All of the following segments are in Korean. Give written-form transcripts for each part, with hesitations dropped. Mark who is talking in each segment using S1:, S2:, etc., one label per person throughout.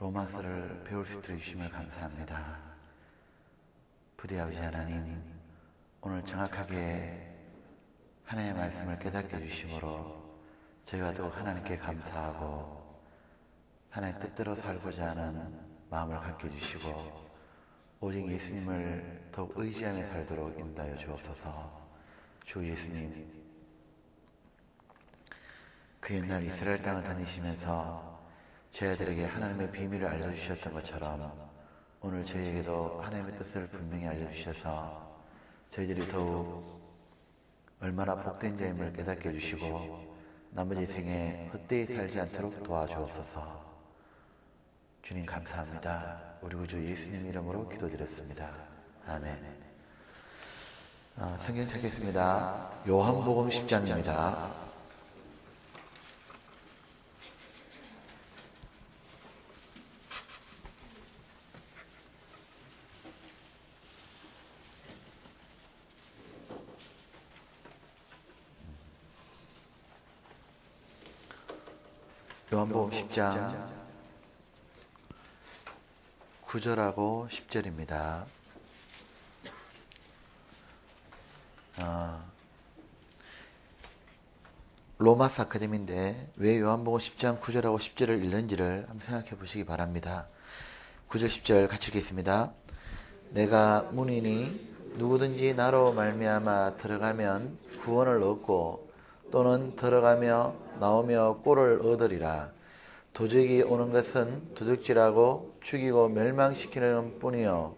S1: 로마서를 배울 수 있도록 주심을 감사합니다. 부디 아버지 하나님, 오늘 정확하게 하나님의 말씀을 깨닫게 해주심으로 저희가 더욱 하나님께 감사하고 하나님 뜻대로 살고자 하는 마음을 갖게 해주시고 오직 예수님을 더욱 의지하며 살도록 인도하여 주옵소서. 주 예수님, 그 옛날 이스라엘 땅을 다니시면서 저희들에게 하나님의 비밀을 알려주셨던 것처럼 오늘 저희에게도 하나님의 뜻을 분명히 알려주셔서 저희들이 더욱 얼마나 복된 자임을 깨닫게 해주시고 나머지 생에 헛되이 살지 않도록 도와주옵소서. 주님 감사합니다. 우리 구주 예수님 이름으로 기도드렸습니다. 아멘. 성경 찾겠습니다. 요한복음 10장입니다. 요한복음 10장 9절하고 10절입니다. 로마서 아카데미인데 왜 요한복음 10장 9절하고 10절을 읽는지를 한번 생각해 보시기 바랍니다. 9절 10절 같이 읽겠습니다. 내가 문이니 누구든지 나로 말미암아 들어가면 구원을 얻고 또는 들어가며 나오며 꼴을 얻으리라. 도적이 오는 것은 도둑질하고 죽이고 멸망시키는 뿐이요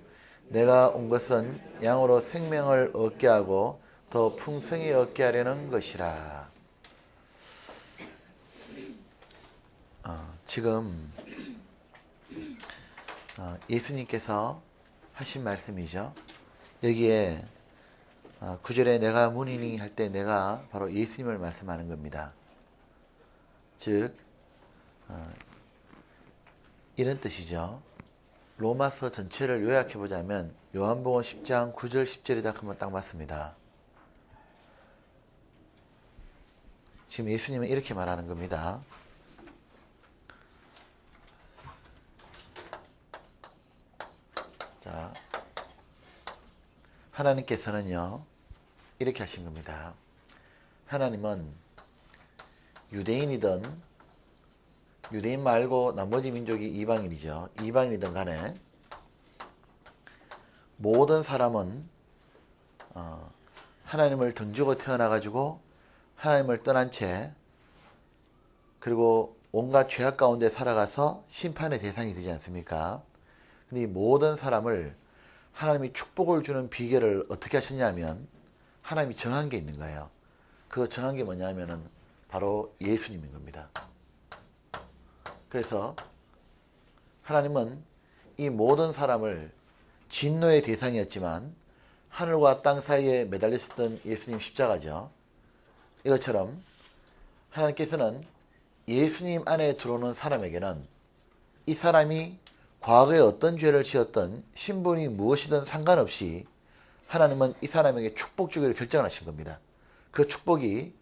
S1: 내가 온 것은 양으로 생명을 얻게 하고 더 풍성히 얻게 하려는 것이라. 지금 예수님께서 하신 말씀이죠. 여기에 9절에 내가 문이니 할 때 내가 바로 예수님을 말씀하는 겁니다. 즉 이런 뜻이죠. 로마서 전체를 요약해 보자면 요한복음 10장 9절 10절이다 하면 딱 맞습니다. 지금 예수님은 이렇게 말하는 겁니다. 자, 하나님께서는요 이렇게 하신 겁니다. 하나님은 유대인 말고 나머지 민족이 이방인이죠. 이방인이든 간에 모든 사람은 하나님을 등지고 태어나가지고 하나님을 떠난 채 그리고 온갖 죄악 가운데 살아가서 심판의 대상이 되지 않습니까? 근데 이 모든 사람을 하나님이 축복을 주는 비결을 어떻게 하셨냐면 하나님이 정한 게 있는 거예요. 그 정한 게 뭐냐면은 바로 예수님인 겁니다. 그래서 하나님은 이 모든 사람을 진노의 대상이었지만 하늘과 땅 사이에 매달렸었던 예수님 십자가죠. 이것처럼 하나님께서는 예수님 안에 들어오는 사람에게는 이 사람이 과거에 어떤 죄를 지었던 신분이 무엇이든 상관없이 하나님은 이 사람에게 축복 주기로 결정하신 겁니다. 그 축복이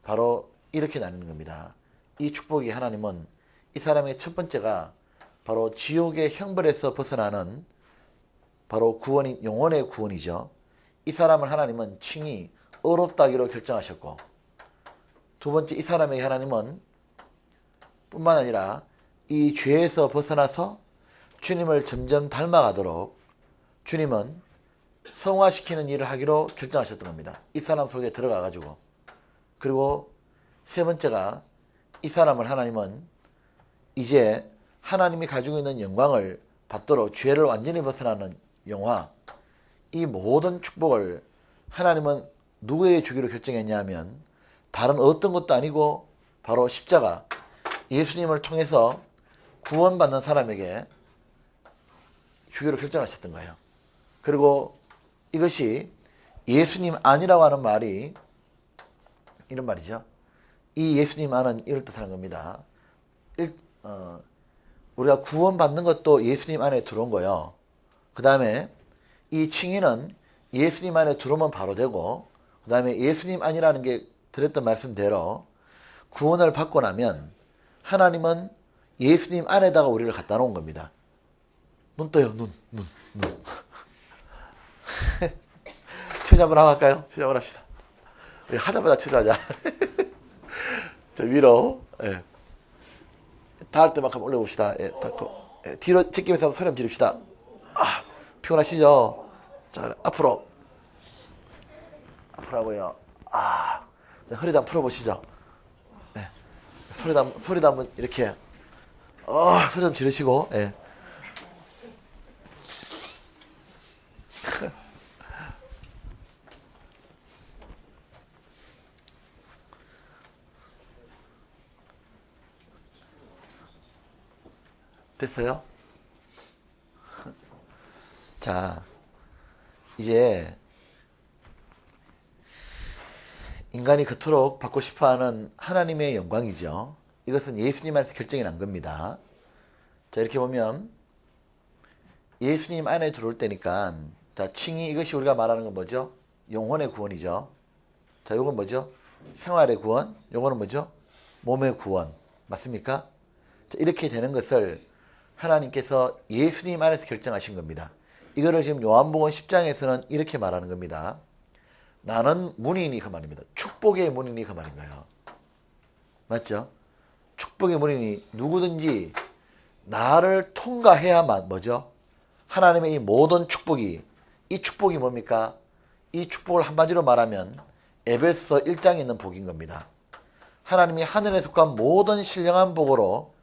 S1: 바로 이렇게 나뉘는 겁니다. 이 축복이 하나님은 이 사람의 첫 번째가 바로 지옥의 형벌에서 벗어나는 바로 구원인 영혼의 구원이죠. 이 사람을 하나님은 칭히 의롭다 하기로 결정하셨고 두 번째 이 사람에게 하나님은 뿐만 아니라 이 죄에서 벗어나서 주님을 점점 닮아가도록 주님은 성화시키는 일을 하기로 결정하셨던 겁니다. 이 사람 속에 들어가 가지고. 그리고 세 번째가 이 사람을 하나님은 이제 하나님이 가지고 있는 영광을 받도록 죄를 완전히 벗어나는 영화, 이 모든 축복을 하나님은 누구에게 주기로 결정했냐면 다른 어떤 것도 아니고 바로 십자가, 예수님을 통해서 구원받는 사람에게 주기로 결정하셨던 거예요. 그리고 이것이 예수님 아니라고 하는 말이 이런 말이죠. 이 예수님 안은 이럴 뜻하는 겁니다. 우리가 구원받는 것도 예수님 안에 들어온 거예요. 그 다음에 이 칭의는 예수님 안에 들어오면 바로 되고 그 다음에 예수님 아니라는 게 드렸던 말씀대로 구원을 받고 나면 하나님은 예수님 안에다가 우리를 갖다 놓은 겁니다. 눈 떠요. 눈. 체조 한번 하고 할까요? 체조 한번 합시다. 하자마자 체조하자. 저 위로, 예. 닿을 때만큼 올려봅시다. 예, 예, 뒤로 제끼면서 소리 한번 지릅시다. 아, 피곤하시죠? 자, 앞으로 하고요. 아, 네, 허리도 한번 풀어보시죠. 네. 소리도 한번 이렇게, 소리 좀 지르시고, 예. 됐어요? 자, 이제 인간이 그토록 받고 싶어하는 하나님의 영광이죠. 이것은 예수님 안에서 결정이 난 겁니다. 자, 이렇게 보면 예수님 안에 들어올 때니까, 자, 칭의, 이것이 우리가 말하는 건 뭐죠? 영혼의 구원이죠. 자, 요건 뭐죠? 생활의 구원. 요거는 뭐죠? 몸의 구원. 맞습니까? 자, 이렇게 되는 것을 하나님께서 예수님 안에서 결정하신 겁니다. 이거를 지금 요한복음 10장에서는 이렇게 말하는 겁니다. 나는 문이니 그 말입니다. 축복의 문이니 그 말인 거예요. 맞죠? 축복의 문이니 누구든지 나를 통과해야만 뭐죠? 하나님의 이 모든 축복이, 이 축복이 뭡니까? 이 축복을 한마디로 말하면 에베소 1장에 있는 복인 겁니다. 하나님이 하늘에 속한 모든 신령한 복으로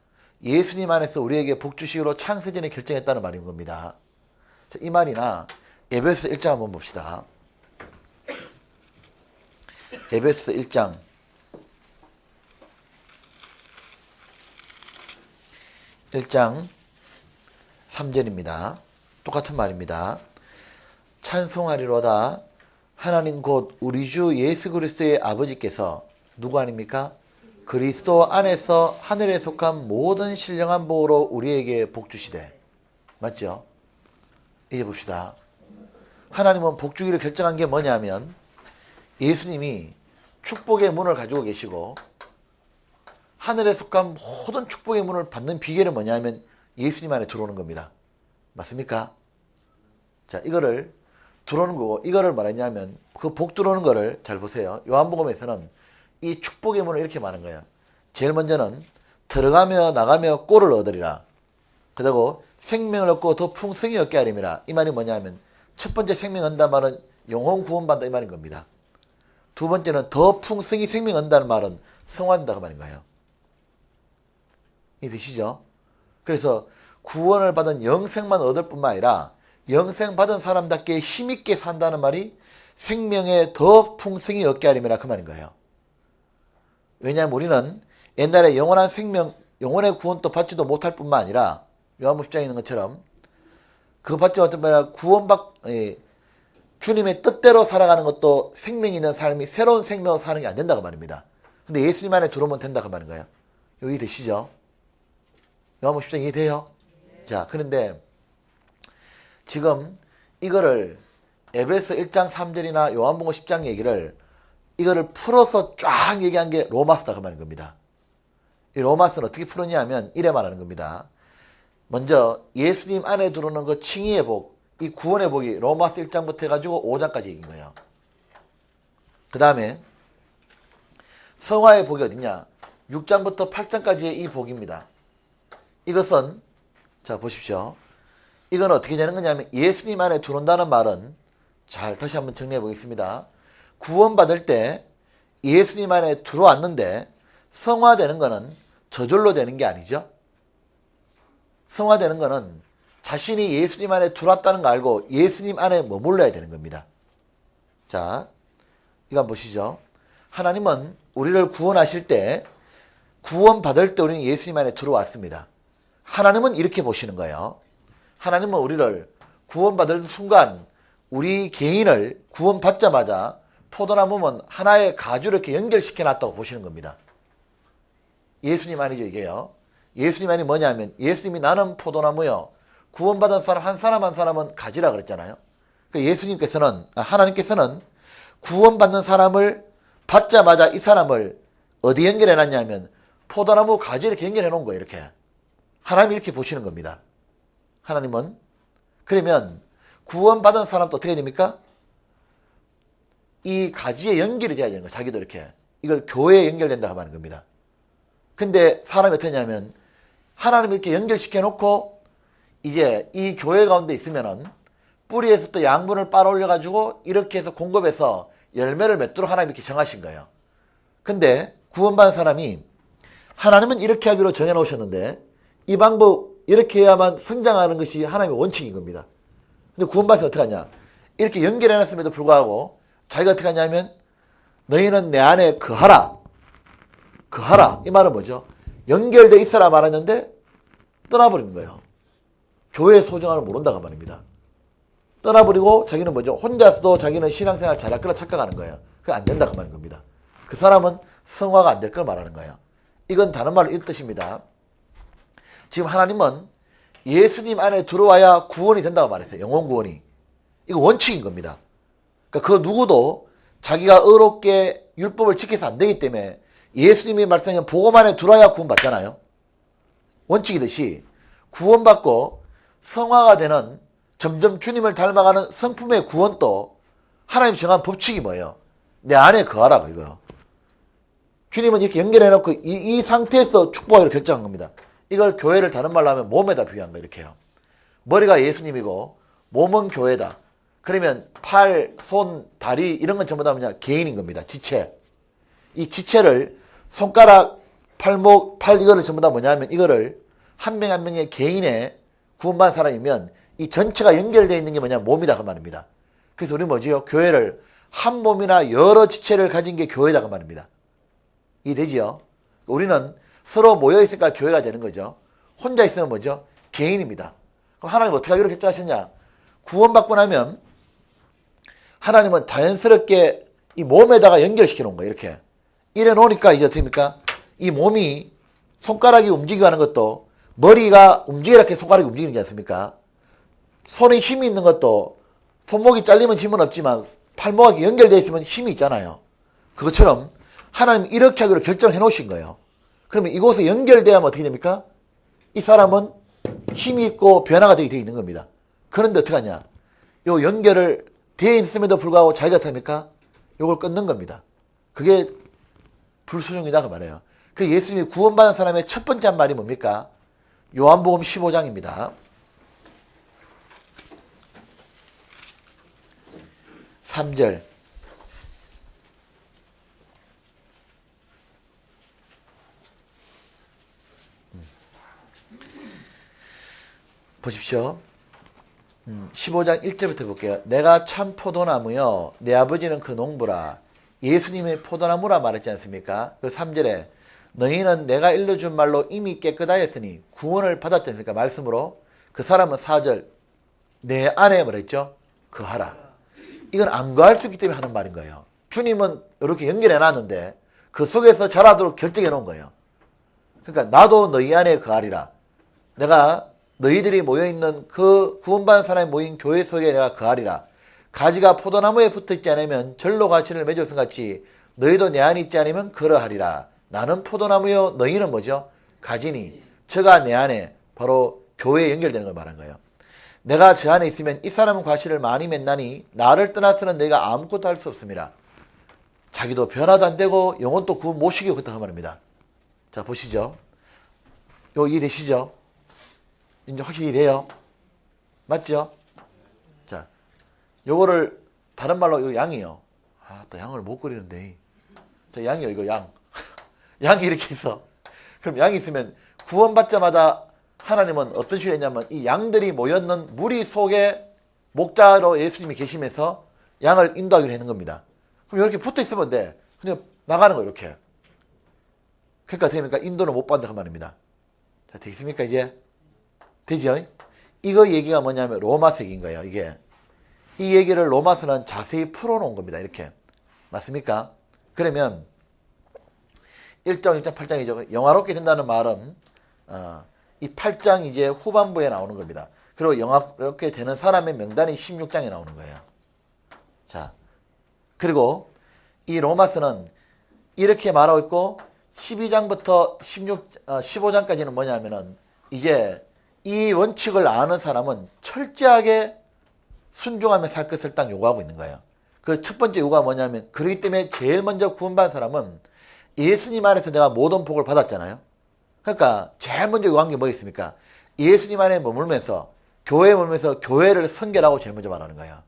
S1: 예수님 안에서 우리에게 복 주시기로 창세전에 결정했다는 말인 겁니다. 자, 이 말이나 에베소 1장 한번 봅시다. 에베소 1장 3절입니다. 똑같은 말입니다. 찬송하리로다 하나님 곧 우리 주 예수 그리스도의 아버지께서 누구 아닙니까? 그리스도 안에서 하늘에 속한 모든 신령한 복으로 우리에게 복 주시되. 맞죠? 이제 봅시다. 하나님은 복 주기를 결정한 게 뭐냐면 예수님이 축복의 문을 가지고 계시고 하늘에 속한 모든 축복의 문을 받는 비결은 뭐냐면 예수님 안에 들어오는 겁니다. 맞습니까? 자, 이거를 들어오는 거고, 이거를 말했냐면 그 복 들어오는 거를 잘 보세요. 요한복음에서는 이 축복의 문을 이렇게 말하는 거예요. 제일 먼저는 들어가며 나가며 꼴을 얻으리라. 그리고 생명을 얻고 더 풍성히 얻게 하림이라. 이 말이 뭐냐면 첫 번째 생명 얻는다는 말은 영혼 구원받는다 이 말인 겁니다. 두 번째는 더 풍성히 생명 얻는다는 말은 성화된다고 말인 거예요. 이해되시죠? 그래서 구원을 받은 영생만 얻을 뿐만 아니라 영생 받은 사람답게 힘있게 산다는 말이 생명에 더 풍성히 얻게 하림이라 그 말인 거예요. 왜냐하면 우리는 옛날에 영원한 생명, 영혼의 구원도 받지도 못할 뿐만 아니라 요한복음 10장에 있는 것처럼 그거 받지 못할 뿐만 아니라 주님의 뜻대로 살아가는 것도 생명이 있는 삶이 새로운 생명으로 사는 게 안 된다고 말입니다. 근데 예수님 안에 들어오면 된다고 말인 거예요. 여기 되시죠? 요한복음 10장 이해돼요? 자, 그런데 지금 이거를 에베소 1장 3절이나 요한복음 10장 얘기를 이거를 풀어서 쫙 얘기한 게 로마서다 그 말인 겁니다. 이 로마서는 어떻게 풀었냐면 이래 말하는 겁니다. 먼저 예수님 안에 들어오는 그 칭의의 복, 이 구원의 복이 로마서 1장부터 해가지고 5장까지 얘기인 거예요. 그 다음에 성화의 복이 어딨냐? 6장부터 8장까지의 이 복입니다. 이것은 자 보십시오. 이건 어떻게 되는 거냐면 예수님 안에 들어온다는 말은 잘 다시 한번 정리해 보겠습니다. 구원받을 때 예수님 안에 들어왔는데 성화되는 거는 저절로 되는 게 아니죠. 성화되는 거는 자신이 예수님 안에 들어왔다는 거 알고 예수님 안에 머물러야 되는 겁니다. 자, 이거 한번 보시죠. 하나님은 우리를 구원하실 때 구원받을 때 우리는 예수님 안에 들어왔습니다. 하나님은 이렇게 보시는 거예요. 하나님은 우리를 구원받을 순간 우리 개인을 구원받자마자 포도나무는 하나의 가주를 이렇게 연결시켜 놨다고 보시는 겁니다. 예수님 아니죠 이게요. 예수님 안이 뭐냐면 예수님이 나는 포도나무요. 구원받은 사람 한 사람 한 사람은 가지라 그랬잖아요. 그러니까 하나님께서는 구원받는 사람을 받자마자 이 사람을 어디 연결해 놨냐면 포도나무 가지를 이렇게 연결해 놓은 거예요. 이렇게. 하나님이 이렇게 보시는 겁니다. 하나님은 그러면 구원받은 사람도 어떻게 됩니까? 이 가지에 연결이 돼야 되는 거예요. 자기도 이렇게. 이걸 교회에 연결된다고 하는 겁니다. 근데 사람이 어떻게 하냐면 하나님이 이렇게 연결시켜 놓고 이제 이 교회 가운데 있으면은 뿌리에서부터 양분을 빨아올려 가지고 이렇게 해서 공급해서 열매를 맺도록 하나님이 이렇게 정하신 거예요. 근데 구원받은 사람이 하나님은 이렇게 하기로 정해놓으셨는데 이 방법 이렇게 해야만 성장하는 것이 하나님의 원칙인 겁니다. 근데 구원받아서 어떻게 하냐? 이렇게 연결해놨음에도 불구하고 자기가 어떻게 하냐면 너희는 내 안에 거하라. 거하라. 이 말은 뭐죠? 연결돼 있어라 말했는데 떠나버리는 거예요. 교회의 소중함을 모른다고 말입니다. 떠나버리고 자기는 뭐죠? 혼자서도 자기는 신앙생활 잘할 거라 착각하는 거예요. 그게 안 된다고 말하는 겁니다. 그 사람은 성화가 안 될 걸 말하는 거예요. 이건 다른 말로 이 뜻입니다. 지금 하나님은 예수님 안에 들어와야 구원이 된다고 말했어요. 영혼 구원이. 이거 원칙인 겁니다. 그러니까 그 누구도 자기가 의롭게 율법을 지켜서 안 되기 때문에 예수님이 말씀하신 복음 안에 들어와야 구원받잖아요. 원칙이듯이 구원받고 성화가 되는 점점 주님을 닮아가는 성품의 구원도 하나님이 정한 법칙이 뭐예요? 내 안에 거하라고 이거요. 주님은 이렇게 연결해놓고 이 상태에서 축복하기로 결정한 겁니다. 이걸 교회를 다른 말로 하면 몸에다 비유한 거 이렇게 해요. 머리가 예수님이고 몸은 교회다. 그러면 팔, 손, 다리 이런 건 전부 다 뭐냐? 개인인 겁니다. 지체. 이 지체를 손가락, 팔목, 팔 이거를 전부 다 뭐냐면 이거를 한 명 한 명의 개인의 구원받은 사람이면 이 전체가 연결되어 있는 게 뭐냐? 몸이다 그 말입니다. 그래서 우리 뭐지요? 교회를 한 몸이나 여러 지체를 가진 게 교회다 그 말입니다. 이해되지요? 우리는 서로 모여있으니까 교회가 되는 거죠. 혼자 있으면 뭐죠? 개인입니다. 그럼 하나님 어떻게 하기로 결정하셨냐? 구원받고 나면 하나님은 자연스럽게 이 몸에다가 연결시켜 놓은 거예요. 이렇게. 이래 놓으니까 이제 어떻게 됩니까? 이 몸이 손가락이 움직이고 하는 것도 머리가 움직이라 이렇게 손가락이 움직이지 않습니까? 손에 힘이 있는 것도 손목이 잘리면 힘은 없지만 팔목이 연결되어 있으면 힘이 있잖아요. 그것처럼 하나님 이렇게 하기로 결정해 놓으신 거예요. 그러면 이곳에 연결되어야만 어떻게 됩니까? 이 사람은 힘이 있고 변화가 되게 있는 겁니다. 그런데 어떻게 하냐? 요 연결을 되어 있음에도 불구하고 자기가 어떻게 합니까? 요걸 끊는 겁니다. 그게 불순종이다 그 말이에요. 그 예수님이 구원받은 사람의 첫 번째 한 말이 뭡니까? 요한복음 15장입니다. 3절. 보십시오. 15장 1절부터 볼게요. 내가 참 포도나무여 내 아버지는 그 농부라. 예수님의 포도나무라 말했지 않습니까? 그 3절에 너희는 내가 일러준 말로 이미 깨끗하였으니 구원을 받았지 않습니까? 말씀으로. 그 사람은 4절 내 안에 뭐랬죠? 거하라. 이건 안 거할 수 있기 때문에 하는 말인 거예요. 주님은 이렇게 연결해 놨는데 그 속에서 자라도록 결정해 놓은 거예요. 그러니까 나도 너희 안에 거하리라. 내가 너희들이 모여있는 그 구원받은 사람이 모인 교회 속에 내가 거하리라. 가지가 포도나무에 붙어있지 않으면 절로 가시를 맺을 것 같이 너희도 내 안에 있지 않으면 그러하리라. 나는 포도나무요 너희는 뭐죠? 가지니 저가 내 안에 바로 교회에 연결되는 걸 말한 거예요. 내가 저 안에 있으면 이 사람은 과실을 많이 맺나니 나를 떠나서는 내가 아무것도 할 수 없습니다. 자기도 변화도 안 되고 영혼도 구원 못 시키고 그렇다고 말입니다. 자 보시죠. 요 이해되시죠? 이제 확실히 돼요. 맞죠? 자, 요거를 다른 말로 요 양이요. 아, 또 양을 못 그리는데. 자, 양이요. 이거 양. 양이 이렇게 있어. 그럼 양이 있으면 구원받자마자 하나님은 어떤 식으로 했냐면 이 양들이 모였는 무리 속에 목자로 예수님이 계시면서 양을 인도하기로 하는 겁니다. 그럼 이렇게 붙어 있으면 돼. 그냥 나가는 거 이렇게. 그러니까 되니까 인도는 못 받는다 그 말입니다. 자, 되겠습니까 이제? 되죠? 이거 얘기가 뭐냐면 로마서 얘기인 거예요. 이게 이 얘기를 로마서는 자세히 풀어놓은 겁니다. 이렇게 맞습니까? 그러면 1장, 6장, 8장이죠. 영화롭게 된다는 말은 이 8장 이제 후반부에 나오는 겁니다. 그리고 영화롭게 되는 사람의 명단이 16장에 나오는 거예요. 자, 그리고 이 로마서는 이렇게 말하고 있고 12장부터 15장까지는 뭐냐면은 이제 이 원칙을 아는 사람은 철저하게 순종하며 살 것을 딱 요구하고 있는 거예요. 그 첫 번째 요구가 뭐냐면, 그렇기 때문에 제일 먼저 구원받은 사람은 예수님 안에서 내가 모든 복을 받았잖아요. 그러니까 제일 먼저 요구한 게 뭐겠습니까? 예수님 안에 머물면서, 교회에 머물면서 교회를 선결하고 제일 먼저 말하는 거예요.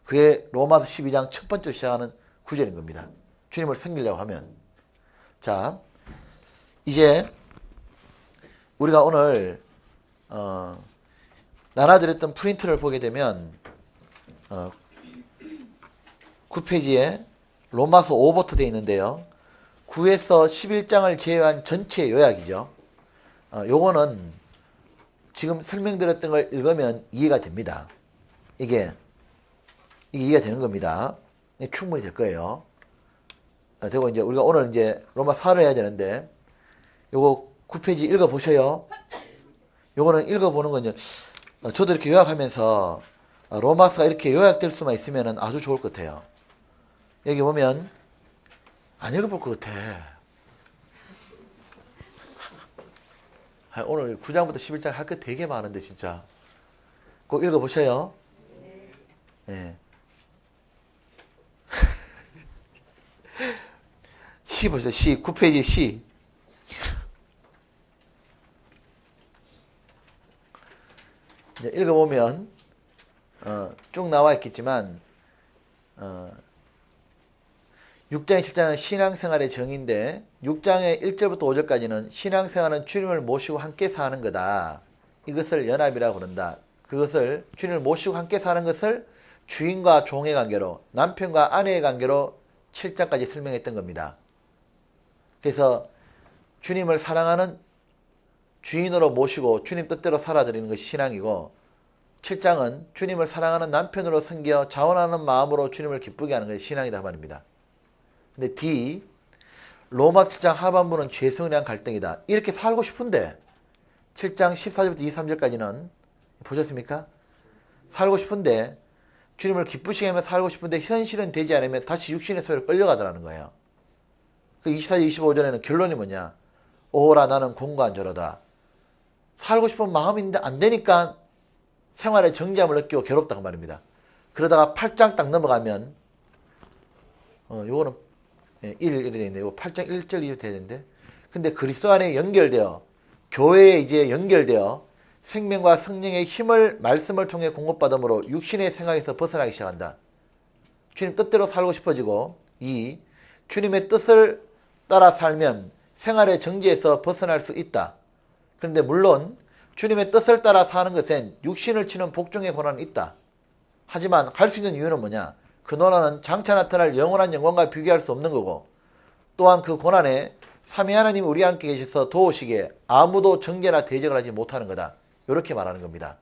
S1: 그게 로마서 12장 첫 번째로 시작하는 구절인 겁니다. 주님을 섬기려고 하면. 자, 이제 우리가 오늘 나눠드렸던 프린트를 보게 되면 9페이지에 로마서 5부터 되어 있는데요. 9에서 11장을 제외한 전체 요약이죠. 요거는 지금 설명드렸던 걸 읽으면 이해가 됩니다. 이게 이해가 되는 겁니다. 충분히 될 거예요. 되고 이제 우리가 오늘 이제 로마 4를 해야 되는데, 요거 9페이지 읽어보셔요. 요거는 읽어보는 건 이제 저도 이렇게 요약하면서 로마서가 이렇게 요약될 수만 있으면 아주 좋을 것 같아요. 여기 보면 안 읽어볼 것 같아. 오늘 9장부터 11장 할 거 되게 많은데 진짜 꼭 읽어보셔요. 네. 시 보세요. 시 9페이지 시. 읽어보면 쭉 나와 있겠지만 6장 7장은 신앙생활의 정의인데 6장의 1절부터 5절까지는 신앙생활은 주님을 모시고 함께 사는 거다. 이것을 연합이라고 부른다. 그것을 주님을 모시고 함께 사는 것을 주인과 종의 관계로, 남편과 아내의 관계로 7장까지 설명했던 겁니다. 그래서 주님을 사랑하는 주인으로 모시고 주님 뜻대로 살아드리는 것이 신앙이고, 7장은 주님을 사랑하는 남편으로 섬겨 자원하는 마음으로 주님을 기쁘게 하는 것이 신앙이다 말입니다. 근데 D, 로마 7장 하반부는 죄성에 대한 갈등이다. 이렇게 살고 싶은데 7장 14절부터 23절까지는 보셨습니까? 살고 싶은데, 주님을 기쁘시게 하며 살고 싶은데 현실은 되지 않으면 다시 육신의 소유로 끌려가더라는 거예요. 그 24절 25절에는 결론이 뭐냐? 오라 나는 공고한저로다. 살고 싶은 마음인데 안 되니까 생활에 정지함을 느끼고 괴롭다고 말입니다. 그러다가 8장 딱 넘어가면 요거는 1이 되어 있네요. 이거 8장 1절 2절 돼야 되는데, 근데 그리스도 안에 연결되어 교회에 이제 연결되어 생명과 성령의 힘을 말씀을 통해 공급받음으로 육신의 생각에서 벗어나기 시작한다. 주님 뜻대로 살고 싶어지고, 2. 주님의 뜻을 따라 살면 생활의 정지에서 벗어날 수 있다. 그런데 물론 주님의 뜻을 따라 사는 것엔 육신을 치는 복종의 고난은 있다. 하지만 할 수 있는 이유는 뭐냐? 그 고난은 장차 나타날 영원한 영광과 비교할 수 없는 거고, 또한 그 고난에 삼위 하나님이 우리 함께 계셔서 도우시기에 아무도 정죄나 대적을 하지 못하는 거다. 이렇게 말하는 겁니다.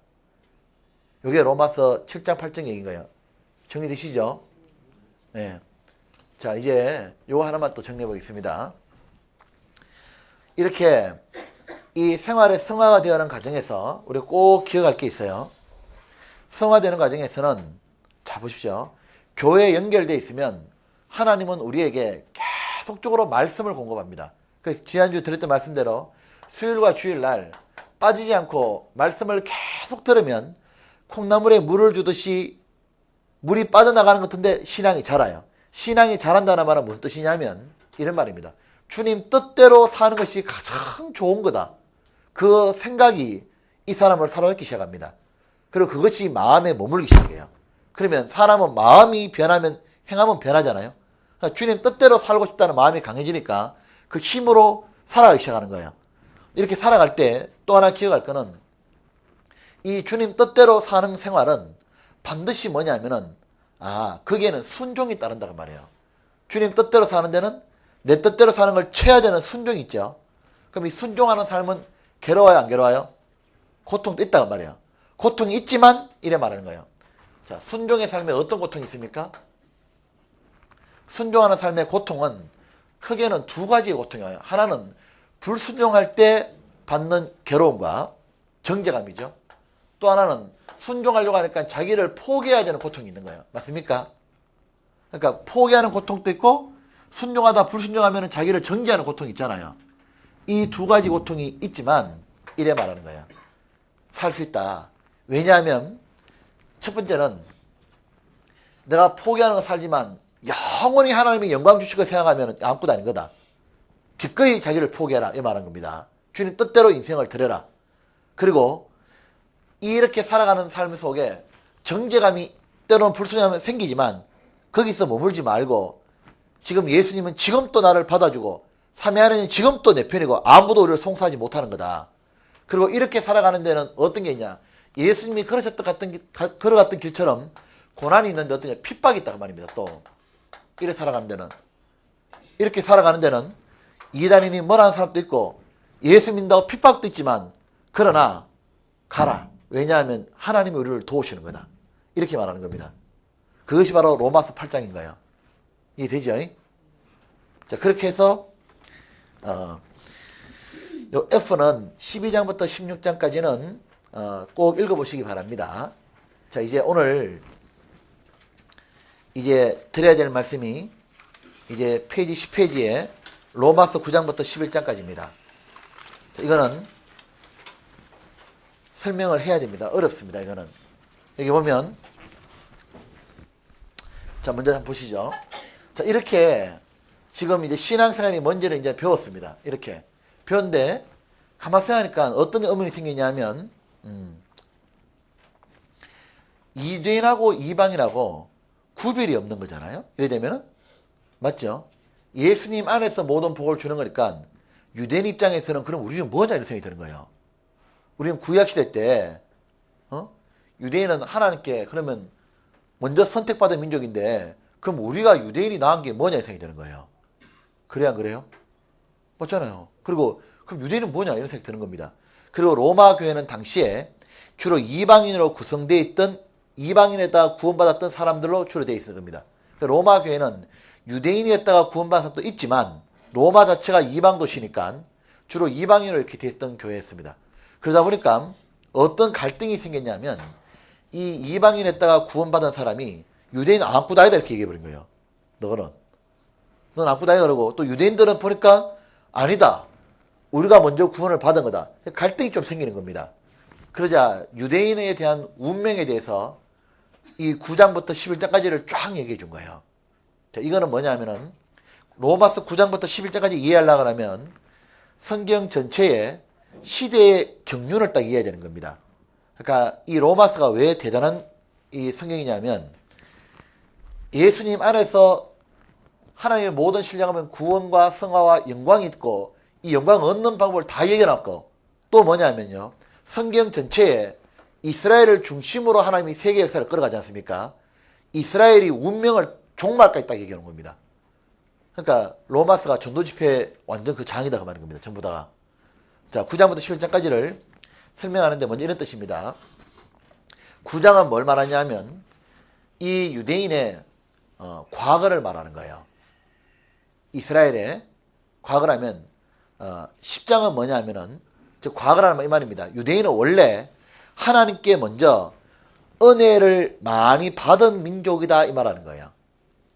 S1: 이게 로마서 7장 8장 얘기인 거예요. 정리되시죠? 네. 자, 이제 요거 하나만 또 정리해 보겠습니다. 이렇게 이 생활의 성화가 되어가는 과정에서 우리가 꼭 기억할 게 있어요. 성화되는 과정에서는, 자 보십시오. 교회에 연결되어 있으면 하나님은 우리에게 계속적으로 말씀을 공급합니다. 그 지난주에 드렸던 말씀대로 수요일과 주일날 빠지지 않고 말씀을 계속 들으면 콩나물에 물을 주듯이 물이 빠져나가는 것 같은데 신앙이 자라요. 신앙이 자란다는 말은 무슨 뜻이냐면 이런 말입니다. 주님 뜻대로 사는 것이 가장 좋은 거다. 그 생각이 이 사람을 사로잡기 시작합니다. 그리고 그것이 마음에 머물기 시작해요. 그러면 사람은 마음이 변하면 행함은 변하잖아요. 그러니까 주님 뜻대로 살고 싶다는 마음이 강해지니까 그 힘으로 살아가기 시작하는 거예요. 이렇게 살아갈 때 또 하나 기억할 거는, 이 주님 뜻대로 사는 생활은 반드시 뭐냐면은, 거기에는 순종이 따른다고 말이에요. 주님 뜻대로 사는 데는 내 뜻대로 사는 걸 채워야 되는 순종이 있죠. 그럼 이 순종하는 삶은 괴로워요, 안 괴로워요? 고통도 있다고 말이에요. 고통이 있지만 이래 말하는 거예요. 자, 순종의 삶에 어떤 고통이 있습니까? 순종하는 삶의 고통은 크게는 두 가지의 고통이에요. 하나는 불순종할 때 받는 괴로움과 정죄감이죠. 또 하나는 순종하려고 하니까 자기를 포기해야 되는 고통이 있는 거예요. 맞습니까? 그러니까 포기하는 고통도 있고, 순종하다 불순종하면 자기를 정죄하는 고통이 있잖아요. 이 두 가지 고통이 있지만 이래 말하는 거예요. 살 수 있다. 왜냐하면 첫 번째는 내가 포기하는 건 살지만 영원히 하나님이 영광 주시고 생각하면 아무것도 아닌 거다. 기꺼이 자기를 포기해라 이 말하는 겁니다. 주님 뜻대로 인생을 드려라. 그리고 이렇게 살아가는 삶 속에 정죄감이 때로는 불순하면 생기지만 거기서 머물지 말고 지금 예수님은 지금 또 나를 받아주고 삼위 하나님은 지금 또 내 편이고 아무도 우리를 송사하지 못하는 거다. 그리고 이렇게 살아가는 데는 어떤 게 있냐. 예수님이 걸어갔던 길처럼 고난이 있는데 어떠냐. 핍박이 있다고 말입니다. 또 이렇게 살아가는 데는 이렇게 살아가는 데는 이단이니 뭐라는 사람도 있고 예수 믿는다고 핍박도 있지만 그러나 가라. 왜냐하면 하나님이 우리를 도우시는 거다. 이렇게 말하는 겁니다. 그것이 바로 로마서 8장인 거예요. 이해되죠? 자, 그렇게 해서 요 F는 12장부터 16장까지는 꼭 읽어보시기 바랍니다. 자, 이제 오늘 이제 드려야 될 말씀이 이제 페이지 10페이지에 로마서 9장부터 11장까지입니다. 자, 이거는 설명을 해야 됩니다. 어렵습니다. 이거는. 여기 보면 자, 먼저 한번 보시죠. 자, 이렇게 지금 이제 신앙생활이 뭔지를 이제 배웠습니다. 이렇게 배웠는데 가만 생각하니까 어떤 의문이 생기냐면 유대인하고 이방인하고 구별이 없는 거잖아요. 이래 되면은 맞죠? 예수님 안에서 모든 복을 주는 거니까 유대인 입장에서는 그럼 우리는 뭐냐 이런 생각이 드는 거예요. 우리는 구약시대 때 유대인은 하나님께 그러면 먼저 선택받은 민족인데 그럼 우리가 유대인이 나은 게 뭐냐 생각이 드는 거예요. 그래 안 그래요? 맞잖아요. 그리고 그럼 유대인은 뭐냐 이런 생각이 드는 겁니다. 그리고 로마 교회는 당시에 주로 이방인으로 구성되어 있던 이방인에다 구원받았던 사람들로 주로 되어 있을 겁니다. 로마 교회는 유대인이었다가 구원받은 사람도 있지만 로마 자체가 이방 도시니까 주로 이방인으로 이렇게 되어 있던 교회였습니다. 그러다 보니까 어떤 갈등이 생겼냐면 이 이방인에다가 구원받은 사람이 유대인 안구다 아니다 이렇게 얘기해버린 거예요. 넌 안구다 그러고 또 유대인들은 보니까 아니다. 우리가 먼저 구원을 받은 거다. 갈등이 좀 생기는 겁니다. 그러자 유대인에 대한 운명에 대해서 이 9장부터 11장까지를 쫙 얘기해 준 거예요. 자, 이거는 뭐냐면은 로마서 9장부터 11장까지 이해하려고 하면 성경 전체의 시대의 경륜을 딱 이해해야 되는 겁니다. 그러니까 이 로마서가 왜 대단한 이 성경이냐면 예수님 안에서 하나님의 모든 신령하면 구원과 성화와 영광이 있고 이 영광을 얻는 방법을 다 얘기해놨고 또 뭐냐면요. 성경 전체에 이스라엘을 중심으로 하나님이 세계 역사를 끌어가지 않습니까? 이스라엘이 운명을 종말까지 딱 얘기하는 겁니다. 그러니까 로마서가 전도 집회 완전 그 장이다 그 말인 겁니다. 전부 다가. 자, 9장부터 11장까지를 설명하는데 먼저 이런 뜻입니다. 9장은 뭘 말하냐면 이 유대인의 과거를 말하는 거예요. 이스라엘의 과거라면 10장은 뭐냐면은 즉 과거라는 이 말입니다. 유대인은 원래 하나님께 먼저 은혜를 많이 받은 민족이다 이 말하는 거예요.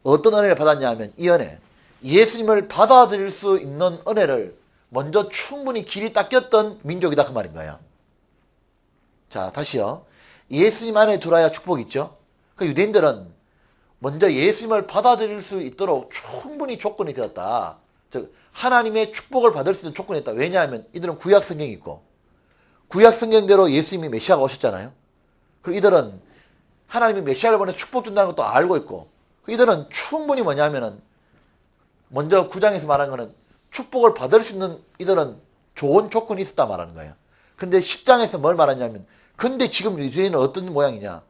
S1: 어떤 은혜를 받았냐 하면 이 은혜 예수님을 받아들일 수 있는 은혜를 먼저 충분히 길이 닦였던 민족이다 그 말인 거예요. 자, 다시요. 예수님 안에 들어야 축복이 있죠. 그 유대인들은 먼저 예수님을 받아들일 수 있도록 충분히 조건이 되었다. 즉 하나님의 축복을 받을 수 있는 조건이 있다. 왜냐하면 이들은 구약 성경이 있고 구약 성경대로 예수님이 메시아가 오셨잖아요. 그리고 이들은 하나님이 메시아를 보내서 축복 준다는 것도 알고 있고 이들은 충분히 뭐냐면은 먼저 9장에서 말한 거는 축복을 받을 수 있는 이들은 좋은 조건이 있었다 말하는 거예요. 근데 10장에서 뭘 말하냐면 근데 지금 유대인은 어떤 모양이냐.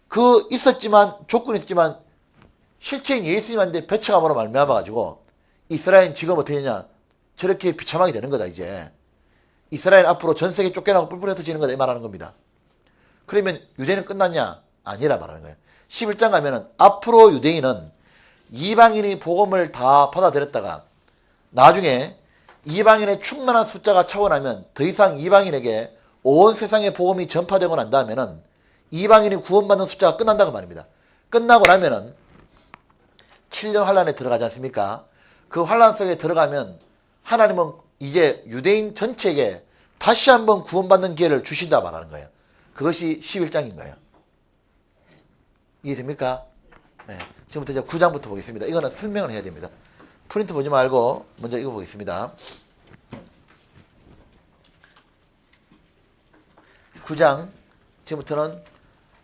S1: 그 있었지만 조건이 있었지만 실체인 예수님한테 배척함으로 말미암아가지고 이스라엘은 지금 어떻게 되냐. 저렇게 비참하게 되는 거다 이제. 이스라엘 앞으로 전 세계 쫓겨나고 뿔뿔이 흩어지는 거다 이 말하는 겁니다. 그러면 유대인은 끝났냐? 아니라 말하는 거예요. 11장 가면은 앞으로 유대인은 이방인이 복음을 다 받아들였다가 나중에 이방인의 충만한 숫자가 차원하면 더 이상 이방인에게 온 세상의 복음이 전파되고 난 다음에는 이방인이 구원받는 숫자가 끝난다고 말입니다. 끝나고 나면은 7년 환란에 들어가지 않습니까? 그 환란 속에 들어가면 하나님은 이제 유대인 전체에게 다시 한번 구원받는 기회를 주신다 말하는 거예요. 그것이 11장인 거예요. 이해됩니까? 네. 지금부터 이제 9장부터 보겠습니다. 이거는 설명을 해야 됩니다. 프린트 보지 말고 먼저 이거 보겠습니다. 9장, 지금부터는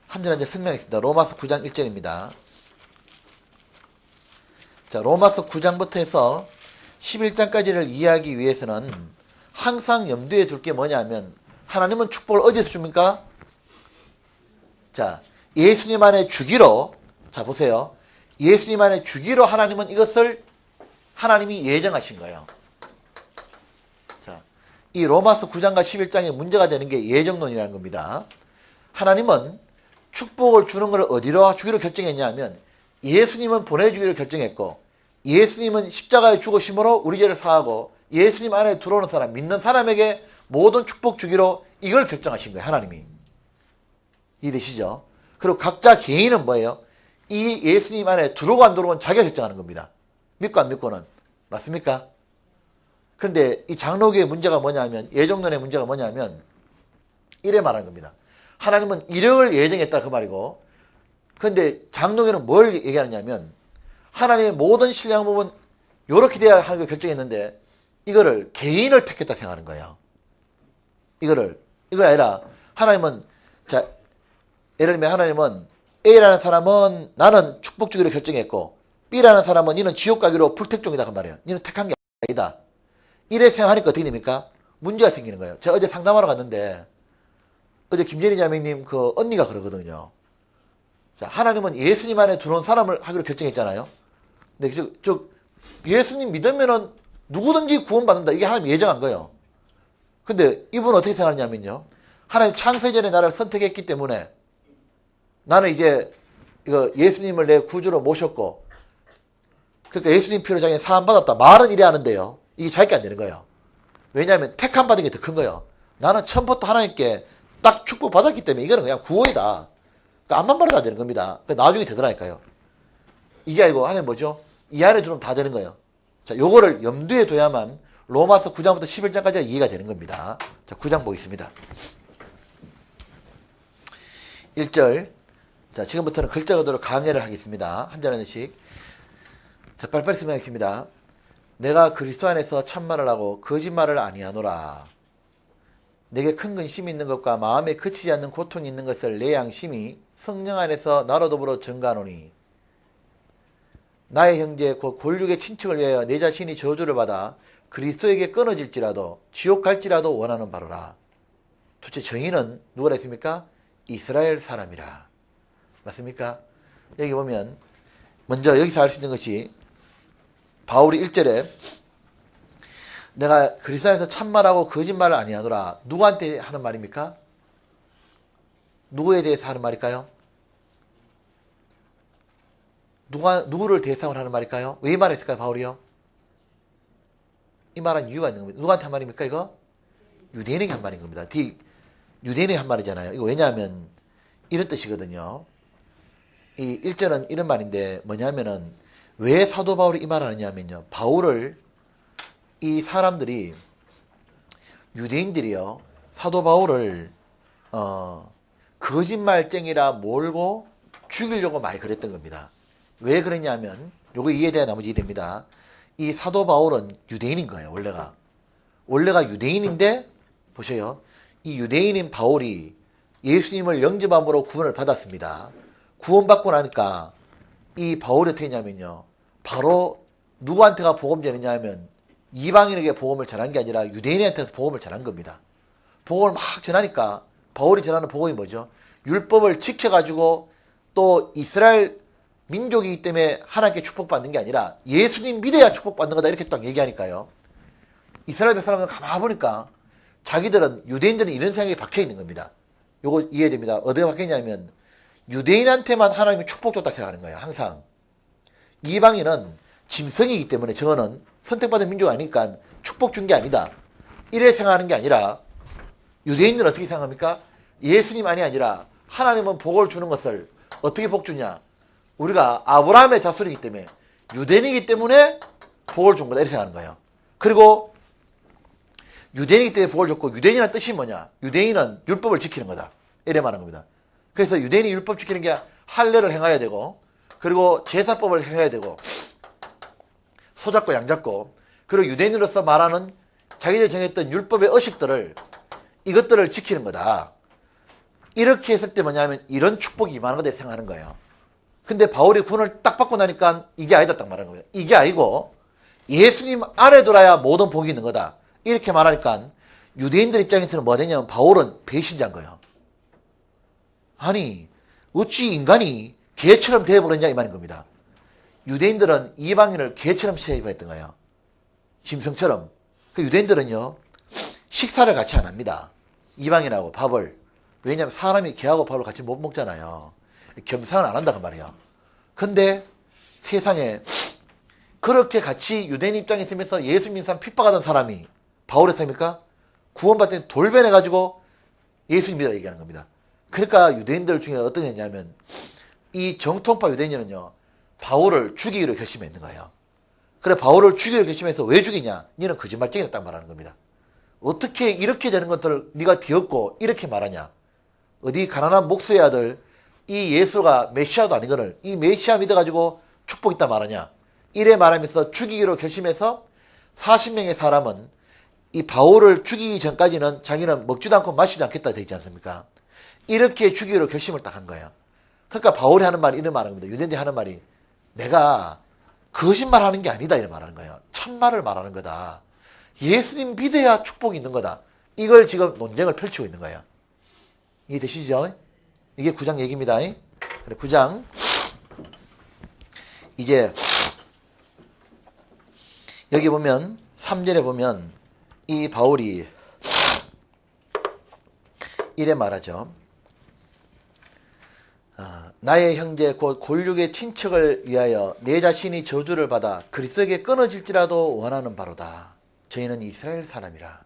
S1: 한 절 한 절 설명하겠습니다. 로마서 9장 1절입니다. 자, 로마서 9장부터 해서 11장까지를 이해하기 위해서는 항상 염두에 둘 게 뭐냐면, 하나님은 축복을 어디서 줍니까? 자, 예수님 안에 주기로, 자, 보세요. 예수님 안에 주기로 하나님은 이것을 하나님이 예정하신 거예요. 자, 이 로마서 9장과 11장의 문제가 되는 게 예정론이라는 겁니다. 하나님은 축복을 주는 걸 어디로 주기로 결정했냐면, 예수님은 보내주기로 결정했고, 예수님은 십자가에 죽으심으로 우리 죄를 사하고, 예수님 안에 들어오는 사람, 믿는 사람에게 모든 축복 주기로 이걸 결정하신 거예요, 하나님이. 이해되시죠? 그리고 각자 개인은 뭐예요? 이 예수님 안에 들어오고 안 들어오고는 자기가 결정하는 겁니다. 믿고 안 믿고는. 맞습니까? 그런데 이 장로교의 문제가 뭐냐면, 예정론의 문제가 뭐냐면, 이래 말하는 겁니다. 하나님은 이력을 예정했다 그 말이고, 그런데 장로교는 뭘 얘기하느냐면, 하나님의 모든 신령 부분 요렇게 돼야 하는 걸 결정했는데, 이거를 개인을 택했다 생각하는 거예요. 이거 아니라, 하나님은, 자, 예를 들면 하나님은 A라는 사람은 나는 축복 주기로 결정했고, B라는 사람은 니는 지옥 가기로 불택종이다 그 말이에요. 니는 택한 게 아니다. 이래 생각하니까 어떻게 됩니까? 문제가 생기는 거예요. 제가 어제 상담하러 갔는데, 어제 김재리 자매님 그 언니가 그러거든요. 자, 하나님은 예수님 안에 들어온 사람을 하기로 결정했잖아요. 근데 예수님 믿으면은 누구든지 구원받는다. 이게 하나님 예정한 거예요. 근데 이분은 어떻게 생각하냐면요. 하나님 창세 전에 나를 선택했기 때문에 나는 이제 이거 예수님을 내 구주로 모셨고, 그러니까 예수님 피로 자기는 사함 받았다. 말은 이래 하는데요. 이게 자기가 안 되는 거예요. 왜냐하면 택함 받은 게 더 큰 거예요. 나는 처음부터 하나님께 딱 축복 받았기 때문에 이거는 그냥 구원이다. 그러니까 앞만 말해도 안 되는 겁니다. 나중에 되더라니까요. 이게 아니고 하나님 뭐죠? 이 안에 들어오면 다 되는 거예요. 자, 요거를 염두에 둬야만 로마서 9장부터 11장까지가 이해가 되는 겁니다. 자, 9장 보겠습니다. 1절. 자, 지금부터는 글자 그대로 강해를 하겠습니다. 한 절 하나씩. 자, 빨리빨리 설명하겠습니다. 내가 그리스도 안에서 참말을 하고 거짓말을 아니하노라. 내게 큰 근심이 있는 것과 마음에 그치지 않는 고통이 있는 것을 내 양심이 성령 안에서 나로 더불어 증가하노니, 나의 형제 곧 골육의 친척을 위하여 내 자신이 저주를 받아 그리스도에게 끊어질지라도 지옥 갈지라도 원하는 바로라. 도대체 정의는 누구라 했습니까? 이스라엘 사람이라. 맞습니까? 여기 보면 먼저 여기서 알 수 있는 것이, 바울이 1절에 내가 그리스도 안에서 참말하고 거짓말을 아니하노라. 누구한테 하는 말입니까? 누구에 대해서 하는 말일까요? 누구를 대상으로 하는 말일까요? 왜 이 말을 했을까요, 바울이요? 이 말한 이유가 있는 겁니다. 누구한테 한 말입니까, 이거? 유대인에게 한 말인 겁니다. 유대인에게 한 말이잖아요. 이거 왜냐하면 이런 뜻이거든요. 이 1절은 이런 말인데 뭐냐면은, 왜 사도 바울이 이 말을 하느냐면요. 바울을 이 사람들이, 유대인들이요, 사도 바울을 거짓말쟁이라 몰고 죽이려고 많이 그랬던 겁니다. 왜 그랬냐면, 요거 이해돼야 나머지 이해됩니다. 이 사도 바울은 유대인인 거예요, 원래가. 원래가 유대인인데, 보세요. 이 유대인인 바울이 예수님을 영접함으로 구원을 받았습니다. 구원받고 나니까 이 바울이 어떻게 했냐면요. 바로 누구한테가 복음 전했냐 하면, 이방인에게 복음을 전한 게 아니라 유대인한테서 복음을 전한 겁니다. 복음을 막 전하니까 바울이 전하는 복음이 뭐죠? 율법을 지켜가지고 또 이스라엘 민족이기 때문에 하나님께 축복받는 게 아니라 예수님 믿어야 축복받는 거다, 이렇게 딱 얘기하니까요. 이스라엘 사람들은 가만히 보니까 자기들은, 유대인들은 이런 생각이 박혀있는 겁니다. 요거 이해됩니다. 어디에 박혀있냐면, 유대인한테만 하나님이 축복 줬다 생각하는 거예요, 항상. 이방인은 짐승이기 때문에 저거는 선택받은 민족이 아니니까 축복 준 게 아니다, 이래 생각하는 게 아니라, 유대인들은 어떻게 생각합니까? 예수님만이 아니라 하나님은 복을 주는 것을 어떻게 복 주냐? 우리가 아브라함의 자손이기 때문에, 유대인이기 때문에 복을 준 거다, 이렇게 생각하는 거예요. 그리고 유대인이기 때문에 복을 줬고, 유대인이라는 뜻이 뭐냐? 유대인은 율법을 지키는 거다. 이래 말하는 겁니다. 그래서 유대인이 율법 지키는 게 할례를 행해야 되고, 그리고 제사법을 행해야 되고, 소잡고 양잡고, 그리고 유대인으로서 말하는 자기들 정했던 율법의 의식들을, 이것들을 지키는 거다. 이렇게 했을 때 뭐냐면 이런 축복이 임하는 거다 생각하는 거예요. 근데 바울이 구원을 딱 받고 나니까 이게 아니다 딱 말하는 겁니다. 이게 아니고 예수님 안에 들어야 모든 복이 있는 거다. 이렇게 말하니까 유대인들 입장에서는 뭐가 되냐면 바울은 배신자인 거예요. 아니 어찌 인간이 개처럼 되어버렸냐 이 말인 겁니다. 유대인들은 이방인을 개처럼 취급했던 거예요. 짐승처럼. 그 유대인들은요 식사를 같이 안 합니다. 이방인하고 밥을. 왜냐하면 사람이 개하고 밥을 같이 못 먹잖아요. 겸상을 안 한다고 말이에요. 근데 세상에 그렇게 같이 유대인 입장에 있으면서 예수 믿는 사람 핍박하던 사람이 바울의 사입니까? 구원받을 때 돌변해가지고 예수 믿으라 얘기하는 겁니다. 그러니까 유대인들 중에 어떤 애냐면 이 정통파 유대인은요 바울을 죽이기로 결심했는 거예요. 그래 바울을 죽이기로 결심해서 왜 죽이냐? 니는 거짓말쟁이다 딱 말하는 겁니다. 어떻게 이렇게 되는 것들을 네가 뒤엎고 이렇게 말하냐? 어디 가난한 목수의 아들 이 예수가 메시아도 아니거늘 이 메시아 믿어가지고 축복 있다 말하냐? 이래 말하면서 죽이기로 결심해서 40명의 사람은 이 바울을 죽이기 전까지는 자기는 먹지도 않고 마시지 않겠다 되어 있지 않습니까? 이렇게 죽이기로 결심을 딱 한 거예요. 그러니까 바울이 하는 말이 이런 말인 겁니다. 유대인들이 하는 말이 내가 거짓말 하는 게 아니다 이런 말하는 거예요. 참말을 말하는 거다. 예수님 믿어야 축복이 있는 거다. 이걸 지금 논쟁을 펼치고 있는 거예요. 이해되시죠? 이게 9장 얘기입니다. 9장 이제 여기 보면 3절에 보면 이 바울이 이래 말하죠. 나의 형제 곧 골육의 친척을 위하여 내 자신이 저주를 받아 그리스도에게 끊어질지라도 원하는 바로다. 저희는 이스라엘 사람이라.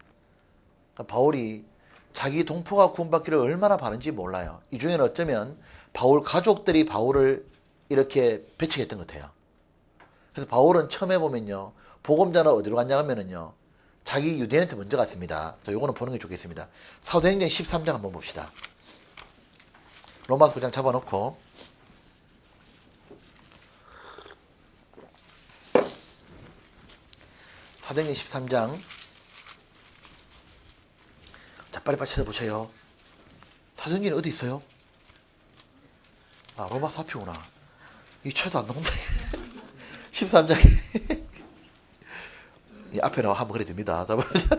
S1: 그러니까 바울이 자기 동포가 구원받기를 얼마나 바란지 몰라요. 이 중에는 어쩌면 바울 가족들이 바울을 이렇게 배척했던 것 같아요. 그래서 바울은 처음에 보면요. 복음자는 어디로 갔냐 하면은요. 자기 유대인한테 먼저 갔습니다. 자, 요거는 보는 게 좋겠습니다. 사도행전 13장 한번 봅시다. 로마서 9장 잡아놓고 사도행전 13장 자 빨리빨리 찾아보세요. 사도행전이 어디 있어요? 아 로마서 앞이구나. 이 차도 안 나온다. 13장에 이 앞에 나와 한번 그래 됩니다. 잡아보자.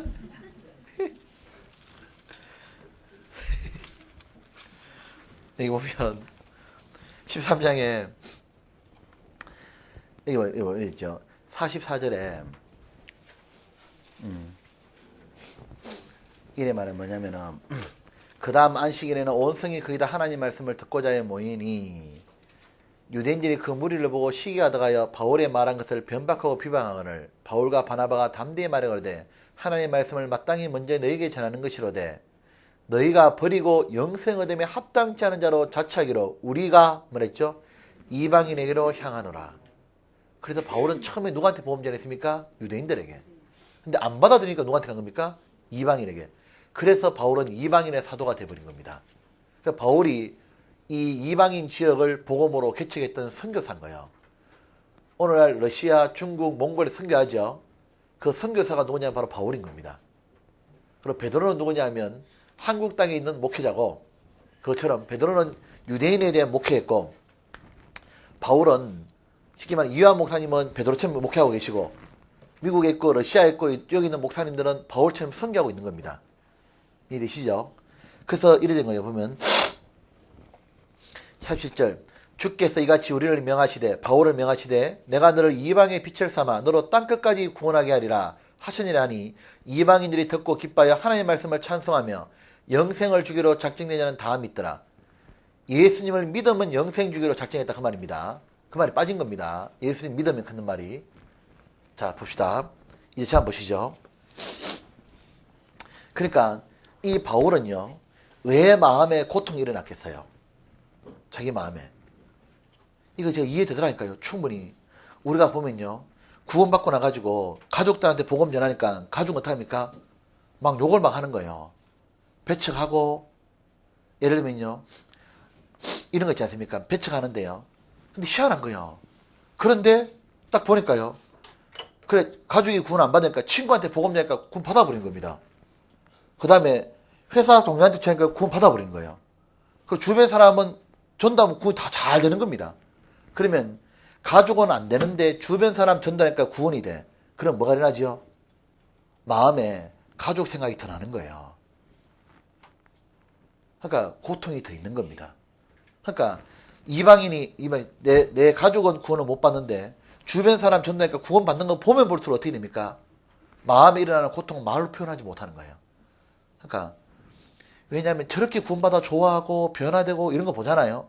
S1: 여기 보면 13장에 여기 있죠. 44절에 이래 말은 뭐냐면은 그 다음 안식일에는 온 성이 거의 다 하나님 말씀을 듣고자 모이니 유대인들이 그 무리를 보고 시기하다가 바울의 말한 것을 변박하고 비방하거늘 바울과 바나바가 담대히 말하거되 하나님의 말씀을 마땅히 먼저 너희에게 전하는 것이로되 너희가 버리고 영생 얻음에 합당치 않은 자로 자처하기로 우리가 뭐랬죠? 이방인에게로 향하노라. 그래서 바울은 처음에 누구한테 보험 전했습니까? 유대인들에게. 근데 안 받아들이니까 누구한테 간 겁니까? 이방인에게. 그래서 바울은 이방인의 사도가 되어버린 겁니다. 그러니까 바울이 이 이방인 지역을 복음으로 개척했던 선교사인 거예요. 오늘날 러시아, 중국, 몽골에 선교하죠. 그 선교사가 누구냐면 바로 바울인 겁니다. 그리고 베드로는 누구냐 하면 한국 땅에 있는 목회자고 그것처럼 베드로는 유대인에 대한 목회했고 바울은 쉽게 말하면 이요한 목사님은 베드로처럼 목회하고 계시고 미국에 있고 러시아에 있고 여기 있는 목사님들은 바울처럼 선교하고 있는 겁니다. 이해되시죠? 그래서 이래 된 거예요. 보면 37절 주께서 이같이 우리를 명하시되 바울을 명하시되 내가 너를 이방의 빛을 삼아 너로 땅끝까지 구원하게 하리라 하시니라 하니 이방인들이 듣고 기뻐하여 하나님의 말씀을 찬송하며 영생을 주기로 작정된 자는 다 믿더라. 예수님을 믿으면 영생 주기로 작정했다 그 말입니다. 그 말이 빠진 겁니다. 예수님 믿으면 하는 말이. 자 봅시다. 이제 자 보시죠. 그러니까 이 바울은요. 왜 마음에 고통이 일어났겠어요? 자기 마음에. 이거 제가 이해되더라니까요. 충분히. 우리가 보면요. 구원받고 나가지고 가족들한테 복음 전하니까 가족은 어떡합니까? 막 욕을 막 하는 거예요. 배척하고, 예를 들면요, 이런 거 있지 않습니까? 배척하는데요. 근데 희한한 거예요. 그런데 딱 보니까요. 그래, 가족이 구원 안 받으니까 친구한테 복음 전하니까 구원 받아버린 겁니다. 그 다음에 회사 동료한테 전하니까 구원 받아버린 거예요. 그 주변 사람은 전도하면 구원 다 잘 되는 겁니다. 그러면 가족은 안 되는데 주변 사람 전도하니까 구원이 돼. 그럼 뭐가 일어나지요? 마음에 가족 생각이 더 나는 거예요. 그러니까 고통이 더 있는 겁니다. 그러니까 내 가족은 구원을 못 받는데 주변 사람 전도하니까 구원 받는 거 보면 볼수록 어떻게 됩니까? 마음에 일어나는 고통은 말로 표현하지 못하는 거예요. 그러니까 왜냐하면 저렇게 구원받아 좋아하고 변화되고 이런 거 보잖아요.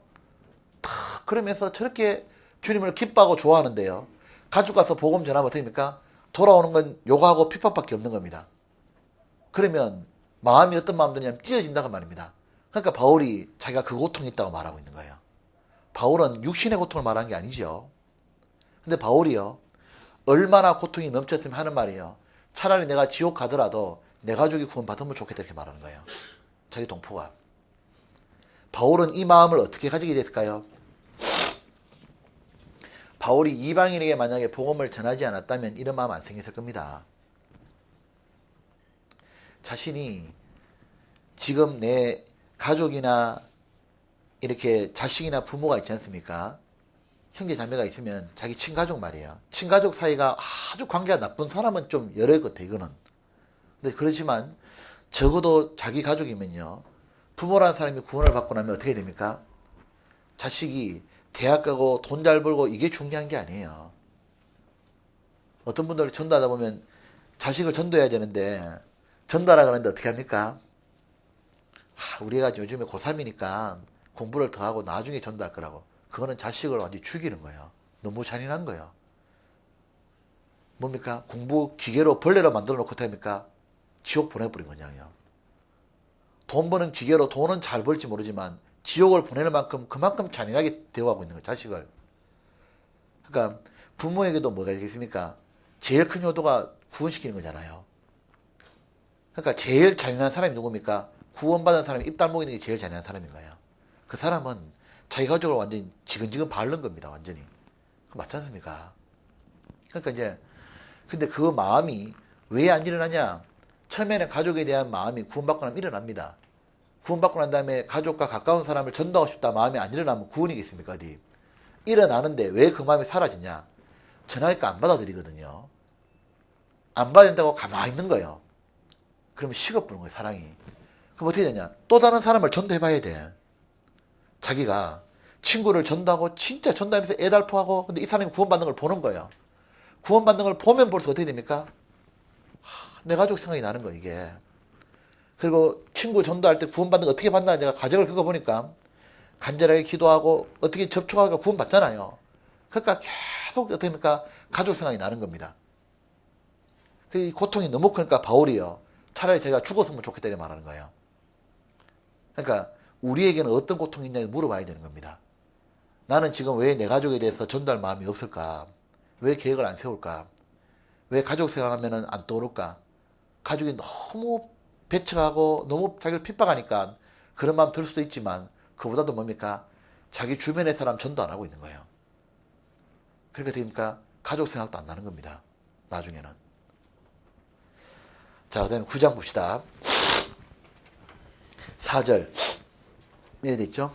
S1: 다 그러면서 저렇게 주님을 기뻐하고 좋아하는데요. 가족 가서 복음 전하면 어떻게 됩니까? 돌아오는 건 욕하고 핍박밖에 없는 겁니다. 그러면 마음이 어떤 마음 드냐면 찢어진다고 말입니다. 그러니까 바울이 자기가 그 고통이 있다고 말하고 있는 거예요. 바울은 육신의 고통을 말한 게 아니죠. 근데 바울이요. 얼마나 고통이 넘쳤으면 하는 말이에요. 차라리 내가 지옥 가더라도 내 가족이 구원받으면 좋겠다 이렇게 말하는 거예요. 자기 동포가. 바울은 이 마음을 어떻게 가지게 됐을까요? 바울이 이방인에게 만약에 복음을 전하지 않았다면 이런 마음 안 생겼을 겁니다. 자신이 지금 내 가족이나 이렇게 자식이나 부모가 있지 않습니까? 형제 자매가 있으면 자기 친가족 말이에요. 친가족 사이가 아주 관계가 나쁜 사람은 좀 여러 것 같아 이거는. 근데 그렇지만 적어도 자기 가족이면요. 부모라는 사람이 구원을 받고 나면 어떻게 됩니까? 자식이 대학 가고 돈 잘 벌고 이게 중요한 게 아니에요. 어떤 분들 전도하다 보면 자식을 전도해야 되는데 전도하라 그러는데 어떻게 합니까? 우리가 요즘에 고3이니까 공부를 더 하고 나중에 전도할 거라고. 그거는 자식을 완전히 죽이는 거예요. 너무 잔인한 거예요. 뭡니까? 공부 기계로 벌레로 만들어 놓고 됩니까? 지옥 보내버린 거냐요. 돈 버는 기계로 돈은 잘 벌지 모르지만 지옥을 보내는 만큼 그만큼 잔인하게 대우하고 있는 거예요. 자식을. 그러니까 부모에게도 뭐가 있겠습니까? 제일 큰 효도가 구원시키는 거잖아요. 그러니까 제일 잔인한 사람이 누굽니까? 구원받은 사람이 입달목 있는 게 제일 잔인한 사람인 거예요. 그 사람은 자기 가족을 완전히 지근지근 바른 겁니다. 완전히. 맞지 않습니까? 그러니까 이제 근데 그 마음이 왜 안 일어나냐? 처음에는 가족에 대한 마음이 구원받고 나면 일어납니다. 구원받고 난 다음에 가족과 가까운 사람을 전도하고 싶다 마음이 안 일어나면 구원이겠습니까? 어디? 일어나는데 왜 그 마음이 사라지냐? 전하니까 안 받아들이거든요. 안 받아들인다고 가만히 있는 거예요. 그러면 식어버리는 거예요. 사랑이. 그럼 어떻게 되냐? 또 다른 사람을 전도해봐야 돼. 자기가 친구를 전도하고 진짜 전도하면서 애달퍼하고 근데 이 사람이 구원받는 걸 보는 거예요. 구원받는 걸 보면 볼수록 어떻게 됩니까? 내 가족 생각이 나는 거예요. 이게. 그리고 친구 전도할 때 구원받는 거 어떻게 받나 내가 가정을 겪어보니까 간절하게 기도하고 어떻게 접촉하니까 구원받잖아요. 그러니까 계속 어떻게 됩니까? 가족 생각이 나는 겁니다. 그 고통이 너무 크니까 바울이요. 차라리 제가 죽었으면 좋겠다 이렇게 말하는 거예요. 그러니까 우리에게는 어떤 고통이 있냐 물어봐야 되는 겁니다. 나는 지금 왜 내 가족에 대해서 전도할 마음이 없을까? 왜 계획을 안 세울까? 왜 가족 생각하면 안 떠오를까? 가족이 너무 배척하고 너무 자기를 핍박하니까 그런 마음 들 수도 있지만 그보다도 뭡니까? 자기 주변의 사람 전도 안 하고 있는 거예요. 그러니까 됩니까? 가족 생각도 안 나는 겁니다. 나중에는. 자, 그 다음에 9장 봅시다. 4절. 이래 돼 있죠?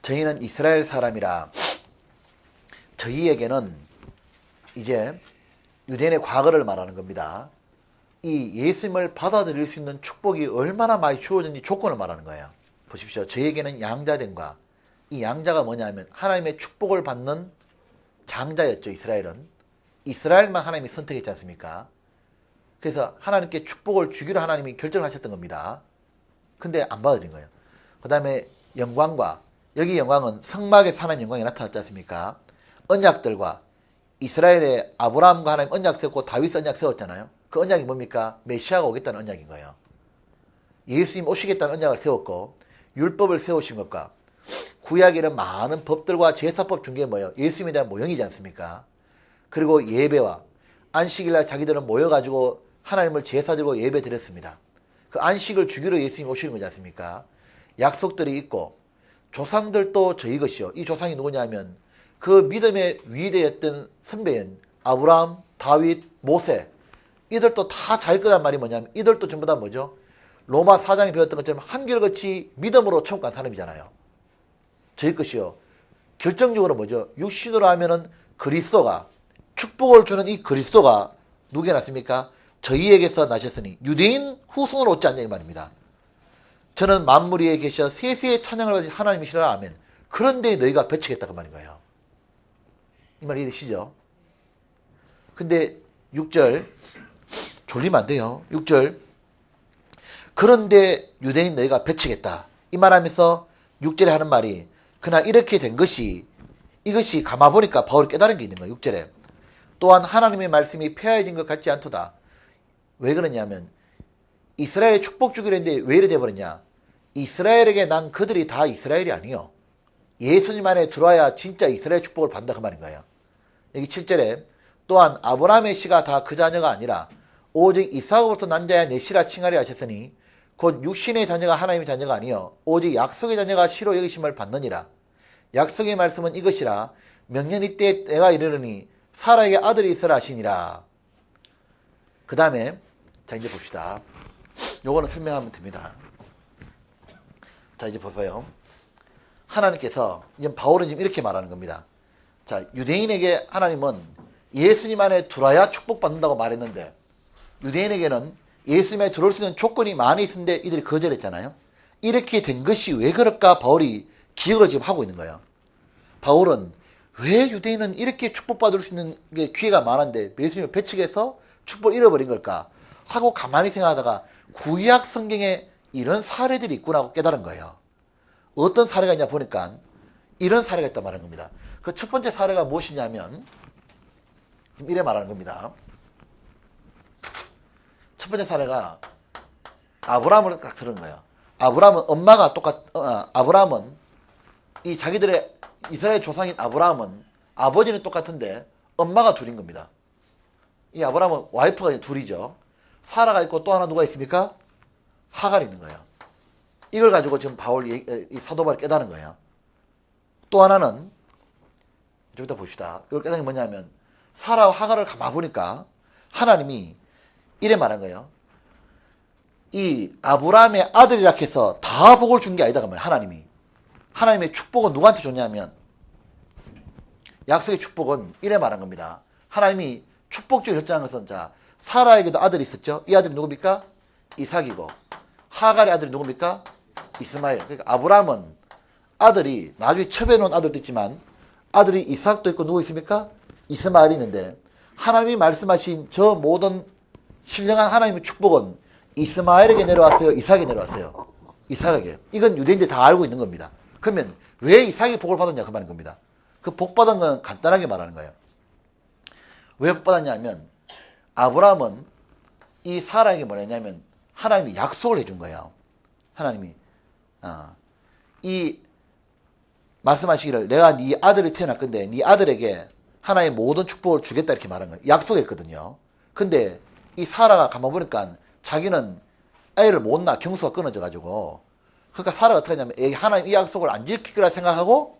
S1: 저희는 이스라엘 사람이라 저희에게는 이제 유대인의 과거를 말하는 겁니다. 이 예수님을 받아들일 수 있는 축복이 얼마나 많이 주어졌는지 조건을 말하는 거예요. 보십시오. 저희에게는 양자됨과 이 양자가 뭐냐면 하나님의 축복을 받는 장자였죠. 이스라엘은. 이스라엘만 하나님이 선택했지 않습니까? 그래서 하나님께 축복을 주기로 하나님이 결정을 하셨던 겁니다. 근데 안 받아들인 거예요. 그 다음에 영광과 여기 영광은 성막에서 하나님 영광이 나타났지 않습니까? 언약들과 이스라엘의 아브라함과 하나님 언약 세웠고 다윗 언약 세웠잖아요. 그 언약이 뭡니까? 메시아가 오겠다는 언약인 거예요. 예수님 오시겠다는 언약을 세웠고 율법을 세우신 것과 구약에는 많은 법들과 제사법 준 게 뭐예요? 예수님에 대한 모형이지 않습니까? 그리고 예배와 안식일날 자기들은 모여가지고 하나님을 제사 드리고 예배 드렸습니다. 그 안식을 주기로 예수님이 오시는 거지 않습니까? 약속들이 있고 조상들도 저희 것이요. 이 조상이 누구냐면 그 믿음의 위대했던 선배인 아브라함, 다윗, 모세, 이들도 다 자기 거란 말이 뭐냐면 이들도 전부 다 뭐죠? 로마 4장에 배웠던 것처럼 한결같이 믿음으로 천국 간 사람이잖아요. 저희 것이요. 결정적으로 뭐죠? 육신으로 하면은 그리스도가, 축복을 주는 이 그리스도가 누구에게 났습니까? 저희에게서 나셨으니 유대인 후손으로 얻지 않냐 이 말입니다. 저는 만물 위에 계셔 세세의 찬양을 받으신 하나님이시라. 아멘. 그런데 너희가 배치겠다 그 말인 거예요. 이 말 이해되시죠? 근데 6절 졸리면 안 돼요. 6절 그런데 유대인 너희가 배치겠다. 이 말하면서 6절에 하는 말이 그러나 이렇게 된 것이 이것이 가마보니까 바울이 깨달은 게 있는 거예요. 6절에 또한 하나님의 말씀이 폐하여진 것 같지 않도다. 왜 그러냐면 이스라엘 축복 주기로 했는데 왜 이래 돼버렸냐. 이스라엘에게 난 그들이 다 이스라엘이 아니요. 예수님 안에 들어와야 진짜 이스라엘 축복을 받는다 그 말인 거예요. 여기 7절에 또한 아브라함의 씨가 다 그 자녀가 아니라 오직 이삭으로부터 난 자야 내 씨라 칭하리 하셨으니 곧 육신의 자녀가 하나님의 자녀가 아니요 오직 약속의 자녀가 씨로 여기심을 받느니라. 약속의 말씀은 이것이라 명년 이때 때가 이르르니 사라에게 아들이 있으라 하시니라. 그 다음에 자 이제 봅시다. 요거는 설명하면 됩니다. 자 이제 봐봐요. 하나님께서 이제 바울은 지금 이렇게 말하는 겁니다. 자 유대인에게 하나님은 예수님 안에 들어야 축복받는다고 말했는데 유대인에게는 예수님에 들어올 수 있는 조건이 많이 있었는데 이들이 거절했잖아요. 이렇게 된 것이 왜 그럴까 바울이 기억을 지금 하고 있는 거예요. 바울은 왜 유대인은 이렇게 축복받을 수 있는 게 기회가 많은데 예수님을 배척해서 축복을 잃어버린 걸까 하고 가만히 생각하다가 구약 성경에 이런 사례들이 있구나 하고 깨달은 거예요. 어떤 사례가 있냐 보니까 이런 사례가 있단 말하는 겁니다. 그 첫 번째 사례가 무엇이냐면 이래 말하는 겁니다. 첫 번째 사례가 아브라함을 딱 들은 거예요. 아브라함은 엄마가 아브라함은 이 자기들의 이스라엘 조상인 아브라함은 아버지는 똑같은데 엄마가 둘인 겁니다. 이 아브라함은 와이프가 둘이죠. 사라가 있고 또 하나 누가 있습니까? 하갈이 있는 거예요. 이걸 가지고 지금 이 사도 바울이 깨달은 거예요. 또 하나는 좀 이따 봅시다. 이걸 깨달은 게 뭐냐면 사라와 하갈을 가만 보니까 하나님이 이래 말한 거예요. 이 아브라함의 아들이라 해서 다 복을 준 게 아니다. 그러면 하나님의 축복은 누구한테 줬냐면 약속의 축복은 이래 말한 겁니다. 하나님이 축복적으로 결정한 것은 자 사라에게도 아들이 있었죠. 이 아들이 누굽니까? 이삭이고 하갈의 아들이 누굽니까? 이스마엘. 그러니까 아브라함은 아들이 나중에 첩해놓은 아들도 있지만 아들이 이삭도 있고 누구 있습니까? 이스마엘이 있는데 하나님이 말씀하신 저 모든 신령한 하나님의 축복은 이스마엘에게 내려왔어요? 이삭에게 내려왔어요? 이삭에게. 이건 유대인들이 다 알고 있는 겁니다. 그러면 왜 이삭이 복을 받았냐 그 말인 겁니다. 그 복 받은 건 간단하게 말하는 거예요. 왜 복 받았냐면 아브라함은 이 사라에게 뭐랬냐면 하나님이 약속을 해준 거예요. 하나님이 이 말씀하시기를 내가 네 아들이 태어날 건데 네 아들에게 하나의 모든 축복을 주겠다 이렇게 말한 거예요. 약속했거든요. 근데 이 사라가 가만 보니까 자기는 애를 못 낳아 경수가 끊어져 가지고 그러니까 사라가 어떻게 하냐면 하나님 이 약속을 안 지킬 거라 생각하고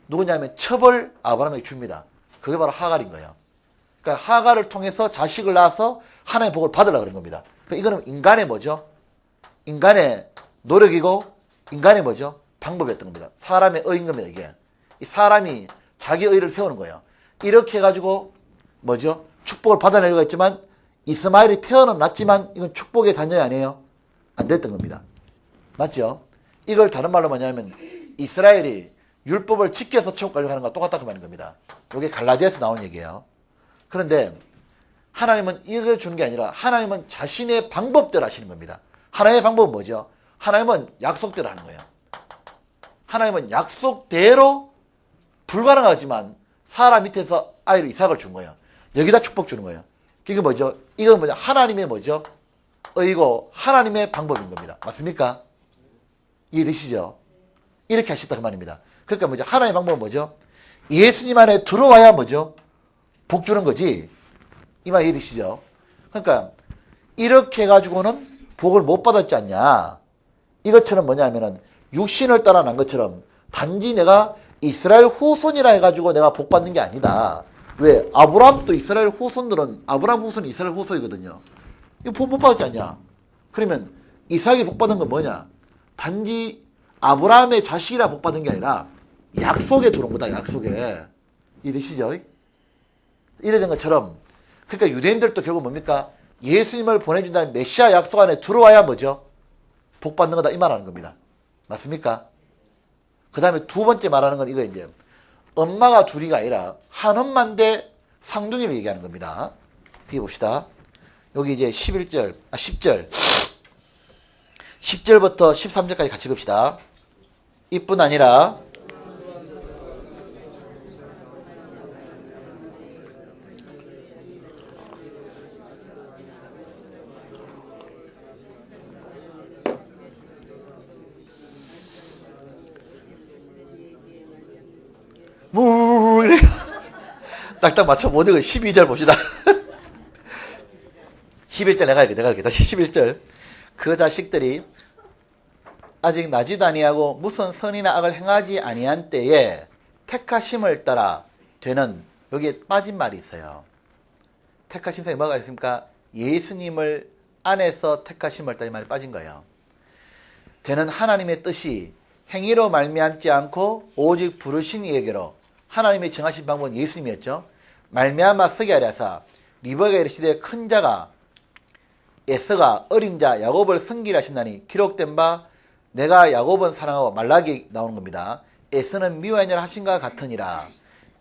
S1: 누구냐면 첩을 아브라함에게 줍니다. 그게 바로 하갈인 거예요. 그러니까 하갈을 통해서 자식을 낳아서 하나님의 복을 받으려고 그런 겁니다. 그러니까 이거는 인간의 뭐죠? 인간의 노력이고 인간의 뭐죠? 방법이었던 겁니다. 사람의 의인 겁니다. 이게 이 사람이 자기 의를 세우는 거예요. 이렇게 해가지고 뭐죠? 축복을 받아내려고 했지만 이스마엘이 태어는 났지만 이건 축복의 자녀이 아니에요. 안 됐던 겁니다. 맞죠? 이걸 다른 말로 뭐냐면 이스라엘이 율법을 지켜서 천국 가려고 하는 거와 똑같다고 말하는 겁니다. 이게 갈라디아에서 나온 얘기예요. 그런데 하나님은 이걸 주는 게 아니라 하나님은 자신의 방법대로 하시는 겁니다. 하나님의 방법은 뭐죠? 하나님은 약속대로 하는 거예요. 하나님은 약속대로 불가능하지만 사람 밑에서 아이를 이삭을 준 거예요. 여기다 축복 주는 거예요. 이게 뭐죠? 이건 뭐죠? 하나님의 뭐죠? 의고 하나님의 방법인 겁니다. 맞습니까? 이해되시죠? 이렇게 하셨다 그 말입니다. 그러니까 뭐죠? 하나님의 방법은 뭐죠? 예수님 안에 들어와야 뭐죠? 복 주는 거지. 이 말 이해되시죠? 그러니까 이렇게 해가지고는 복을 못 받았지 않냐. 이것처럼 뭐냐면은 육신을 따라 난 것처럼 단지 내가 이스라엘 후손이라 해가지고 내가 복 받는 게 아니다. 왜? 아브라함도 이스라엘 후손들은 아브라함 후손이 이스라엘 후손이거든요. 이거 복 못 받았지 않냐. 그러면 이삭이 복 받은 건 뭐냐? 단지 아브라함의 자식이라 복 받은 게 아니라 약속에 들어온 거다. 약속에. 이해되시죠? 이래된 것처럼 그러니까 유대인들도 결국 뭡니까? 예수님을 보내준다는 메시아 약속 안에 들어와야 뭐죠? 복 받는 거다 이 말하는 겁니다. 맞습니까? 그 다음에 두 번째 말하는 건 이거 이제 엄마가 둘이가 아니라 한 엄마인 데 쌍둥이를 얘기하는 겁니다. 뒤에 봅시다. 여기 이제 10절 10절부터 13절까지 같이 봅시다. 이뿐 아니라 딱딱 맞춰 못 읽어. 12절 봅시다. 11절 내가 할게. 다시 11절. 그 자식들이 아직 나지도 아니하고 무슨 선이나 악을 행하지 아니한 때에 택하심을 따라 되는, 여기에 빠진 말이 있어요. 택하심 사이에 뭐가 있습니까? 예수님을 안에서 택하심을 따라 이 말이 빠진 거예요. 되는 하나님의 뜻이 행위로 말미암지 않고 오직 부르신 이에게로, 하나님이 정하신 방법은 예수님이었죠. 말미암아 서게 하려사 리브가 이르시되 큰 자가 에서가 어린 자 야곱을 섬기라 하신다니 기록된 바 내가 야곱은 사랑하고 말라기 나오는 겁니다. 에서는 미워하느라 하신가 같으니라.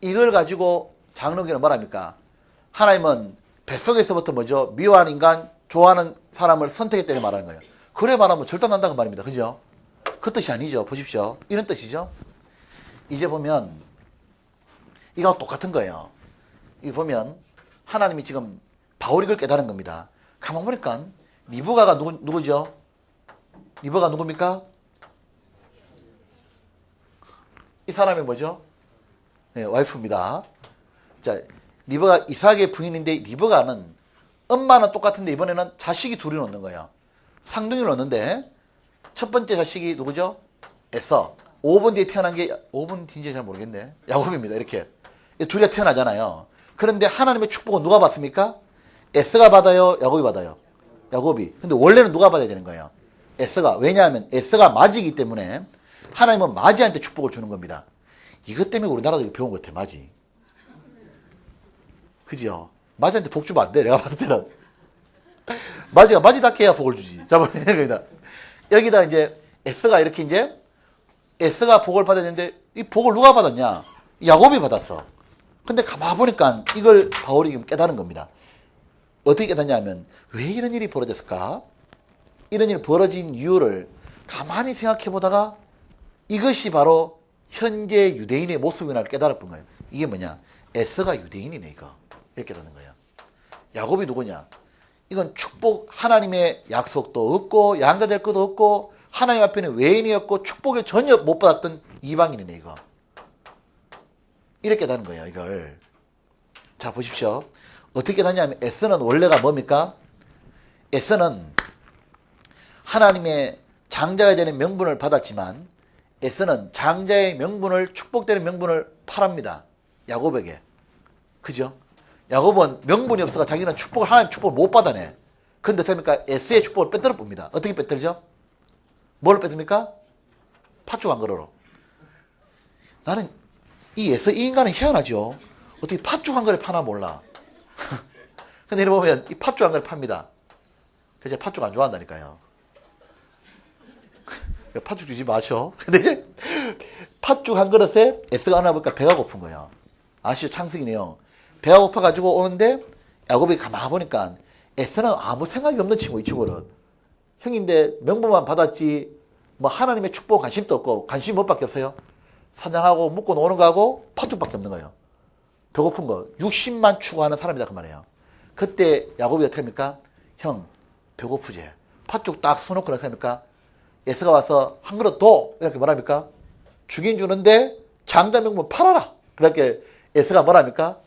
S1: 이걸 가지고 장로교는 뭐랍니까? 하나님은 뱃속에서부터 뭐죠? 미워하는 인간, 좋아하는 사람을 선택했다는 말하는 거예요. 그래 말하면 절단난다는 말입니다. 그죠? 그 뜻이 아니죠. 보십시오. 이런 뜻이죠. 이제 보면 이거 똑같은 거예요. 이 보면 하나님이 지금 바울이 그걸 깨달은 겁니다. 가만 보니까 리브가가 누구죠? 리브가 누굽니까? 이 사람이 뭐죠? 네, 와이프입니다. 자, 리브가 이삭의 부인인데 리브가는 엄마는 똑같은데 이번에는 자식이 둘이 놓는 거예요. 쌍둥이를 놓는데 첫 번째 자식이 누구죠? 에서. 5분 뒤에 태어난 게 5분 뒤인지 잘 모르겠네. 야곱입니다. 이렇게 둘이 태어나잖아요. 그런데 하나님의 축복은 누가 받습니까? 에서가 받아요? 야곱이 받아요? 야곱이. 근데 원래는 누가 받아야 되는 거예요? 에서가. 왜냐하면 에서가 맞이기 때문에 하나님은 맞이한테 축복을 주는 겁니다. 이것 때문에 우리나라도 배운 것 같아. 맞이. 그죠? 맞이한테 복 주면 안 돼. 내가 봤을 때는. 맞이답게 해야 복을 주지. 자, 여기다 이제 에서가 이렇게 이제 에서가 복을 받았는데 이 복을 누가 받았냐? 야곱이 받았어. 근데 가만 보니까 이걸 바울이 깨달은 겁니다. 어떻게 깨닫냐면 왜 이런 일이 벌어졌을까? 이런 일이 벌어진 이유를 가만히 생각해 보다가 이것이 바로 현재 유대인의 모습이라는 걸 깨달았던 거예요. 이게 뭐냐? 에서가 유대인이네 이거. 이렇게 깨닫는 거예요. 야곱이 누구냐? 이건 축복, 하나님의 약속도 없고 양자 될 것도 없고 하나님 앞에는 외인이었고 축복을 전혀 못 받았던 이방인이네 이거. 이렇게 깨닫는 거예요 이걸. 자 보십시오. 어떻게 깨닫냐면 에서는 원래가 뭡니까? 에서는 하나님의 장자가 되는 명분을 받았지만 에서는 장자의 명분을, 축복되는 명분을 팔합니다. 야곱에게. 그죠? 야곱은 명분이 없어서 자기는 축복을, 하나님 축복을 못 받아내. 근데 어떻습니까? 에서의 축복을 빼들어 봅니다. 어떻게 빼들죠? 뭘 빼듭니까? 팥죽 한 그릇으로. 나는 이 에서, 이 인간은 희한하죠. 어떻게 팥죽 한 그릇 파나 몰라. 근데 이래 보면 이 팥죽 한 그릇 팝니다. 그래서 팥죽 안 좋아한다니까요. 팥죽 주지 마셔. 근데 이제 팥죽 한 그릇에 에서가 하나 보니까 배가 고픈 거예요. 아시죠? 창승이네요. 배가 고파가지고 오는데 야곱이 가만 보니까 에서는 아무 생각이 없는 친구, 이 친구는. 형인데 명분만 받았지 뭐 하나님의 축복 관심도 없고 관심 뭐밖에 없어요? 사냥하고 묵고 노는 거하고 팥죽밖에 없는 거예요. 배고픈 거 60만 추구하는 사람이다 그 말이에요. 그때 야곱이 어떻게 합니까? 형 배고프지? 팥죽 딱 써놓고 어떻게 합니까? 에서가 와서 한 그릇 더 이렇게 뭐랍니까? 주긴 주는데 장자 명분 팔아라. 그렇게 에서가 뭐랍니까?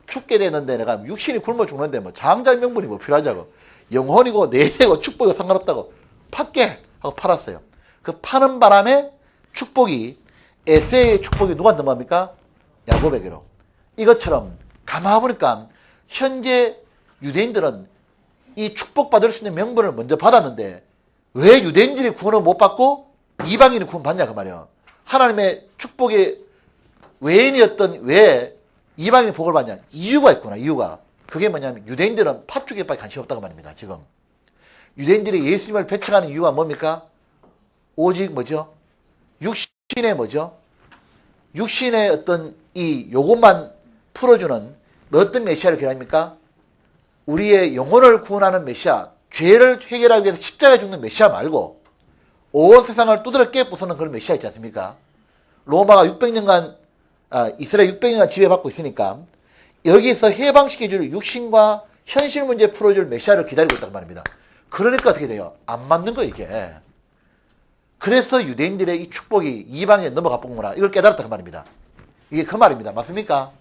S1: 죽게 되는데 내가 육신이 굶어 죽는데 뭐 장자의 명분이 뭐 필요하자고. 영혼이고 내세고 축복이고 상관없다고 팔게 하고 팔았어요. 그 파는 바람에 축복이 에세의 축복이 누구한테 넘어갑니까? 야곱에게로. 이것처럼 가만히 보니까 현재 유대인들은 이 축복받을 수 있는 명분을 먼저 받았는데 왜 유대인들이 구원을 못 받고 이방인이 구원 받냐 그 말이야. 하나님의 축복의 외인이었던 왜 이방인이 복을 받냐. 이유가 있구나. 이유가. 그게 뭐냐면 유대인들은 팥죽에밖에 관심이 없다고 말입니다. 지금 유대인들이 예수님을 배척하는 이유가 뭡니까? 오직 뭐죠? 육신의 뭐죠? 육신의 어떤 이 요것만 풀어주는 어떤 메시아를 기다립니까? 우리의 영혼을 구원하는 메시아, 죄를 해결하기 위해서 십자가에 죽는 메시아 말고 온 세상을 두드려 깨부수는 그런 메시아 있지 않습니까? 로마가 600년간 이스라엘 600년간 지배받고 있으니까 여기서 해방시켜줄 육신과 현실 문제 풀어줄 메시아를 기다리고 있단 말입니다. 그러니까 어떻게 돼요? 안 맞는 거 이게. 그래서 유대인들의 이 축복이 이방에 넘어가 본구나. 이걸 깨달았다 그 말입니다. 이게 그 말입니다. 맞습니까?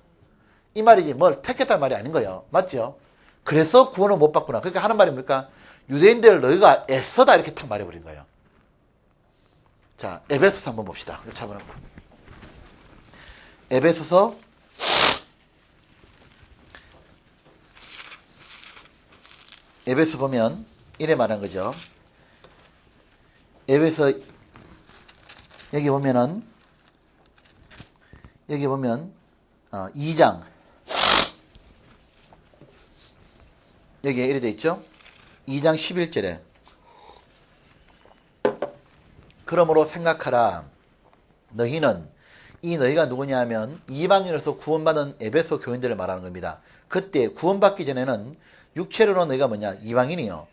S1: 이 말이지 뭘 택했다는 말이 아닌 거예요. 맞죠? 그래서 구원을 못 받구나. 그러니까 하는 말이 뭡니까? 유대인들 너희가 애써다 이렇게 탁 말해버린 거예요. 자, 에베소서 한번 봅시다. 에베소서 에베소 보면 이래 말한 거죠. 에베소 여기 보면 2장 여기에 이래 돼 있죠. 2장 11절에 그러므로 생각하라. 너희는 이 너희가 누구냐 하면 이방인으로서 구원받은 에베소 교인들을 말하는 겁니다. 그때 구원받기 전에는 육체로는 너희가 뭐냐? 이방인이요.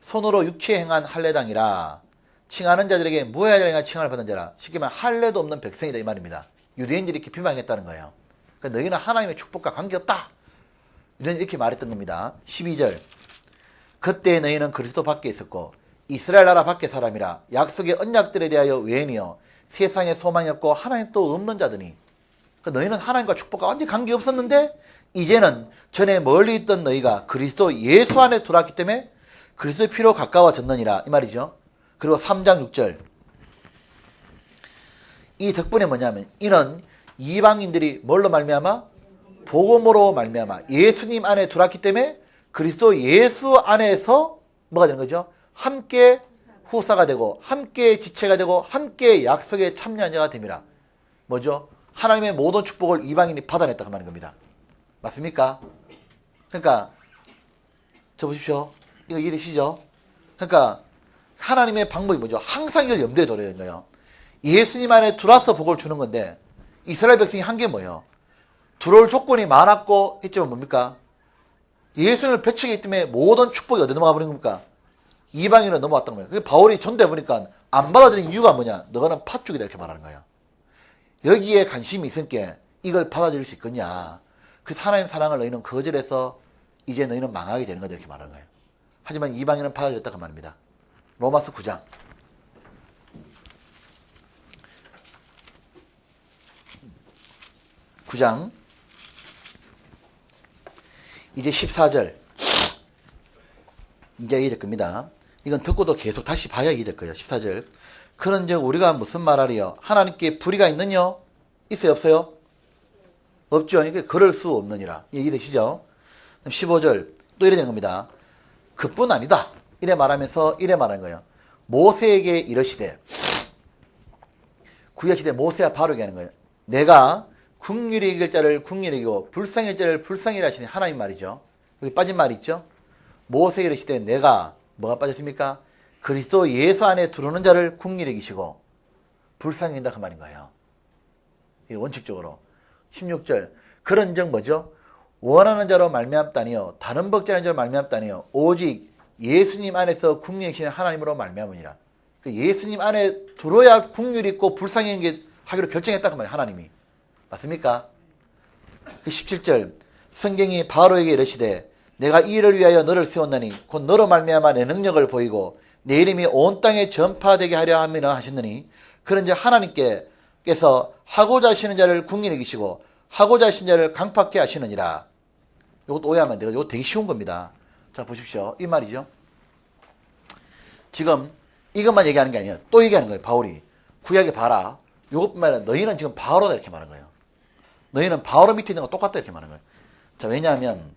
S1: 손으로 육체에 행한 할례당이라 칭하는 자들에게 무해하리라 칭함을 받은 자라. 쉽게 말하면 할례도 없는 백성이다 이 말입니다. 유대인들이 이렇게 비방했다는 거예요. 그러니까 너희는 하나님의 축복과 관계없다. 유대인들이 이렇게 말했던 겁니다. 12절 그때 너희는 그리스도 밖에 있었고 이스라엘 나라 밖의 사람이라 약속의 언약들에 대하여 외인이요 세상에 소망이 없고 하나님 또 없는 자더니 그러니까 너희는 하나님과 축복과 완전히 관계없었는데 이제는 전에 멀리 있던 너희가 그리스도 예수 안에 들어왔기 때문에 그리스도의 피로 가까워졌느니라 이 말이죠. 그리고 3장 6절 이 덕분에 뭐냐면 이는 이방인들이 뭘로 말미암아? 복음으로 말미암아 예수님 안에 들어왔기 때문에 그리스도 예수 안에서 뭐가 되는 거죠? 함께 후사가 되고 함께 지체가 되고 함께 약속에 참여한 자가 됨이라. 뭐죠? 하나님의 모든 축복을 이방인이 받아냈다 그 말인 겁니다. 맞습니까? 그러니까 저 보십시오. 이거 이해되시죠? 그러니까 하나님의 방법이 뭐죠? 항상 이걸 염두에 둬야 되는 거예요. 예수님 안에 들어와서 복을 주는 건데 이스라엘 백성이 한 게 뭐예요? 들어올 조건이 많았고 했지만 뭡니까? 예수님을 배척했기 때문에 모든 축복이 어디 넘어가 버린 겁니까? 이방인으로 넘어왔던 거예요. 그게 바울이 전도해 보니까 안 받아들인 이유가 뭐냐? 너는 팥죽이다 이렇게 말하는 거예요. 여기에 관심이 있으니까 이걸 받아들일 수 있겠냐? 그래서 하나님 사랑을 너희는 거절해서 이제 너희는 망하게 되는 거다 이렇게 말하는 거예요. 하지만 이방인은 받아들였다 그 말입니다. 로마서 9장 9장 이제 14절 이제 이해될 겁니다. 이건 듣고도 계속 다시 봐야 이해될 거예요. 14절 그런즉 우리가 무슨 말하리요? 하나님께 불의가 있느냐? 있어요 없어요? 없죠. 이게 그럴 수 없느니라. 이해되시죠? 15절 또 이래 되는 겁니다. 그뿐 아니다. 이래 말하면서 이래 말하는 거예요. 모세에게 이르시되 구약시대 모세와 바로게 하는 거예요. 내가 긍휼히 여길 자를 긍휼히 여기고 불쌍히 여길 자를 불쌍히 하시니 하나님 말이죠. 여기 빠진 말이 있죠. 모세에게 이르시되 내가 뭐가 빠졌습니까? 그리스도 예수 안에 들어오는 자를 긍휼히 여기시고 불쌍히 여긴다 그 말인 거예요. 이게 원칙적으로 16절 그런즉 뭐죠? 원하는 자로 말미암다니요 다른 법제하는 자로 말미암다니요 오직 예수님 안에서 긍휼히 여기시는 하나님으로 말미암으니라. 예수님 안에 들어야 긍휼이 있고 불쌍히 여기게 하기로 결정했다 그 말이에요. 하나님이. 맞습니까? 17절 성경이 바로에게 이르시되 내가 이 일을 위하여 너를 세웠나니 곧 너로 말미암아 내 능력을 보이고 내 이름이 온 땅에 전파되게 하려 함이라 하셨느니 그런즉 하나님께서 하고자 하시는 자를 긍휼히 여기시고 하고자 하시는 자를 강팍케 하시느니라. 이것도 오해하면 안 돼요. 이거 되게 쉬운 겁니다. 자, 보십시오. 이 말이죠. 지금 이것만 얘기하는 게 아니에요. 또 얘기하는 거예요. 바울이. 구약에 봐라. 이것뿐만 아니라 너희는 지금 바로다 이렇게 말하는 거예요. 너희는 바로 밑에 있는 거 똑같다 이렇게 말하는 거예요. 자, 왜냐하면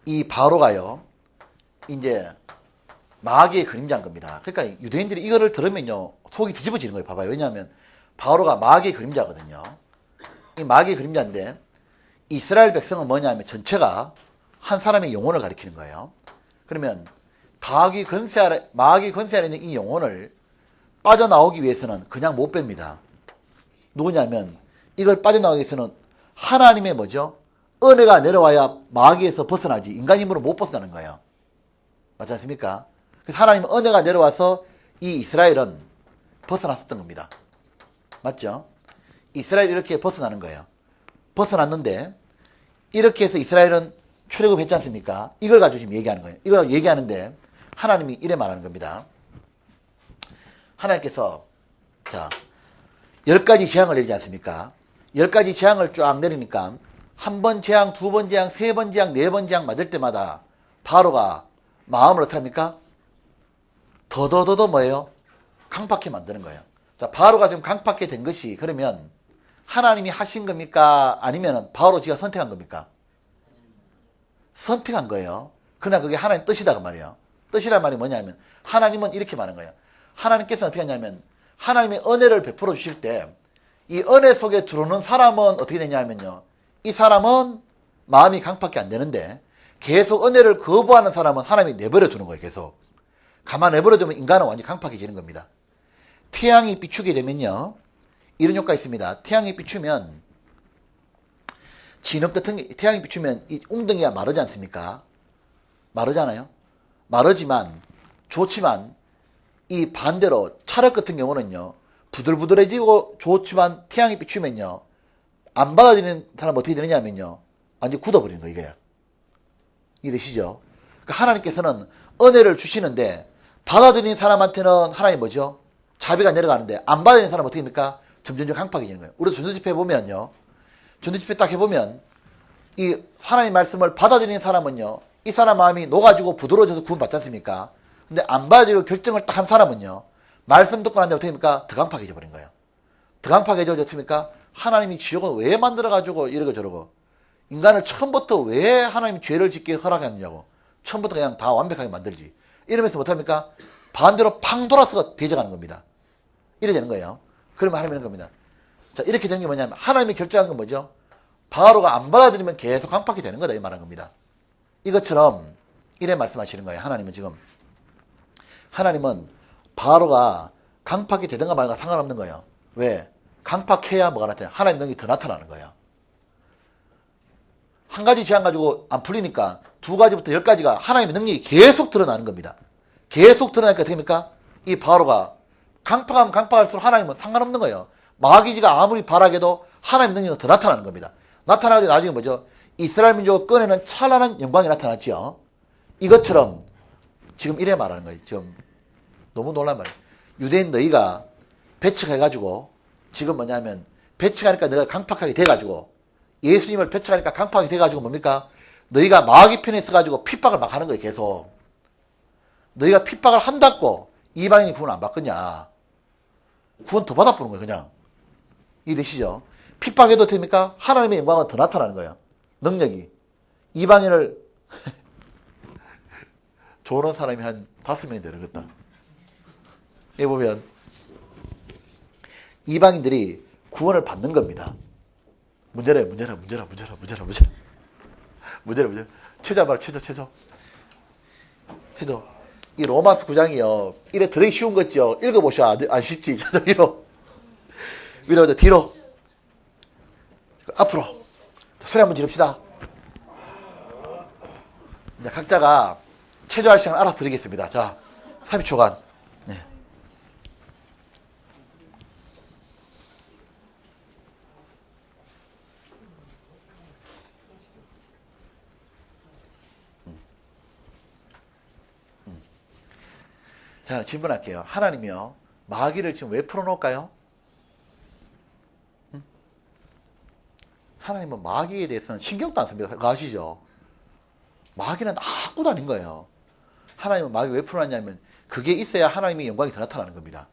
S1: 이 바로가요. 이제 마귀의 그림자인 겁니다. 그러니까 유대인들이 이거를 들으면요. 속이 뒤집어지는 거예요. 봐봐요. 왜냐하면 바로가 마귀의 그림자거든요. 이 마귀의 그림자인데 이스라엘 백성은 뭐냐면 전체가 한 사람의 영혼을 가리키는 거예요. 그러면 마귀 권세 아래 있는 이 영혼을 빠져나오기 위해서는 그냥 못 뺍니다. 누구냐면 이걸 빠져나오기 위해서는 하나님의 뭐죠? 은혜가 내려와야 마귀에서 벗어나지 인간 힘으로 못 벗어나는 거예요. 맞지 않습니까? 그래서 하나님은 은혜가 내려와서 이 이스라엘은 벗어났었던 겁니다. 맞죠? 이스라엘이 이렇게 벗어나는 거예요. 벗어났는데 이렇게 해서 이스라엘은 출애굽했지 않습니까? 이걸 가지고 지금 얘기하는 거예요. 이걸 얘기하는데 하나님이 이래 말하는 겁니다. 하나님께서 자 10가지 재앙을 내리지 않습니까? 10가지 재앙을 쫙 내리니까 한 번 재앙, 두 번 재앙, 세 번 재앙, 네 번 재앙 맞을 때마다 바로가 마음을 어떻게 합니까? 더더더더 뭐예요? 강팍해 만드는 거예요. 자, 바로가 지금 강팍해 된 것이 그러면 하나님이 하신 겁니까? 아니면 바로 지가 선택한 겁니까? 선택한 거예요. 그러나 그게 하나님 뜻이다 그 말이에요. 뜻이란 말이 뭐냐면 하나님은 이렇게 말하는 거예요. 하나님께서 어떻게 하냐면 하나님의 은혜를 베풀어 주실 때 이 은혜 속에 들어오는 사람은 어떻게 되냐면요. 이 사람은 마음이 강팍이 안 되는데 계속 은혜를 거부하는 사람은 하나님이 내버려 두는 거예요. 계속. 가만 내버려 두면 인간은 완전히 강팍해지는 겁니다. 태양이 비추게 되면요. 이런 효과가 있습니다. 태양이 비추면 진흙 같은 게 태양이 비추면 이 웅덩이가 마르지 않습니까? 마르잖아요. 마르지만 좋지만 이 반대로 찰흙 같은 경우는요. 부들부들해지고 좋지만 태양이 비추면요. 안 받아들이는 사람은 어떻게 되느냐면요. 완전히 굳어버리는 거예요. 이거야. 이해되시죠? 그러니까 하나님께서는 은혜를 주시는데 받아들이는 사람한테는 하나님 뭐죠? 자비가 내려가는데 안 받아들이는 사람은 어떻게 됩니까? 점점 강팍해지는 거예요. 우리도 전도집회 보면요. 전도집회 딱 해보면 이 하나님의 말씀을 받아들이는 사람은요. 이 사람 마음이 녹아지고 부드러워져서 구원받지 않습니까? 근데 안 받아들이고 결정을 딱 한 사람은요. 말씀 듣고 난 다음에 어떻게 됩니까? 더 강팍해져 버린 거예요. 더 강팍해져 어떻습니까? 하나님이 지옥을 왜 만들어가지고 이러고 저러고 인간을 처음부터 왜 하나님이 죄를 짓게 허락했느냐고 처음부터 그냥 다 완벽하게 만들지 이러면서 못합니까? 반대로 팡 돌아서 대적하는 겁니다. 이래 되는 거예요. 그러면 하나님이 이런 겁니다. 자, 이렇게 되는 게 뭐냐면 하나님이 결정한 건 뭐죠? 바로가 안 받아들이면 계속 강팍이 되는 거다 이 말하는 겁니다. 이것처럼 이래 말씀하시는 거예요. 하나님은 지금 하나님은 바로가 강팍이 되든가 말든가 상관없는 거예요. 왜? 강팍해야 뭐가 나타나요? 하나님 능력이 더 나타나는 거예요. 한 가지 제안 가지고 안 풀리니까 두 가지부터 10가지가 하나님의 능력이 계속 드러나는 겁니다. 계속 드러나니까 어떻게 됩니까? 이 바로가 강팍하면 강팍할수록 하나님은 상관없는 거예요. 마귀지가 아무리 바라게도 하나님의 능력이 더 나타나는 겁니다. 나타나가지고 나중에 뭐죠? 이스라엘 민족을 꺼내는 찬란한 영광이 나타났죠. 이것처럼 지금 이래 말하는 거예요. 지금 너무 놀란 말이에요. 유대인 너희가 배척해가지고 지금 뭐냐면 배척하니까 너희가 강팍하게 돼가지고 예수님을 배척하니까 강팍하게 돼가지고 뭡니까? 너희가 마귀 편에 있어가지고 핍박을 막 하는 거예요. 계속. 너희가 핍박을 한다고 이방인이 구원 안 받겠냐. 구원 더 받아보는 거예요. 그냥. 이해되시죠? 핍박해도 됩니까? 하나님의 영광은 더 나타나는 거예요. 능력이. 이방인을 조는 사람이 한 5명이 되겠다. 여기 보면 이방인들이 구원을 받는 겁니다. 문제라. 최저 말 최저. 이 로마서 9장이요. 이래 들으기 쉬운 거 있죠. 읽어보셔. 안 쉽지. 위로 뒤로. 앞으로. 소리 한번 지릅시다. 이제 각자가 체조할 시간 알아서 드리겠습니다. 자, 30초간. 네. 자, 질문할게요. 하나님이요. 마귀를 지금 왜 풀어놓을까요? 하나님은 마귀에 대해서는 신경도 안 씁니다. 그거 아시죠? 마귀는 아무것도 아닌 거예요. 하나님은 마귀 왜 풀어놨냐면 그게 있어야 하나님의 영광이 더 나타나는 겁니다.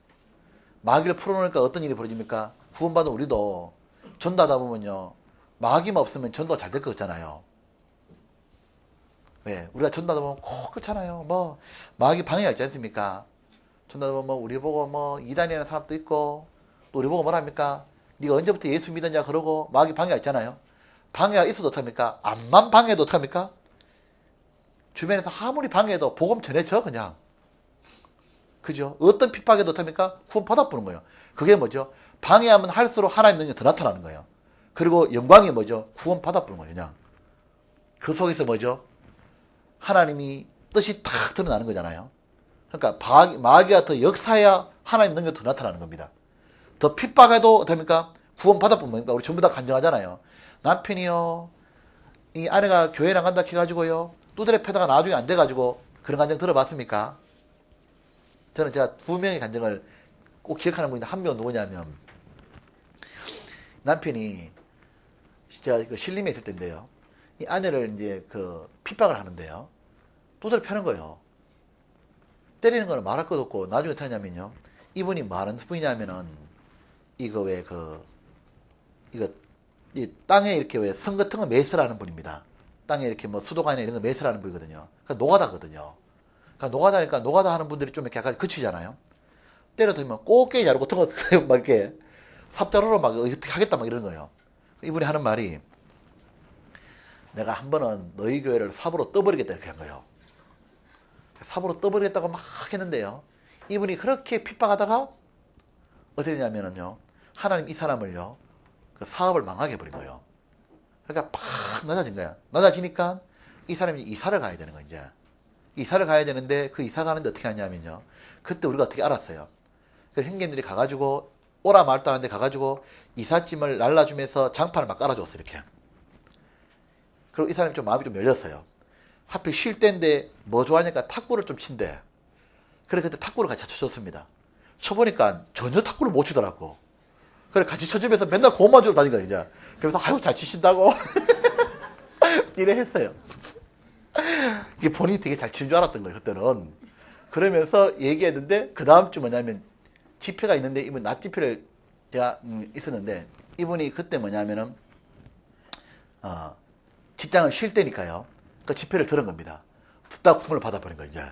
S1: 마귀를 풀어놓으니까 어떤 일이 벌어집니까? 구원받은 우리도 전도하다 보면요, 마귀만 없으면 전도가 잘 될 것 같잖아요. 왜? 우리가 전도하다 보면 꼭 그렇잖아요. 뭐 마귀 방해가 있지 않습니까? 전도하다 보면 뭐 우리 보고 뭐 이단이라는 사람도 있고 또 우리 보고 뭐랍니까? 네가 언제부터 예수 믿었냐 그러고 마귀 방해가 있잖아요. 방해가 있어도 어떡합니까? 암만 방해도 어떡합니까? 주변에서 아무리 방해해도 복음 전해져 그냥. 그죠? 어떤 핍박에도 어떡합니까? 구원 받아보는 거예요. 그게 뭐죠? 방해하면 할수록 하나님 능력이 더 나타나는 거예요. 그리고 영광이 뭐죠? 구원 받아보는 거예요 그냥. 그 속에서 뭐죠? 하나님이 뜻이 탁 드러나는 거잖아요. 그러니까 마귀가 더 역사해야 하나님 능력이 더 나타나는 겁니다. 더 핍박해도 어떡합니까? 구원 받아보면 우리 전부 다 간증하잖아요. 남편이요, 이 아내가 교회 나간다 해가지고요, 두드려 패다가 나중에 안 돼가지고 그런 간증 들어봤습니까? 저는 제가 2명의 간증을 꼭 기억하는 분인데 한 명은 누구냐면 남편이 진짜 그 신림에 있을 때인데요. 이 아내를 이제 그 핍박을 하는데요. 두드려 패는 거예요. 때리는 거는 말할 것도 없고 나중에 어떻게 하냐면요. 이분이 뭐 하는 분이냐면은 이거 왜 이거 이 땅에 이렇게 왜 선 같은 거 매설하는 분입니다. 땅에 이렇게 뭐 수도관에 이런 거 매설하는 분이거든요. 그러니까 노가다거든요. 그러니까 노가다니까 노가다 하는 분들이 좀 이렇게 약간 그치잖아요. 때려들면 꽃게 자르고 같은 거 막 이렇게 삽자루로 막 어떻게 하겠다 막 이러는 거예요. 이분이 하는 말이 내가 한 번은 너희 교회를 삽으로 떠버리겠다 이렇게 한 거예요. 삽으로 떠버리겠다고 막 했는데요. 이분이 그렇게 핍박하다가 어떻게 되냐면요. 하나님 이 사람을요. 그 사업을 망하게 해버린 거예요. 그러니까 팍 낮아진 거야. 낮아지니까 이 사람이 이사를 가야 되는 거야, 이제. 이사를 가야 되는데 그 이사 가는데 어떻게 하냐면요. 그때 우리가 어떻게 알았어요. 그 형님들이 가가지고 오라 말도 하는데 가가지고 이삿짐을 날라주면서 장판을 막 깔아줬어요, 이렇게. 그리고 이 사람이 좀 마음이 좀 열렸어요. 하필 쉴 때인데 뭐 좋아하니까 탁구를 좀 친대. 그래 그때 탁구를 같이 쳐줬습니다. 쳐보니까 전혀 탁구를 못 치더라고. 그래 같이 쳐주면서 맨날 공만 주러 다닌 거야 이제. 그래서 아이고 잘 치신다고 이래 했어요. 이게 본인이 되게 잘 치는 줄 알았던 거예요 그때는. 그러면서 얘기했는데 그 다음 주 뭐냐면 집회가 있는데 이분 낮 집회를 제가 있었는데 이분이 그때 뭐냐면은 직장을 쉴 때니까요. 그 집회를 들은 겁니다. 듣다 구원을 받아버린 거예요 이제.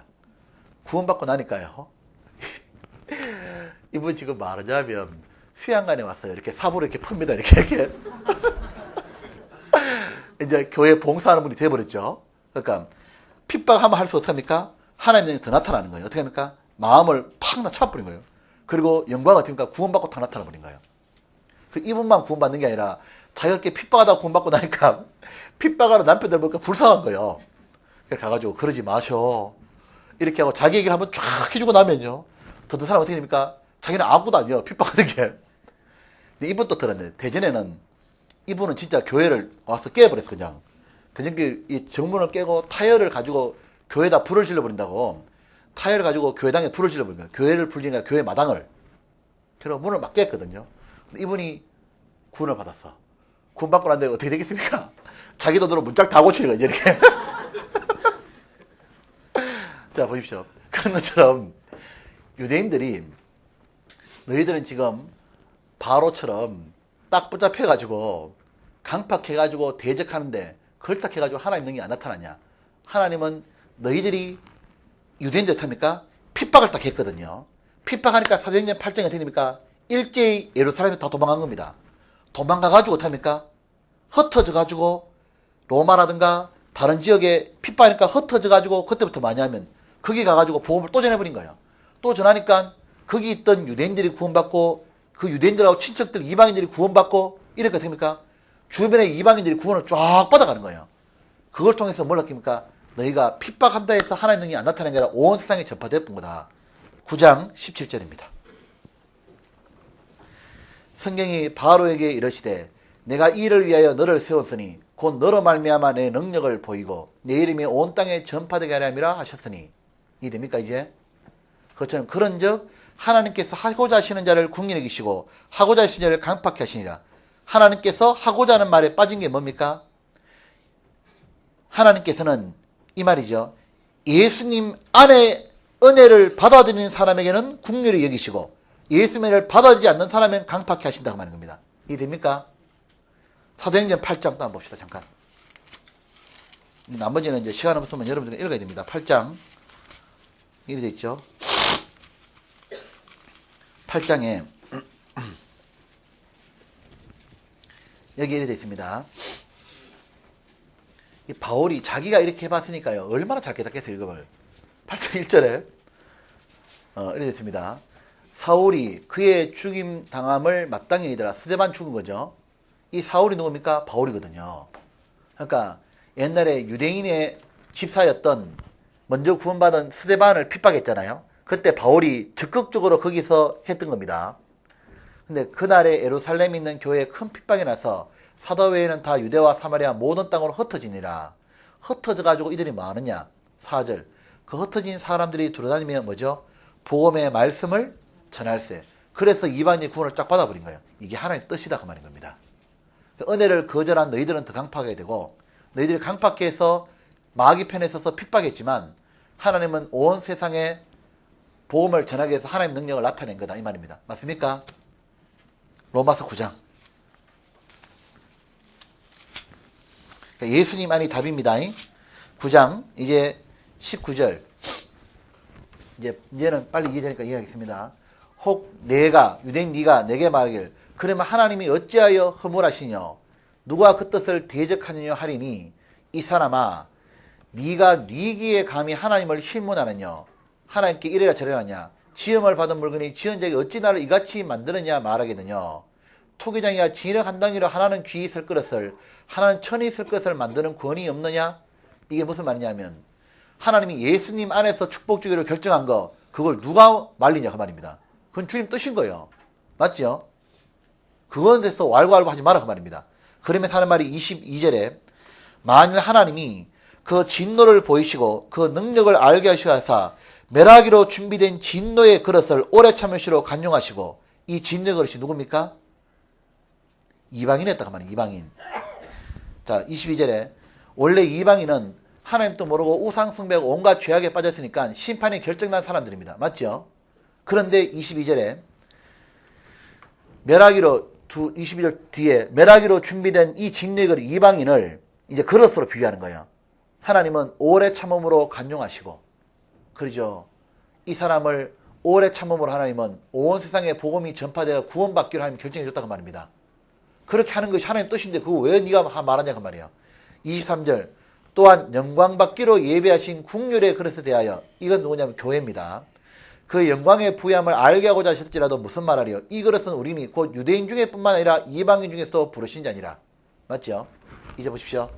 S1: 구원받고 나니까요. 이분 지금 말하자면 수양관에 왔어요. 이렇게 삽으로 이렇게 풉니다. 이렇게. 이제 교회 봉사하는 분이 돼버렸죠. 그러니까 핍박하면 할수록 어떡합니까? 하나님의 영이 더 나타나는 거예요. 어떻게 합니까? 마음을 팍 차버린 거예요. 그리고 영광은 어떻게 합니까? 구원받고 더 나타나버린 거예요. 그 이분만 구원받는 게 아니라 자기가 이렇게 핍박하다 구원받고 나니까 핍박하는 남편들 보니까 불쌍한 거예요. 그래서 가가지고 그러지 마셔. 이렇게 하고 자기 얘기를 한번 쫙 해주고 나면요. 듣는 사람 어떻게 됩니까? 자기는 아무것도 아니에요. 핍박하는 게. 근데 이분 또 들었네. 대전에는 이분은 진짜 교회를 와서 깨버렸어 그냥. 대전교회 이 정문을 깨고 타이어를 가지고 교회에다 불을 질러버린다고. 타이어를 가지고 교회당에 불을 질러버린 거예요. 교회를 불지니까 교회 마당을. 그래서 문을 막 깼거든요. 근데 이분이 구원을 받았어. 구원 받고 난데 어떻게 되겠습니까? 자기 돈으로 문짝 다 고치는 거예요 이렇게. 자 보십시오. 그런 것처럼 유대인들이 너희들은 지금 바로처럼 딱 붙잡혀가지고 강팍해가지고 대적하는데 그걸 딱 해가지고 하나님 능력이 안 나타나냐. 하나님은 너희들이 유대인들 어떡합니까? 핍박을 딱 했거든요. 핍박하니까 사도행전 8장에 어떻게 됩니까? 일제히 예루살렘에 다 도망간 겁니다. 도망가가지고 어떡합니까? 흩어져가지고 로마라든가 다른 지역에 핍박하니까 흩어져가지고 그때부터 많이 하면 거기 가가지고 복음을 또 전해버린 거예요. 또 전하니까 거기 있던 유대인들이 구원받고 그 유대인들하고 친척들 이방인들이 구원받고 이렇게 됩니까? 주변에 이방인들이 구원을 쫙 받아가는 거예요. 그걸 통해서 뭘 느낍니까? 너희가 핍박한다 해서 하나님 능력이 안 나타나는 게 아니라 온 세상에 전파되었던 거다. 9장 17절입니다. 성경이 바로에게 이르시되 내가 이 일을 위하여 너를 세웠으니 곧 너로 말미암아 내 능력을 보이고 내 이름이 온 땅에 전파되게 하려 함이라 하셨으니. 이해됩니까 이제? 그것처럼 그런즉 하나님께서 하고자 하시는 자를 궁히 여기시고 하고자 하시는 자를 강팍히 하시니라. 하나님께서 하고자 하는 말에 빠진 게 뭡니까? 하나님께서는 이 말이죠. 예수님 안에 은혜를 받아들이는 사람에게는 긍휼히 여기시고 예수님을 받아들이지 않는 사람에게는 강팍해 하신다고 하는 겁니다. 이해됩니까? 사도행전 8장 또 한번 봅시다. 잠깐. 나머지는 이제 시간 없으면 여러분들이 읽어야 됩니다. 8장. 이렇게 되어 있죠. 8장에 여기 이렇게 되어 있습니다. 이 바울이 자기가 이렇게 해봤으니까요. 얼마나 잘 깨닫겠어요, 이걸. 8장 1절에 이렇게 되어 있습니다. 사울이 그의 죽임 당함을 마땅히 여기더라. 스데반 죽은 거죠. 이 사울이 누굽니까? 바울이거든요. 그러니까 옛날에 유대인의 집사였던 먼저 구원받은 스데반을 핍박했잖아요. 그때 바울이 적극적으로 거기서 했던 겁니다. 근데 그날에 예루살렘에 있는 교회에 큰 핍박이 나서 사도회에는 다 유대와 사마리아 모든 땅으로 흩어지니라. 흩어져 가지고 이들이 뭐 하느냐? 4절. 그 흩어진 사람들이 돌아다니면 뭐죠? 복음의 말씀을 전할세. 그래서 이방인의 구원을 쫙 받아버린 거예요. 이게 하나님의 뜻이다 그 말인 겁니다. 은혜를 거절한 너희들은 더 강팍하게 되고 너희들이 강팍해서 마귀 편에 서서 핍박했지만 하나님은 온 세상에 복음을 전하기 위해서 하나님의 능력을 나타낸 거다 이 말입니다. 맞습니까? 로마서 9장. 그러니까 예수님 안이 답입니다. 9장 이제 19절. 이제는 빨리 이해되니까 이해하겠습니다. 혹 내가 유대인 네가 내게 말하길 그러면 하나님이 어찌하여 허물하시뇨 누가 그 뜻을 대적하느냐 하리니 이 사람아 네가 네 귀에 감히 하나님을 신문하느냐 하나님께 이래라 저래라 하냐 지음을 받은 물건이 지은 자에게 어찌 나를 이같이 만드느냐 말하겠느냐 토기장이가 진흙 한 덩이로 하나는 귀 있을 것을 하나는 천이 있을 것을 만드는 권위 없느냐. 이게 무슨 말이냐면 하나님이 예수님 안에서 축복 주기로 결정한 거 그걸 누가 말리냐 그 말입니다. 그건 주님 뜻인 거예요. 맞죠? 그거에 대해서 왈가왈부 하지 마라 그 말입니다. 그러면서 하는 말이 22절에 만일 하나님이 그 진노를 보이시고 그 능력을 알게 하시사 멸하기로 준비된 진노의 그릇을 오래 참으시로 간용하시고 이 진노의 그릇이 누굽니까? 이방인이었다 그 말이에요. 이방인. 자 22절에 원래 이방인은 하나님도 모르고 우상숭배하고 온갖 죄악에 빠졌으니까 심판이 결정난 사람들입니다. 맞죠? 그런데 22절에 멸하기로 22절 뒤에 멸하기로 준비된 이 진노의 그릇 이방인을 이제 그릇으로 비유하는 거예요. 하나님은 오래 참음으로 간용하시고 그러죠. 이 사람을 오래 참음으로 하나님은 온 세상에 복음이 전파되어 구원받기로 하나님 결정해 줬다고 말입니다. 그렇게 하는 것이 하나님 뜻인데 그거 왜 네가 말하냐 그 말이에요. 23절 또한 영광받기로 예배하신 국률의 그릇에 대하여 이건 누구냐면 교회입니다. 그 영광의 부여함을 알게 하고자 하셨지라도 무슨 말하리요? 이 그릇은 우리니 곧 유대인 중에 뿐만 아니라 이방인 중에서 부르신 자니라. 맞죠? 이제 보십시오.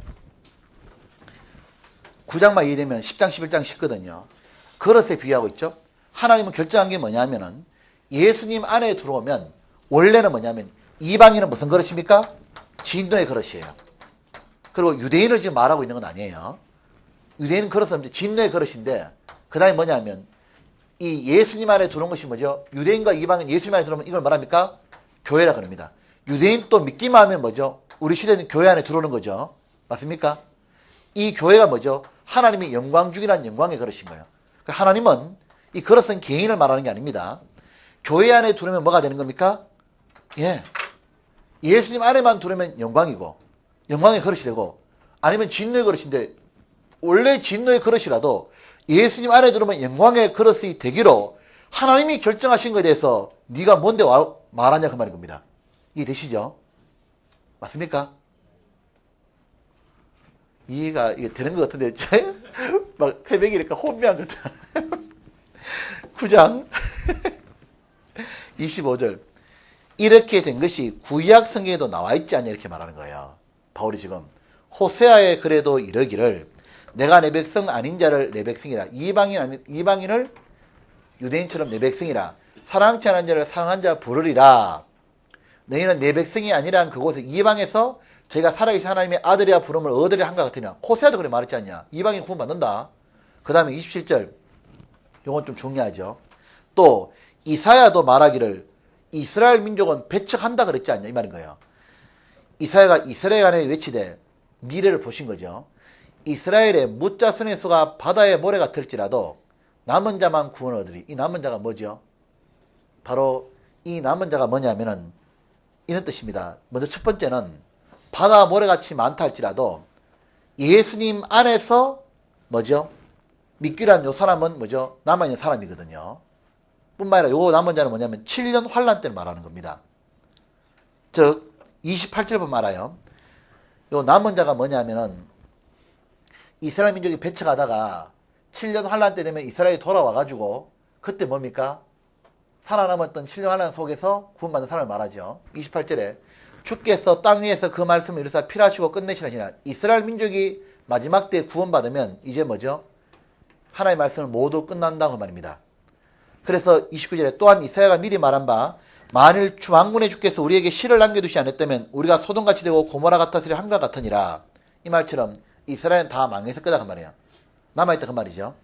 S1: 9장만 이해되면 10장 11장 쉽거든요. 그릇에 비유하고 있죠. 하나님은 결정한 게 뭐냐면은 예수님 안에 들어오면 원래는 뭐냐면 이방인은 무슨 그릇입니까? 진노의 그릇이에요. 그리고 유대인을 지금 말하고 있는 건 아니에요. 유대인 그릇은 진노의 그릇인데 그 다음에 뭐냐면 이 예수님 안에 들어온 것이 뭐죠? 유대인과 이방인 예수님 안에 들어오면 이걸 말합니까? 교회라 그럽니다. 유대인 또 믿기만 하면 뭐죠? 우리 시대는 교회 안에 들어오는 거죠. 맞습니까? 이 교회가 뭐죠? 하나님이 영광 주기란 영광의 그릇인 거예요. 하나님은 이 그릇은 개인을 말하는 게 아닙니다. 교회 안에 들어오면 뭐가 되는 겁니까? 예. 예수님 안에만 들어오면 영광이고 영광의 그릇이 되고 아니면 진노의 그릇인데 원래 진노의 그릇이라도 예수님 안에 들어오면 영광의 그릇이 되기로 하나님이 결정하신 것에 대해서 네가 뭔데 말하냐 그 말인 겁니다. 이해되시죠? 맞습니까? 이해가 이게 되는 것 같은데 막 새벽이니까 혼미한 것 같아. 9장 25절 이렇게 된 것이 구약 성경에도 나와 있지 않냐 이렇게 말하는 거예요. 바울이 지금 호세아에 그래도 이르기를 내가 내 백성 아닌 자를 내 백성이라 이방인을 유대인처럼 내 백성이라 사랑치 않은 자를 사랑한 자 부르리라. 너희는 내 백성이 아니란 그곳에 이방에서 저희가 살아계신 하나님의 아들이야 부름을 얻으려 한 것 같으냐. 호세아도 그래 말했지 않냐. 이방인 구원 받는다. 그 다음에 27절 이건 좀 중요하죠. 또 이사야도 말하기를 이스라엘 민족은 배척한다 그랬지 않냐 이 말인 거예요. 이사야가 이스라엘 안에 외치되 미래를 보신 거죠. 이스라엘의 무자손의 수가 바다의 모래 같을지라도 남은 자만 구원을 얻으리. 이 남은 자가 뭐죠? 바로 이 남은 자가 뭐냐면은 이런 뜻입니다. 먼저 첫 번째는 바다 모래같이 많다 할지라도 예수님 안에서 뭐죠? 믿기란 요 사람은 뭐죠? 남아있는 사람이거든요. 뿐만 아니라 요 남은 자는 뭐냐면 7년 환란 때를 말하는 겁니다. 즉 28절 보면 알아요. 요 남은 자가 뭐냐면은 이스라엘 민족이 배척하다가 7년 환란 때 되면 이스라엘이 돌아와가지고 그때 뭡니까? 살아남았던 7년 환란 속에서 구원받는 사람을 말하죠. 28절에 주께서 땅 위에서 그 말씀을 이루사 필하시고 끝내시라시나. 이스라엘 민족이 마지막 때 구원받으면 이제 뭐죠? 하나님의 말씀을 모두 끝난다고 말입니다. 그래서 29절에 또한 이사야가 미리 말한 바 만일 왕군의 주께서 우리에게 실을 남겨두지 않았다면 우리가 소돔같이 되고 고모라 같았으리 함과 같으니라. 이 말처럼 이스라엘은 다 망해서 끄다 그 말이에요. 남아있다 그 말이죠.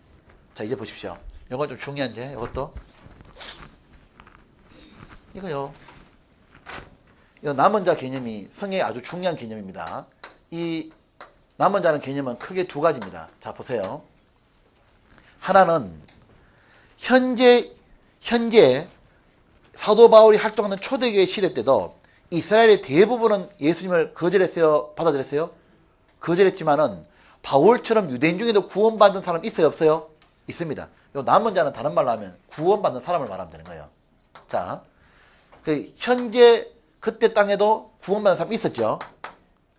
S1: 자 이제 보십시오. 이건 좀 중요한데 이것도 이거요. 이 남은 자 개념이 성경의 아주 중요한 개념입니다. 이 남은 자는 개념은 크게 두 가지입니다. 자 보세요. 하나는 현재 사도 바울이 활동하는 초대교회 시대 때도 이스라엘의 대부분은 예수님을 거절했어요? 받아들였어요? 거절했지만은 바울처럼 유대인 중에도 구원받은 사람 있어요? 없어요? 있습니다. 요 남은 자는 다른 말로 하면 구원받는 사람을 말하면 되는 거예요. 자, 그 현재 그때 땅에도 구원받는 사람이 있었죠.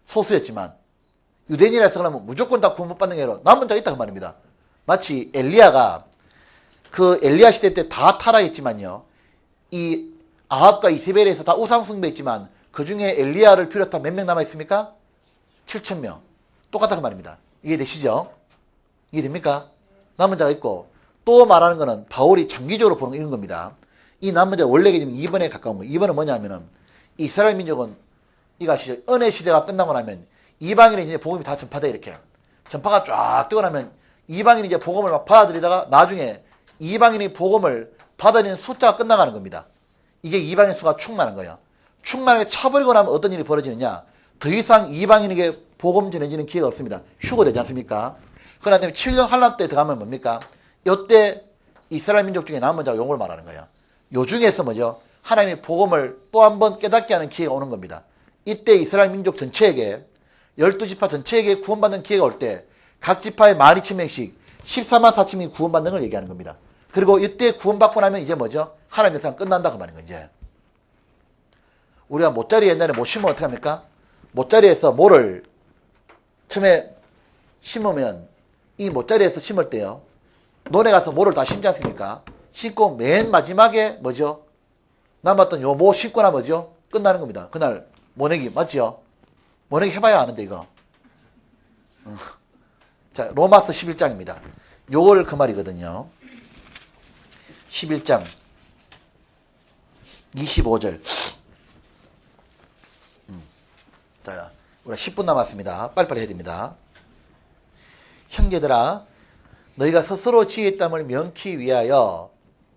S1: 소수였지만 유대인이라서 그러면 무조건 다 구원 못 받는 게 아니라 남은 자가 있다 그 말입니다. 마치 엘리야가 그 엘리야 시대 때 다 타락했지만요. 이 아합과 이세벨에서 다 우상 숭배했지만 그 중에 엘리야를 비롯한 몇 명 남아 있습니까? 7,000명. 똑같다 그 말입니다. 이해되시죠? 이해됩니까? 남은 자가 있고 또 말하는 거는 바울이 장기적으로 보는 이런 겁니다. 이 남은 자 원래 개념 2번에 가까운 거예요. 2번은 뭐냐면은 이스라엘 민족은 이거 아시죠? 은혜 시대가 끝나고 나면 이방인이 이제 복음이 다 전파돼 이렇게 전파가 쫙 되고 나면 이방인이 이제 복음을 막 받아들이다가 나중에 이방인이 복음을 받아들이는 숫자가 끝나가는 겁니다. 이게 이방인 수가 충만한 거예요. 충만하게 차버리고 나면 어떤 일이 벌어지느냐? 더 이상 이방인에게 복음 전해지는 기회가 없습니다. 휴거되지 않습니까? 그러나 7년 환란 때 들어가면 뭡니까? 이때 이스라엘 민족 중에 남은 자가 용을 말하는 거예요. 요 중에서 뭐죠? 하나님의 복음을 또 한 번 깨닫게 하는 기회가 오는 겁니다. 이때 이스라엘 민족 전체에게 12지파 전체에게 구원받는 기회가 올 때 각 지파에 12,000명씩 14만 4천명이 구원받는 걸 얘기하는 겁니다. 그리고 이때 구원받고 나면 이제 뭐죠? 하나님의 역사가 끝난다 그 말인 거죠. 이제. 우리가 모짜리 옛날에 못 심으면 어떻게 합니까? 모짜리에서 모를 처음에 심으면 이 모짜리에서 심을 때요. 논에 가서 모를 다 심지 않습니까? 심고 맨 마지막에 뭐죠? 남았던 요 모 심고 나면 뭐죠? 끝나는 겁니다. 그날 모내기 맞죠? 모내기 해봐야 아는데 이거. 자 로마서 11장입니다. 요걸 그 말이거든요. 11장 25절. 자, 우리가 10분 남았습니다. 빨리빨리 해야 됩니다. 형제들아, 너희가 스스로 지혜의 땀을 면키 위하여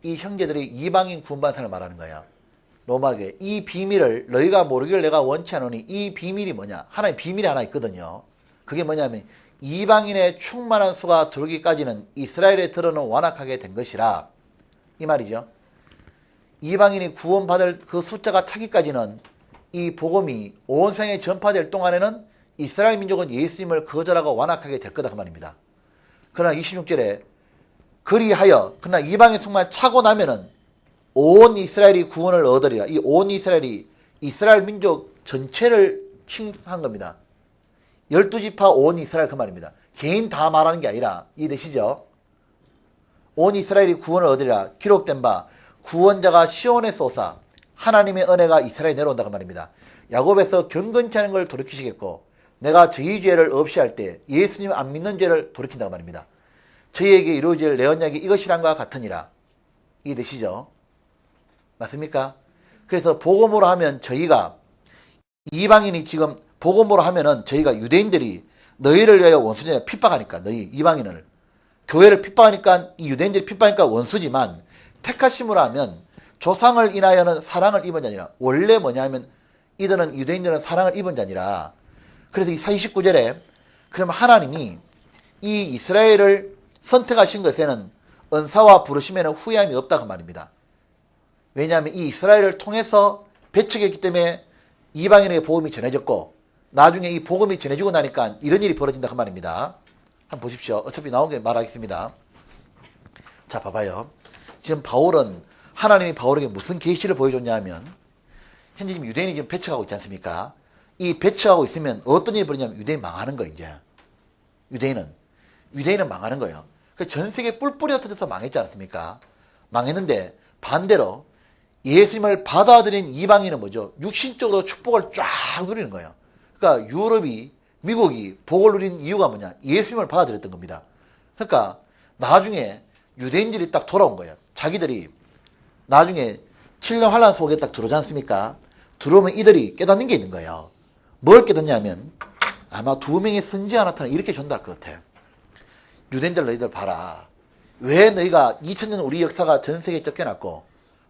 S1: 이 형제들이 이방인 구원받는 사람을 말하는 거야. 로마게 이 비밀을 너희가 모르기를 내가 원치 않으니 이 비밀이 뭐냐? 하나의 비밀이 하나 있거든요. 그게 뭐냐면 이방인의 충만한 수가 들어오기까지는 이스라엘에 들어는 완악하게 된 것이라. 이 말이죠. 이방인이 구원받을 그 숫자가 차기까지는 이 복음이 온 세상에 전파될 동안에는 이스라엘 민족은 예수님을 거절하고 완악하게 될 거다 그 말입니다. 그러나 26절에 그리하여 그러나 이방인 충만 차고 나면은 온 이스라엘이 구원을 얻으리라. 이 온 이스라엘이 이스라엘 민족 전체를 칭한 겁니다. 12지파 온 이스라엘 그 말입니다. 개인 다 말하는 게 아니라 이해되시죠? 온 이스라엘이 구원을 얻으리라. 기록된 바 구원자가 시온에서 오사 하나님의 은혜가 이스라엘에 내려온다 그 말입니다. 야곱에서 경건치 않은 걸 돌이키시겠고 내가 저희 죄를 없이 할 때 예수님 안 믿는 죄를 돌이킨다고 말입니다. 저희에게 이루어질 내 언약이 이것이란과 같으니라. 이해되시죠? 맞습니까? 그래서 복음으로 하면 저희가 이방인이 지금 복음으로 하면은 저희가 유대인들이 너희를 위하여 원수냐 핍박하니까 너희 이방인을 교회를 핍박하니까 이 유대인들이 핍박하니까 원수지만 택하심으로 하면 조상을 인하여는 사랑을 입은 자니라. 원래 뭐냐면 이들은 유대인들은 사랑을 입은 자니라. 그래서 이 29절에 그러면 하나님이 이 이스라엘을 선택하신 것에는 은사와 부르심에는 후회함이 없다고 말입니다. 왜냐하면 이 이스라엘을 통해서 배척했기 때문에 이방인에게 복음이 전해졌고 나중에 이 복음이 전해지고 나니까 이런 일이 벌어진다 그 말입니다. 한번 보십시오. 어차피 나온 게 말하겠습니다. 자, 봐봐요. 지금 바울은 하나님이 바울에게 무슨 계시를 보여줬냐 하면 현재 지금 유대인이 지금 배척하고 있지 않습니까? 이 배척하고 있으면 어떤 일이 벌어지냐면 유대인 망하는 거 이제. 유대인은 망하는 거예요. 전 세계 뿔뿔이 흩어져서 망했지 않습니까? 망했는데 반대로 예수님을 받아들인 이방인은 뭐죠? 육신적으로 축복을 쫙 누리는 거예요. 그러니까 유럽이, 미국이 복을 누린 이유가 뭐냐? 예수님을 받아들였던 겁니다. 그러니까 나중에 유대인들이 딱 돌아온 거예요. 자기들이 나중에 7년 환란 속에 딱 들어오지 않습니까? 들어오면 이들이 깨닫는 게 있는 거예요. 뭘 깨닫냐면 아마 2명의 선지자 나타나 이렇게 전달할 것 같아요. 유대인들 너희들 봐라. 왜 너희가 2000년 우리 역사가 전 세계에 쫓겨났고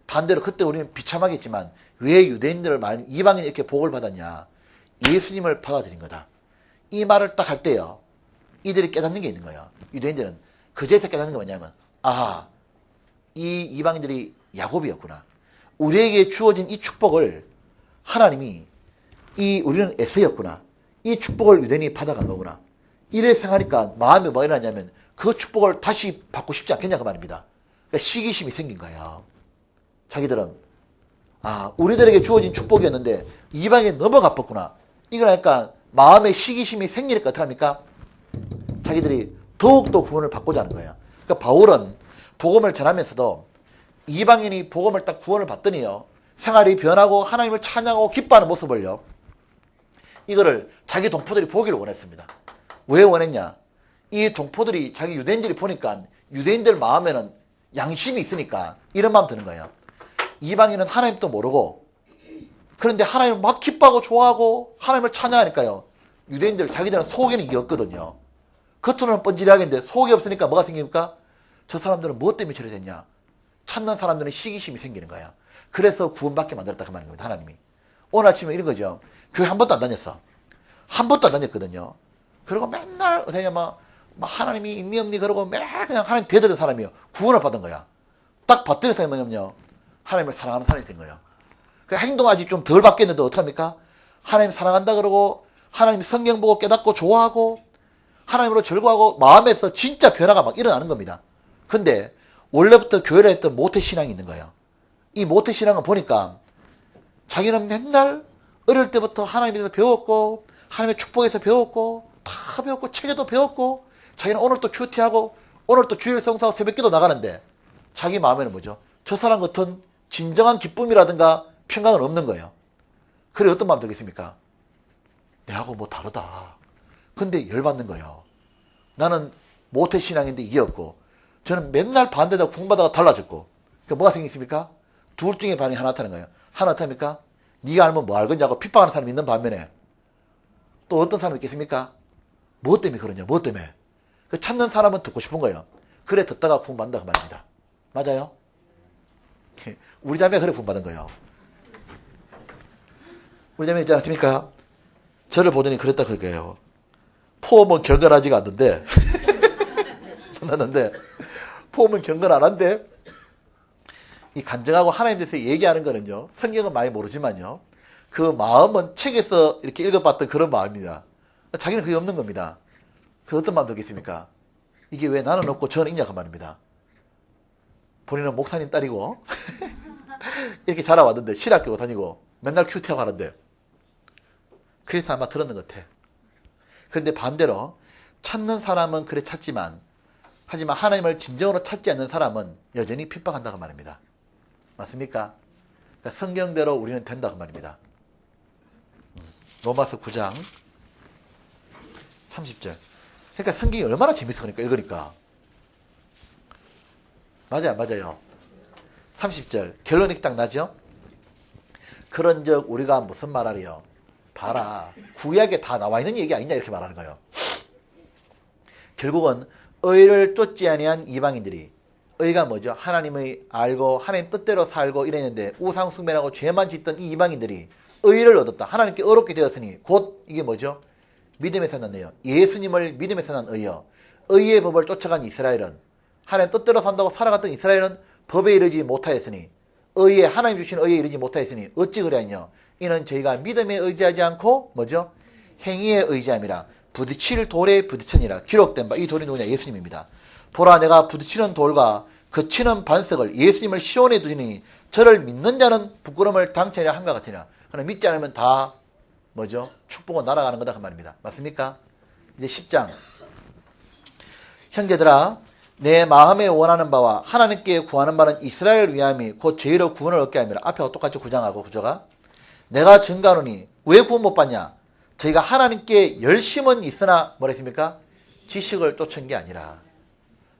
S1: 반대로 그때 우리는 비참하겠지만 왜 유대인들을 많이 이방인이 이렇게 복을 받았냐. 예수님을 받아들인 거다. 이 말을 딱 할 때요. 이들이 깨닫는 게 있는 거예요. 유대인들은 그제서 깨닫는 게 뭐냐면 아, 이 이방인들이 야곱이었구나. 우리에게 주어진 이 축복을 하나님이 우리는 에서였구나. 이 축복을 유대인이 받아간 거구나. 이래 생각하니까 마음이 뭐 일어나냐면 그 축복을 다시 받고 싶지 않겠냐 그 말입니다. 그러니까 시기심이 생긴 거예요. 자기들은 아, 우리들에게 주어진 축복이었는데 이방에 넘어가 뻗구나. 이거니까 마음에 시기심이 생기니까 어떡합니까? 자기들이 더욱더 구원을 받고자 하는 거예요. 그러니까 바울은 복음을 전하면서도 이방인이 복음을 딱 구원을 받더니요. 생활이 변하고 하나님을 찬양하고 기뻐하는 모습을요. 이거를 자기 동포들이 보기를 원했습니다. 왜 원했냐? 이 동포들이 자기 유대인들이 보니까 유대인들 마음에는 양심이 있으니까 이런 마음 드는 거예요. 이방인은 하나님도 모르고 그런데 하나님을 막 기뻐하고 좋아하고 하나님을 찬양하니까요. 유대인들 자기들은 속에는 이게 없거든요. 겉으로는 번지르하겠는데 속이 없으니까 뭐가 생깁니까? 저 사람들은 무엇 때문에 저래 됐냐? 찾는 사람들은 시기심이 생기는 거야. 그래서 구원받게 만들었다 그 말인 겁니다. 하나님이. 오늘 아침에 이런 거죠. 교회 한 번도 안 다녔어. 한 번도 안 다녔거든요. 그리고 맨날 그냥 막 하나님이 있니 없니 그러고 맨날 그냥 하나님 대드는 사람이요. 구원을 받은 거야. 딱 받들은 사람이 뭐냐면요. 하나님을 사랑하는 사람이 된 거예요. 그 행동하지 좀 덜 바뀌었는데 어떡합니까? 하나님 사랑한다 그러고 하나님 성경 보고 깨닫고 좋아하고 하나님으로 절구하고 마음에서 진짜 변화가 막 일어나는 겁니다. 근데 원래부터 교회를 했던 모태신앙이 있는 거예요. 이 모태신앙을 보니까 자기는 맨날 어릴 때부터 하나님에 대해서 배웠고 하나님의 축복에서 배웠고 다 배웠고 책에도 배웠고 자기는 오늘 또 큐티하고 오늘 또 주일 성사하고 새벽기도 나가는데 자기 마음에는 뭐죠? 저 사람 같은 진정한 기쁨이라든가 평강은 없는 거예요. 그래 어떤 마음 들겠습니까? 내하고 뭐 다르다. 근데 열받는 거예요. 나는 모태신앙인데 이게 없고 저는 맨날 반대다 궁받다가 달라졌고 그러니까 뭐가 생기겠습니까? 둘 중에 반응이 하나 나타나는 거예요. 하나 나타납니까? 네가 알면 뭐 알겠냐고 핍박하는 사람이 있는 반면에 또 어떤 사람이 있겠습니까? 뭐 때문에 그러냐? 뭐 때문에? 그 찾는 사람은 듣고 싶은 거예요. 그래 듣다가 구원받는다 그 말입니다. 맞아요? 우리 자매가 그래 구원받은 거예요. 우리 자매 있지 않습니까? 저를 보더니 그랬다 그거예요. 포음은 경건하지가 않는데 만났는데 포음은 경건 안 한데 이 간증하고 하나님 대해서 얘기하는 거는요. 성경은 많이 모르지만요. 그 마음은 책에서 이렇게 읽어봤던 그런 마음입니다. 자기는 그게 없는 겁니다. 그 어떤 마음 들겠습니까? 이게 왜 나는 없고 저는 있냐 그 말입니다. 본인은 목사님 딸이고 이렇게 자라왔는데 신학교 다니고 맨날 큐티하고 하는데 그래서 아마 들었는 것 같아. 그런데 반대로 찾는 사람은 그래 찾지만 하지만 하나님을 진정으로 찾지 않는 사람은 여전히 핍박한다고 말입니다. 맞습니까? 그러니까 성경대로 우리는 된다고 말입니다. 로마서 9장 30절. 그러니까 성경이 얼마나 재밌어 그러니까 읽으니까. 맞아요, 맞아요. 30절 결론이 딱 나죠? 그런즉 우리가 무슨 말하리요? 봐라, 구약에 다 나와 있는 얘기 아니냐 이렇게 말하는 거예요. 결국은 의를 쫓지 아니한 이방인들이, 의가 뭐죠? 하나님의 알고 하나님 뜻대로 살고 이랬는데 우상 숭배하고 죄만 짓던 이 이방인들이 의를 얻었다. 하나님께 의롭게 되었으니 곧 이게 뭐죠? 믿음에서 난 의요. 예수님을 믿음에서 난 의요. 의의 법을 쫓아간 이스라엘은 하나님 뜻대로 산다고 살아갔던 이스라엘은 법에 이르지 못하였으니 의에 하나님 주신 의에 이르지 못하였으니 어찌 그래하냐 이는 저희가 믿음에 의지하지 않고 뭐죠? 행위에 의지함이라 부딪힐 돌에 부딪히니라 기록된 바 이 돌이 누구냐? 예수님입니다. 보라 내가 부딪히는 돌과 그 치는 반석을 예수님을 시온에 두니 저를 믿는 자는 부끄러움을 당체하려 함과 같으니라. 그러나 믿지 않으면 다 뭐죠? 축복은 날아가는 거다 그 말입니다. 맞습니까? 이제 10장 형제들아 내 마음에 원하는 바와 하나님께 구하는 바는 이스라엘을 위함이 곧 죄로 구원을 얻게 함이라. 앞에와 똑같이 구장하고 구조가 내가 증가하노니 왜 구원 못 받냐? 저희가 하나님께 열심은 있으나 뭐라 했습니까? 지식을 쫓은 게 아니라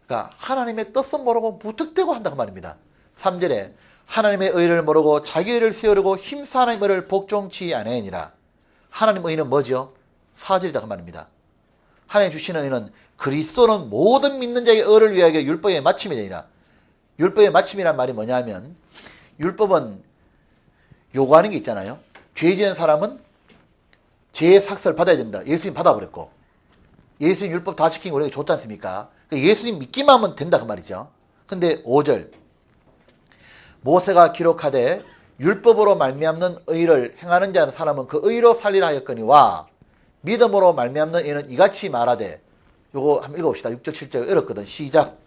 S1: 그러니까 하나님의 뜻은 모르고 무턱대고 한다 그 말입니다. 3절에 하나님의 의를 모르고 자기 의를 세우려고 힘써 하나님의 의를 복종치 아니하니라. 하나님의 의는 뭐죠? 4절이다 그 말입니다. 하나님 주시는 의는 그리스도는 모든 믿는 자의 의를 위하여 율법의 마침이 되니라. 율법의 마침이란 말이 뭐냐 하면 율법은 요구하는 게 있잖아요. 죄 지은 사람은 죄의 삭설을 받아야 됩니다. 예수님 받아버렸고 예수님 율법 다 지킨 거 우리에게 좋지 않습니까? 예수님 믿기만 하면 된다 그 말이죠. 근데 5절 모세가 기록하되 율법으로 말미암는 의를 행하는 자는 사람은 그 의로 살리라 하였거니와 믿음으로 말미암는 의는 이같이 말하되 요거 한번 읽어봅시다. 6절 7절 어렵거든. 시작.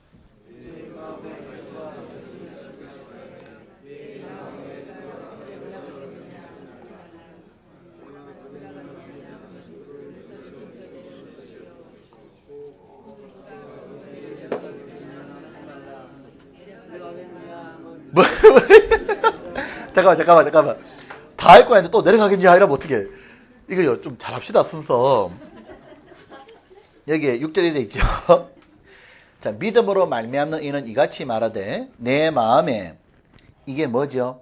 S1: 뭐 잠깐만 다 읽고 나는데 또 내려가겠냐 이러면 어떡해. 이거 좀 잘합시다. 순서 여기에 6절에 돼 있죠. 자 믿음으로 말미암는 이는 이같이 말하되 내 마음에 이게 뭐죠?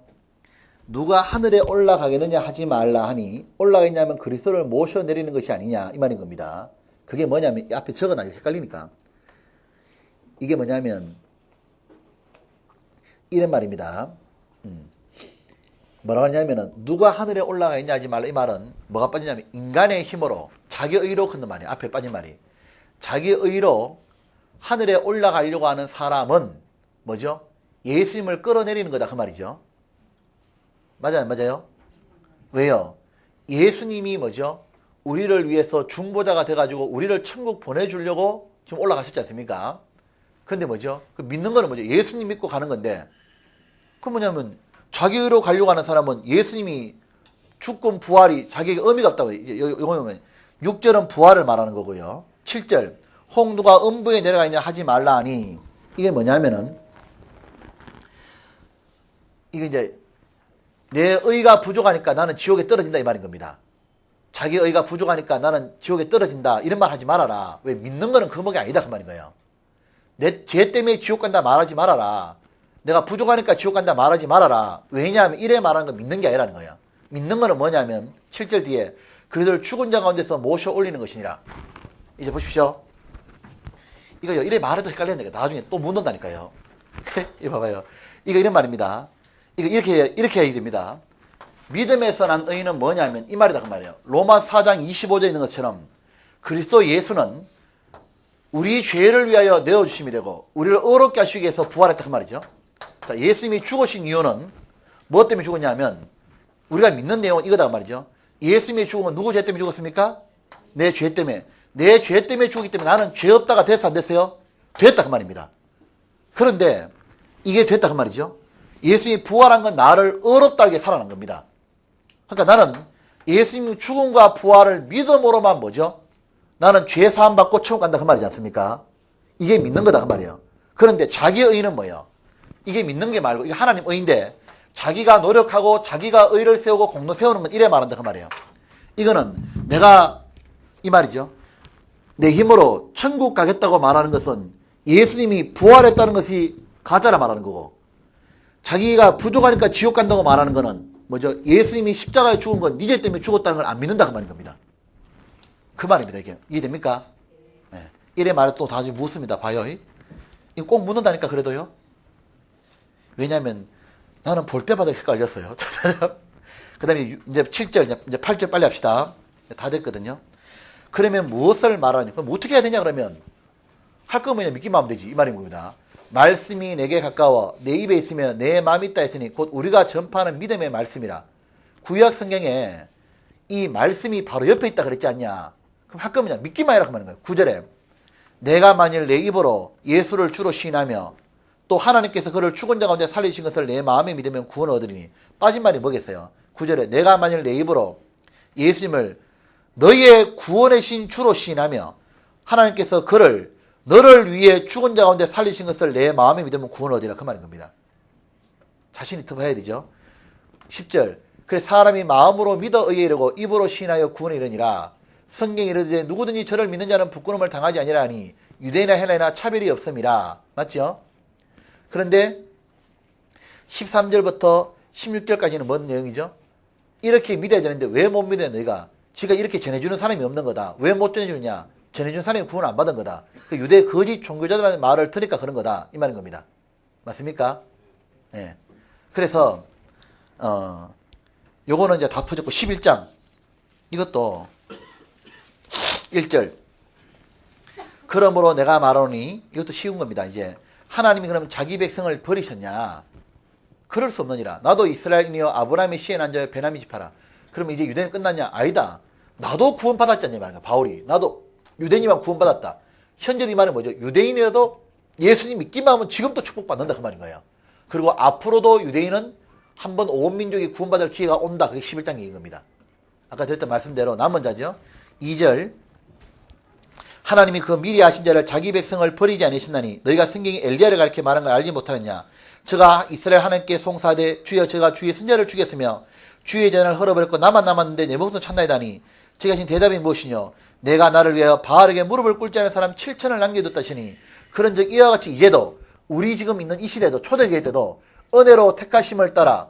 S1: 누가 하늘에 올라가겠느냐 하지 말라 하니 올라가겠냐면 그리스도를 모셔 내리는 것이 아니냐 이 말인 겁니다. 그게 뭐냐면 앞에 적어놔요. 헷갈리니까 이게 뭐냐면 이런 말입니다. 뭐라고 하냐면은 누가 하늘에 올라가 있냐 하지 말라. 이 말은 뭐가 빠지냐면 인간의 힘으로 자기 의로 걷는 말이에요. 앞에 빠진 말이 자기 의로 하늘에 올라가려고 하는 사람은 뭐죠? 예수님을 끌어내리는 거다 그 말이죠. 맞아요? 왜요? 예수님이 뭐죠? 우리를 위해서 중보자가 돼가지고 우리를 천국 보내주려고 지금 올라가셨지 않습니까? 근데 뭐죠? 그 믿는 거는 뭐죠? 예수님 믿고 가는 건데 그 뭐냐면 자기 의로 가려고 하는 사람은 예수님이 죽음 부활이 자기에게 의미가 없다고. 이거 보면 6절은 부활을 말하는 거고요. 7절 홍두가 음부에 내려가 있냐 하지 말라 하니 이게 뭐냐면은 이게 이제 내 의가 부족하니까 나는 지옥에 떨어진다 이 말인 겁니다. 자기 의가 부족하니까 나는 지옥에 떨어진다 이런 말 하지 말아라. 왜? 믿는 거는 그목이 아니다 그 말인 거예요. 내 죄 때문에 지옥 간다 말하지 말아라. 내가 부족하니까 지옥 간다 말하지 말아라. 왜냐하면 이래 말하는 건 믿는 게 아니라는 거예요. 믿는 거는 뭐냐면 7절 뒤에 그들을 죽은 자 가운데서 모셔 올리는 것이니라. 이제 보십시오. 이거요. 이래 말해도 헷갈리니까 나중에 또 묻는다니까요. 이거 봐봐요. 이거 이런 말입니다. 이거 이렇게 해야 됩니다. 믿음에서 난 의는 뭐냐면 이 말이다 그 말이에요. 로마 4장 25절에 있는 것처럼 그리스도 예수는 우리 죄를 위하여 내어주심이 되고 우리를 의롭게 하시기 위해서 부활했다 그 말이죠. 자, 예수님이 죽으신 이유는 무엇 때문에 죽었냐면 우리가 믿는 내용은 이거다 그 말이죠. 예수님이 죽은 건 누구 죄 때문에 죽었습니까? 내 죄 때문에. 내 죄 때문에 죽기 때문에 나는 죄 없다가 됐어 안 됐어요? 됐다 그 말입니다. 그런데 이게 됐다 그 말이죠. 예수님이 부활한 건 나를 의롭다하게 살아난 겁니다. 그러니까 나는 예수님의 죽음과 부활을 믿음으로만 뭐죠? 나는 죄 사함 받고 천국 간다 그 말이지 않습니까? 이게 믿는 거다 그 말이에요. 그런데 자기 의는 뭐예요? 이게 믿는 게 말고 이게 하나님 의인데 자기가 노력하고 자기가 의를 세우고 공로 세우는 건 이래 말한다 그 말이에요. 이거는 내가 이 말이죠. 내 힘으로 천국 가겠다고 말하는 것은 예수님이 부활했다는 것이 가짜라 말하는 거고 자기가 부족하니까 지옥 간다고 말하는 거는 뭐죠? 예수님이 십자가에 죽은 건 네 죄 때문에 죽었다는 걸 안 믿는다 그 말인 겁니다. 그 말입니다. 이게 이해됩니까? 네. 이래 말해 또 다시 묻습니다. 봐요. 이거 꼭 묻는다니까 그래도요. 왜냐하면 나는 볼 때마다 헷갈렸어요. 그 다음에 이제 7절, 이제 8절 빨리 합시다. 다 됐거든요. 그러면 무엇을 말하냐? 그럼 어떻게 해야 되냐, 그러면? 할 거면 믿기만 하면 되지. 이 말인 겁니다. 말씀이 내게 가까워 내 입에 있으면 내 마음이 있다 했으니 곧 우리가 전파하는 믿음의 말씀이라. 구약 성경에 이 말씀이 바로 옆에 있다 그랬지 않냐? 그럼 할 거면 믿기만 해라 그 말인 거예요. 9절에 내가 만일 내 입으로 예수를 주로 시인하며 또 하나님께서 그를 죽은 자 가운데 살리신 것을 내 마음에 믿으면 구원을 얻으리니. 빠진 말이 뭐겠어요? 9절에 내가 만일 내 입으로 예수님을 너희의 구원의 신 주로 시인하며 하나님께서 그를 너를 위해 죽은 자 가운데 살리신 것을 내 마음에 믿으면 구원을 얻으리라 그 말인 겁니다. 자신이 터봐야 되죠. 10절 그래 사람이 마음으로 믿어 의에 이르고 입으로 시인하여 구원에 이르니라. 성경이 이르되 누구든지 저를 믿는 자는 부끄러움을 당하지 아니라 하니 유대인이나 헬라이나 차별이 없음이라. 맞죠? 그런데 13절부터 16절까지는 뭔 내용이죠? 이렇게 믿어야 되는데 왜 못 믿어요 너희가? 지가 이렇게 전해주는 사람이 없는 거다. 왜 못 전해주느냐? 전해준 사람이 구원 안 받은 거다. 그 유대 거짓 종교자들의 말을 들으니까 그런 거다. 이 말인 겁니다. 맞습니까? 예. 그래서 요거는 이제 다 퍼졌고 11장 이것도 1절 그러므로 내가 말하노니 이것도 쉬운 겁니다. 이제 하나님이 그러면 자기 백성을 버리셨냐? 그럴 수 없느니라. 나도 이스라엘이여 아브라함의 씨의 난자여 베냐민 지파라. 그러면 이제 유대는 끝났냐? 아니다. 나도 구원 받았잖냐 말이야. 바울이 나도 유대인이만 구원 받았다. 현재도 이 말은 뭐죠? 유대인이라도 예수님 믿기만 하면 지금도 축복받는다 그 말인 거예요. 그리고 앞으로도 유대인은 한번 온 민족이 구원받을 기회가 온다. 그게 11장 얘기인 겁니다. 아까 드렸던 말씀대로 남은 자죠. 2절 하나님이 그 미리 아신 자를 자기 백성을 버리지 않으신다니 너희가 성경이 엘리야를 가리켜 말한 걸 알지 못하느냐. 저가 이스라엘 하나님께 송사하되 주여 저가 주의 선자를 죽였으며 주의 재단을 헐어버렸고 나만 남았는데 내 목숨 찾나이다니. 제가 하신 대답이 무엇이뇨? 내가 나를 위하여 바알에게 무릎을 꿇지 않은 사람 7천을 남겨뒀다시니. 그런즉 이와 같이 이제도 우리 지금 있는 이 시대도 초대교회 때도 은혜로 택하심을 따라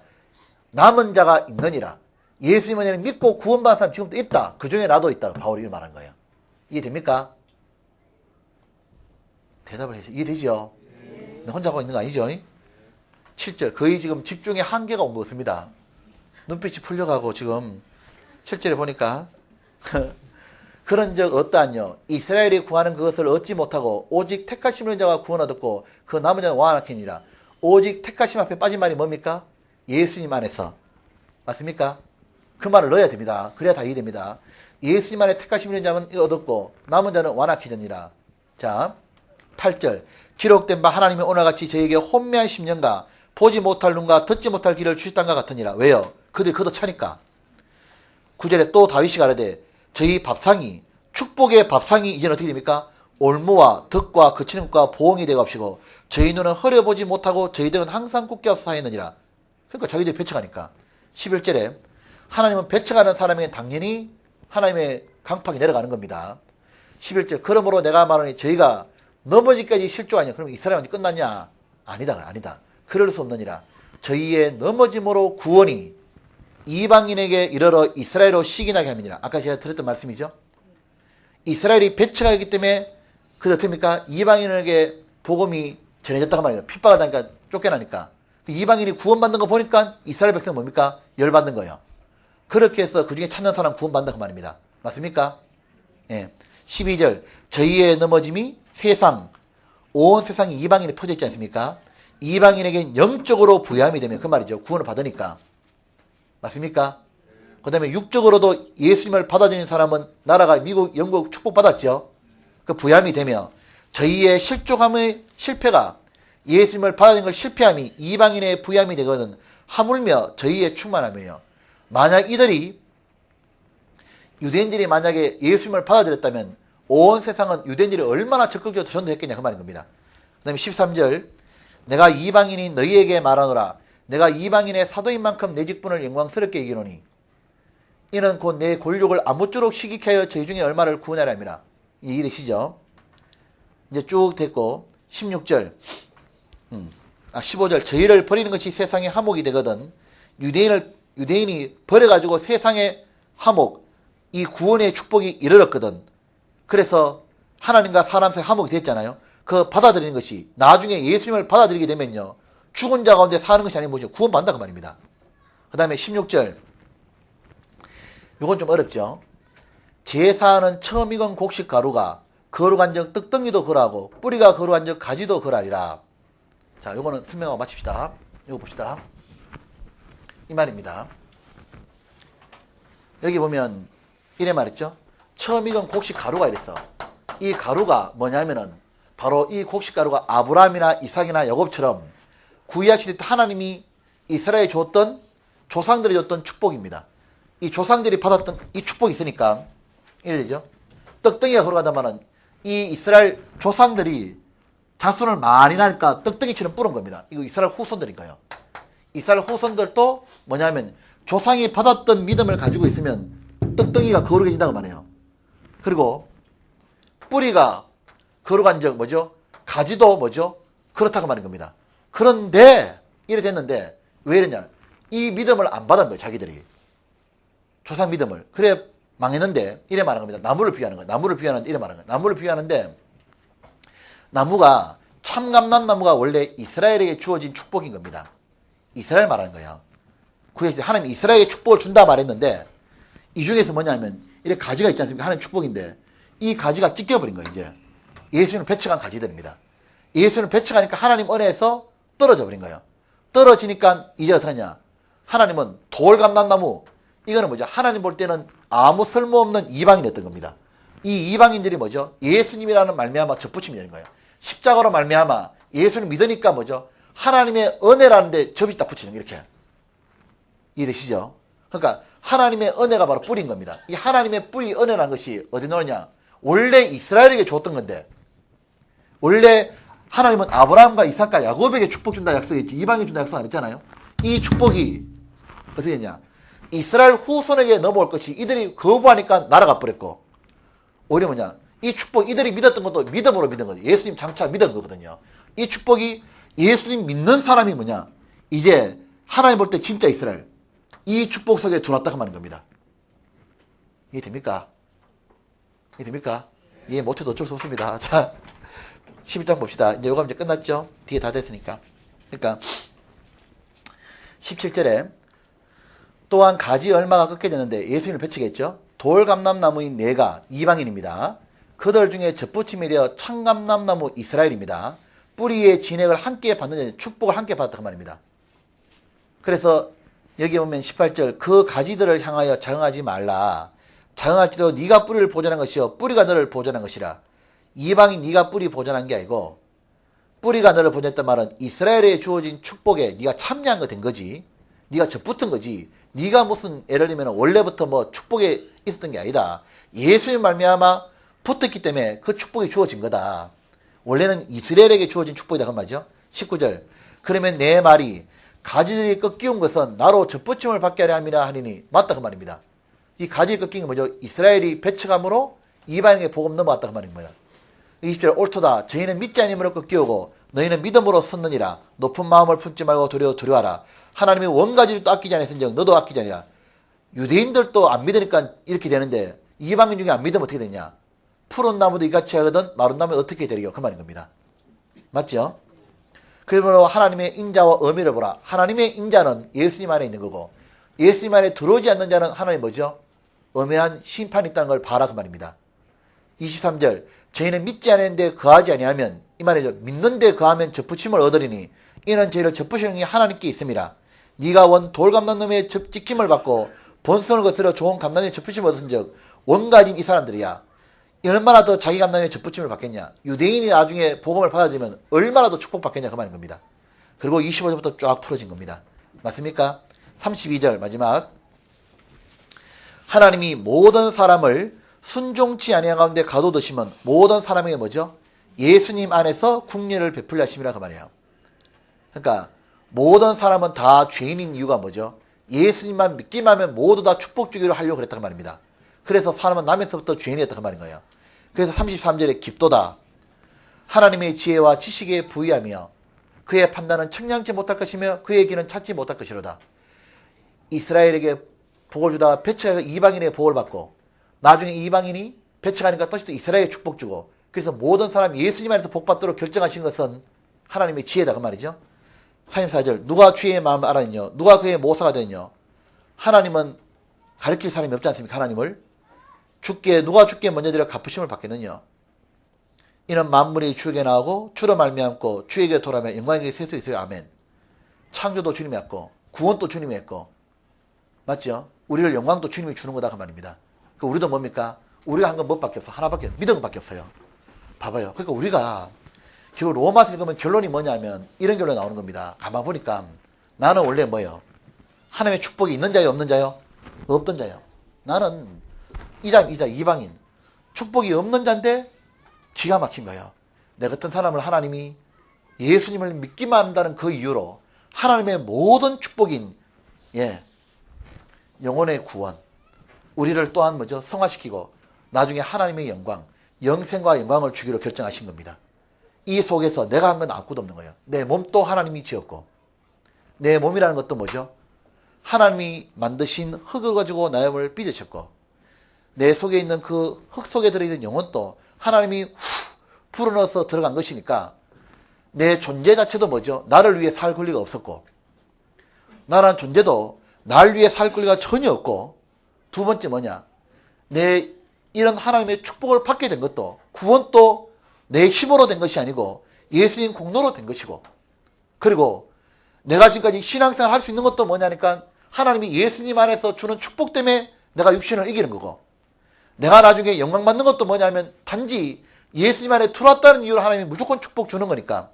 S1: 남은 자가 있느니라. 예수님을 믿고 구원받은 사람 지금도 있다. 그 중에 나도 있다. 바울이 말한 거예요. 이해됩니까? 대답을 해서 이해되죠? 혼자 하고 있는 거 아니죠? 7절 거의 지금 집중의 한계가 온 것 같습니다. 눈빛이 풀려가고 지금 7절에 보니까 그런 적 어떠하뇨? 이스라엘이 구하는 그것을 얻지 못하고 오직 택하심을 자가 구원 얻었고 그 남은 자는 왕하니라. 오직 택하심 앞에 빠진 말이 뭡니까? 예수님 안에서. 맞습니까? 그 말을 넣어야 됩니다. 그래야 다 이해됩니다. 예수님 안에 택하심을 자는 얻었고 남은 자는 완악해졌니라. 자 8절 기록된 바 하나님이 오늘같이 저에게 혼미한 심령과 보지 못할 눈과 듣지 못할 귀를 주셨단가 같으니라. 왜요? 그들이 걷어차니까. 9절에 또 다윗이 가라되 저희 밥상이 축복의 밥상이 이제는 어떻게 됩니까? 올무와 덕과 그치는 것과 보응이 되옵시고 저희 눈은 흐려보지 못하고 저희 등은 항상 굳게 없어 하였느니라. 그러니까 자기들이 배척하니까. 11절에 하나님은 배척하는 사람에게 당연히 하나님의 강팍이 내려가는 겁니다. 11절 그러므로 내가 말하니 저희가 넘어지까지 실족하냐? 그럼 이스라엘이 끝났냐? 아니다. 그럴 수 없느니라. 저희의 넘어짐으로 구원이 이방인에게 이르러 이스라엘로 시기나게 함이니라. 아까 제가 드렸던 말씀이죠. 이스라엘이 배척하기 때문에 그래서 어떻게 합니까? 이방인에게 복음이 전해졌다고 말이에요. 핍박을 당하니까 쫓겨나니까. 이방인이 구원받는 거 보니까 이스라엘 백성은 뭡니까? 열받는 거예요. 그렇게 해서 그 중에 찾는 사람 구원받는다 그 말입니다. 맞습니까? 예. 12절 저희의 넘어짐이 세상 온 세상이 이방인에 퍼져 있지 않습니까? 이방인에게 영적으로 부여함이 되면 그 말이죠. 구원을 받으니까. 맞습니까? 그 다음에 육적으로도 예수님을 받아들이는 사람은 나라가 미국, 영국 축복받았죠. 그 부여함이 되며 저희의 실족함의 실패가 예수님을 받아들이는 걸 실패함이 이방인의 부여함이 되거든 하물며 저희의 충만함이요. 만약 이들이 유대인들이 만약에 예수님을 받아들였다면 온 세상은 유대인들이 얼마나 적극적으로 전도했겠냐 그 말인 겁니다. 그 다음에 13절 내가 이방인이 너희에게 말하노라. 내가 이방인의 사도인 만큼 내 직분을 영광스럽게 이기노니 이는 곧 내 골욕을 아무쪼록 시기케 하여 저희 중에 얼마를 구원하라 함이라. 이해되시죠? 이제 쭉 됐고 16절 15절 저희를 버리는 것이 세상의 화목이 되거든 유대인이 버려가지고 세상의 화목 이 구원의 축복이 이르렀거든. 그래서 하나님과 사람 사이의 화목이 됐잖아요. 그 받아들이는 것이 나중에 예수님을 받아들이게 되면요 죽은 자 가운데 사는 것이 아니면 뭐죠? 구원받는다 그 말입니다. 그 다음에 16절 이건 좀 어렵죠. 제사는 처음 익은 곡식 가루가 거룩한즉 떡덩이도 그러하고 뿌리가 거룩한즉 가지도 그러하리라. 자, 요거는 설명하고 마칩시다. 이거 봅시다. 이 말입니다. 여기 보면 이래 말했죠. 처음 익은 곡식 가루가 이랬어. 이 가루가 뭐냐면은 바로 이 곡식 가루가 아브라함이나 이삭이나 야곱처럼 구약 시대 때 하나님이 이스라엘에 줬던 조상들이 줬던 축복입니다. 이 조상들이 받았던 이 축복이 있으니까 이래죠. 떡덩이가 걸어가다마는 이 이스라엘 조상들이 자손을 많이 나니까 떡덩이처럼 뿌는 겁니다. 이거 이스라엘 후손들인가요? 이스라엘 후손들도 뭐냐면 조상이 받았던 믿음을 가지고 있으면 떡덩이가 거룩해진다고 말해요. 그리고 뿌리가 거룩한 적 뭐죠? 가지도 뭐죠? 그렇다고 말하는 겁니다. 그런데 이래 됐는데 왜 이러냐? 이 믿음을 안 받은 거예요. 자기들이. 조상 믿음을. 그래 망했는데 이래 말하는 겁니다. 나무를 비유하는 거예요. 나무를 비유하는데 이래 말하는 거예요. 나무를 비유하는데 나무가 참감람나무가 원래 이스라엘에게 주어진 축복인 겁니다. 이스라엘 말하는 거예요. 구약시대 하나님이 이스라엘에게 축복을 준다 말했는데 이 중에서 뭐냐면 이렇게 가지가 있지 않습니까? 하나님 축복인데 이 가지가 찢겨버린 거예요. 이제 예수님을 배척한 가지들입니다. 예수님을 배척하니까 하나님 은혜에서 떨어져 버린 거예요. 떨어지니까 이제 어떻게 하냐? 하나님은 돌감람나무 이거는 뭐죠? 하나님 볼 때는 아무 쓸모없는 이방인이었던 겁니다. 이 이방인들이 뭐죠? 예수님이라는 말미암아 접붙임이 되는 거예요. 십자가로 말미암아 예수를 믿으니까 뭐죠? 하나님의 은혜라는 데 접이 딱 붙이는 거예요. 이렇게. 이해되시죠? 그러니까 하나님의 은혜가 바로 뿌리인 겁니다. 이 하나님의 뿌리 은혜라는 것이 어디 나오냐? 원래 이스라엘에게 줬던 건데 원래 하나님은 아브라함과 이삭과 야곱에게 축복 준다 약속했지 이방인 준다 약속 안 했잖아요. 이 축복이 어떻게 됐냐? 이스라엘 후손에게 넘어올 것이 이들이 거부하니까 날아가 버렸고 오히려 뭐냐? 이 축복 이들이 믿었던 것도 믿음으로 믿은 거죠. 예수님 장차 믿은 거거든요. 이 축복이 예수님 믿는 사람이 뭐냐? 이제 하나님 볼 때 진짜 이스라엘 이 축복 속에 들어왔다고 하는 겁니다. 이해됩니까? 이해됩니까? 이해 못해도 어쩔 수 없습니다. 자, 11장 봅시다. 이제 요거 이제 끝났죠? 뒤에 다 됐으니까. 그러니까 17절에 또한 가지 얼마가 꺾여졌는데 예수님을 배척했죠. 돌감람나무인 네가 이방인입니다. 그들 중에 젖붙임이 되어 청감람나무 이스라엘입니다. 뿌리의 진액을 함께 받는 축복을 함께 받았다고 말입니다. 그래서 여기 보면 18절 그 가지들을 향하여 자응하지 말라. 자응할지도 네가 뿌리를 보존한 것이요 뿌리가 너를 보존한 것이라. 이방인 네가 뿌리 보존한 게 아니고 뿌리가 너를 보존했단 말은 이스라엘에 주어진 축복에 네가 참여한 거 된 거지. 네가 젖붙은 거지. 네가 무슨 예를 들면 원래부터 뭐 축복에 있었던 게 아니다. 예수님 말미암아 붙었기 때문에 그 축복이 주어진 거다. 원래는 이스라엘에게 주어진 축복이다 그 말이죠. 19절 그러면 내 말이 가지들이 꺾이운 것은 나로 젖붙임을 받게 하려 함이라 하니니 맞다 그 말입니다. 이 가지를 꺾인 게 뭐죠? 이스라엘이 배척함으로 이방인에게 복음 넘어왔다 그 말입니다. 20절 옳도다. 저희는 믿지 아니므로 꺾이오고 너희는 믿음으로 섰느니라. 높은 마음을 품지 말고 두려워하라. 하나님이 원가지도 아끼지 않았은즉 너도 아끼지 아니라. 유대인들도 안 믿으니까 이렇게 되는데 이방인 중에 안 믿으면 어떻게 되냐? 푸른 나무도 이같이 하거든 마른 나무는 어떻게 되리요? 그 말인 겁니다. 맞죠? 그러므로 하나님의 인자와 의미를 보라. 하나님의 인자는 예수님 안에 있는 거고 예수님 안에 들어오지 않는 자는 하나님 뭐죠? 엄해한 심판이 있다는 걸 봐라 그 말입니다. 23절 저희는 믿지 않았는데 거하지 아니하면 이 말이죠. 믿는데 거하면 젖붙임을 얻으리니 이는 저희를 젖붙이는 게 하나님께 있습니다. 네가 원 돌감람나무의 찍힘을 받고 본성을 거스려 좋은 감람나무의 젖붙임을 얻은 적 원가진 이 사람들이야. 얼마나 더 자기 감람나무의 젖붙임을 받겠냐. 유대인이 나중에 복음을 받아들이면 얼마나 더 축복받겠냐 그 말인 겁니다. 그리고 25절부터 쫙 풀어진 겁니다. 맞습니까? 32절 마지막 하나님이 모든 사람을 순종치 아니한 가운데 가둬두시면 모든 사람에게 뭐죠? 예수님 안에서 국리를 베풀려 하심이라 그 말이에요. 그러니까 모든 사람은 다 죄인인 이유가 뭐죠? 예수님만 믿기만 하면 모두 다 축복 주기로 하려고 그랬단 말입니다. 그래서 사람은 남에서부터 죄인이었다 그 말인 거예요. 그래서 33절에 깊도다. 하나님의 지혜와 지식에 부의하며 그의 판단은 청량치 못할 것이며 그의 길은 찾지 못할 것이로다. 이스라엘에게 복을 주다가 배척해서 이방인에게 복을 받고 나중에 이방인이 배척하니까 다시 또 이스라엘에 축복 주고 그래서 모든 사람 예수님 안에서 복 받도록 결정하신 것은 하나님의 지혜다 그 말이죠. 34절 누가 주의 마음을 알았느냐 누가 그의 모사가 되느냐 하나님은 가르칠 사람이 없지 않습니까? 하나님을. 누가 죽게 먼저 드려 갚으심을 받겠느냐. 이는 만물이 주에게 나오고 주로 말미암고 주에게 돌아오며 영광에게 셀 수 있어요. 아멘. 창조도 주님이 했고 구원도 주님이 했고 맞죠? 우리를 영광도 주님이 주는 거다 그 말입니다. 그러니까 우리도 뭡니까? 우리가 한 건 뭐밖에 없어? 하나밖에 믿은 것밖에 없어요. 봐봐요. 그러니까 우리가 결국 로마서 읽으면 결론이 뭐냐면 이런 결론이 나오는 겁니다. 가만 보니까 나는 원래 뭐예요? 하나님의 축복이 있는 자요 없는 자요? 없던 자요. 나는 이방인. 축복이 없는 자인데 기가 막힌 거예요. 내 같은 사람을 하나님이 예수님을 믿기만 한다는 그 이유로 하나님의 모든 축복인 영혼의 구원, 우리를 또한 뭐죠? 성화시키고 나중에 하나님의 영광, 영생과 영광을 주기로 결정하신 겁니다. 이 속에서 내가 한 건 아무것도 없는 거예요. 내 몸도 하나님이 지었고 내 몸이라는 것도 뭐죠? 하나님이 만드신 흙을 가지고 나의 몸을 빚으셨고 내 속에 있는 그 흙 속에 들어있는 영혼도 하나님이 불어넣어서 들어간 것이니까 내 존재 자체도 뭐죠? 나를 위해 살 권리가 없었고 나라는 존재도 날 위해 살 권리가 전혀 없고 두 번째 뭐냐? 내 이런 하나님의 축복을 받게 된 것도 구원도 내 힘으로 된 것이 아니고 예수님 공로로 된 것이고 그리고 내가 지금까지 신앙생활 할 수 있는 것도 뭐냐니까 하나님이 예수님 안에서 주는 축복 때문에 내가 육신을 이기는 거고 내가 나중에 영광 받는 것도 뭐냐면 단지 예수님 안에 들어왔다는 이유로 하나님이 무조건 축복 주는 거니까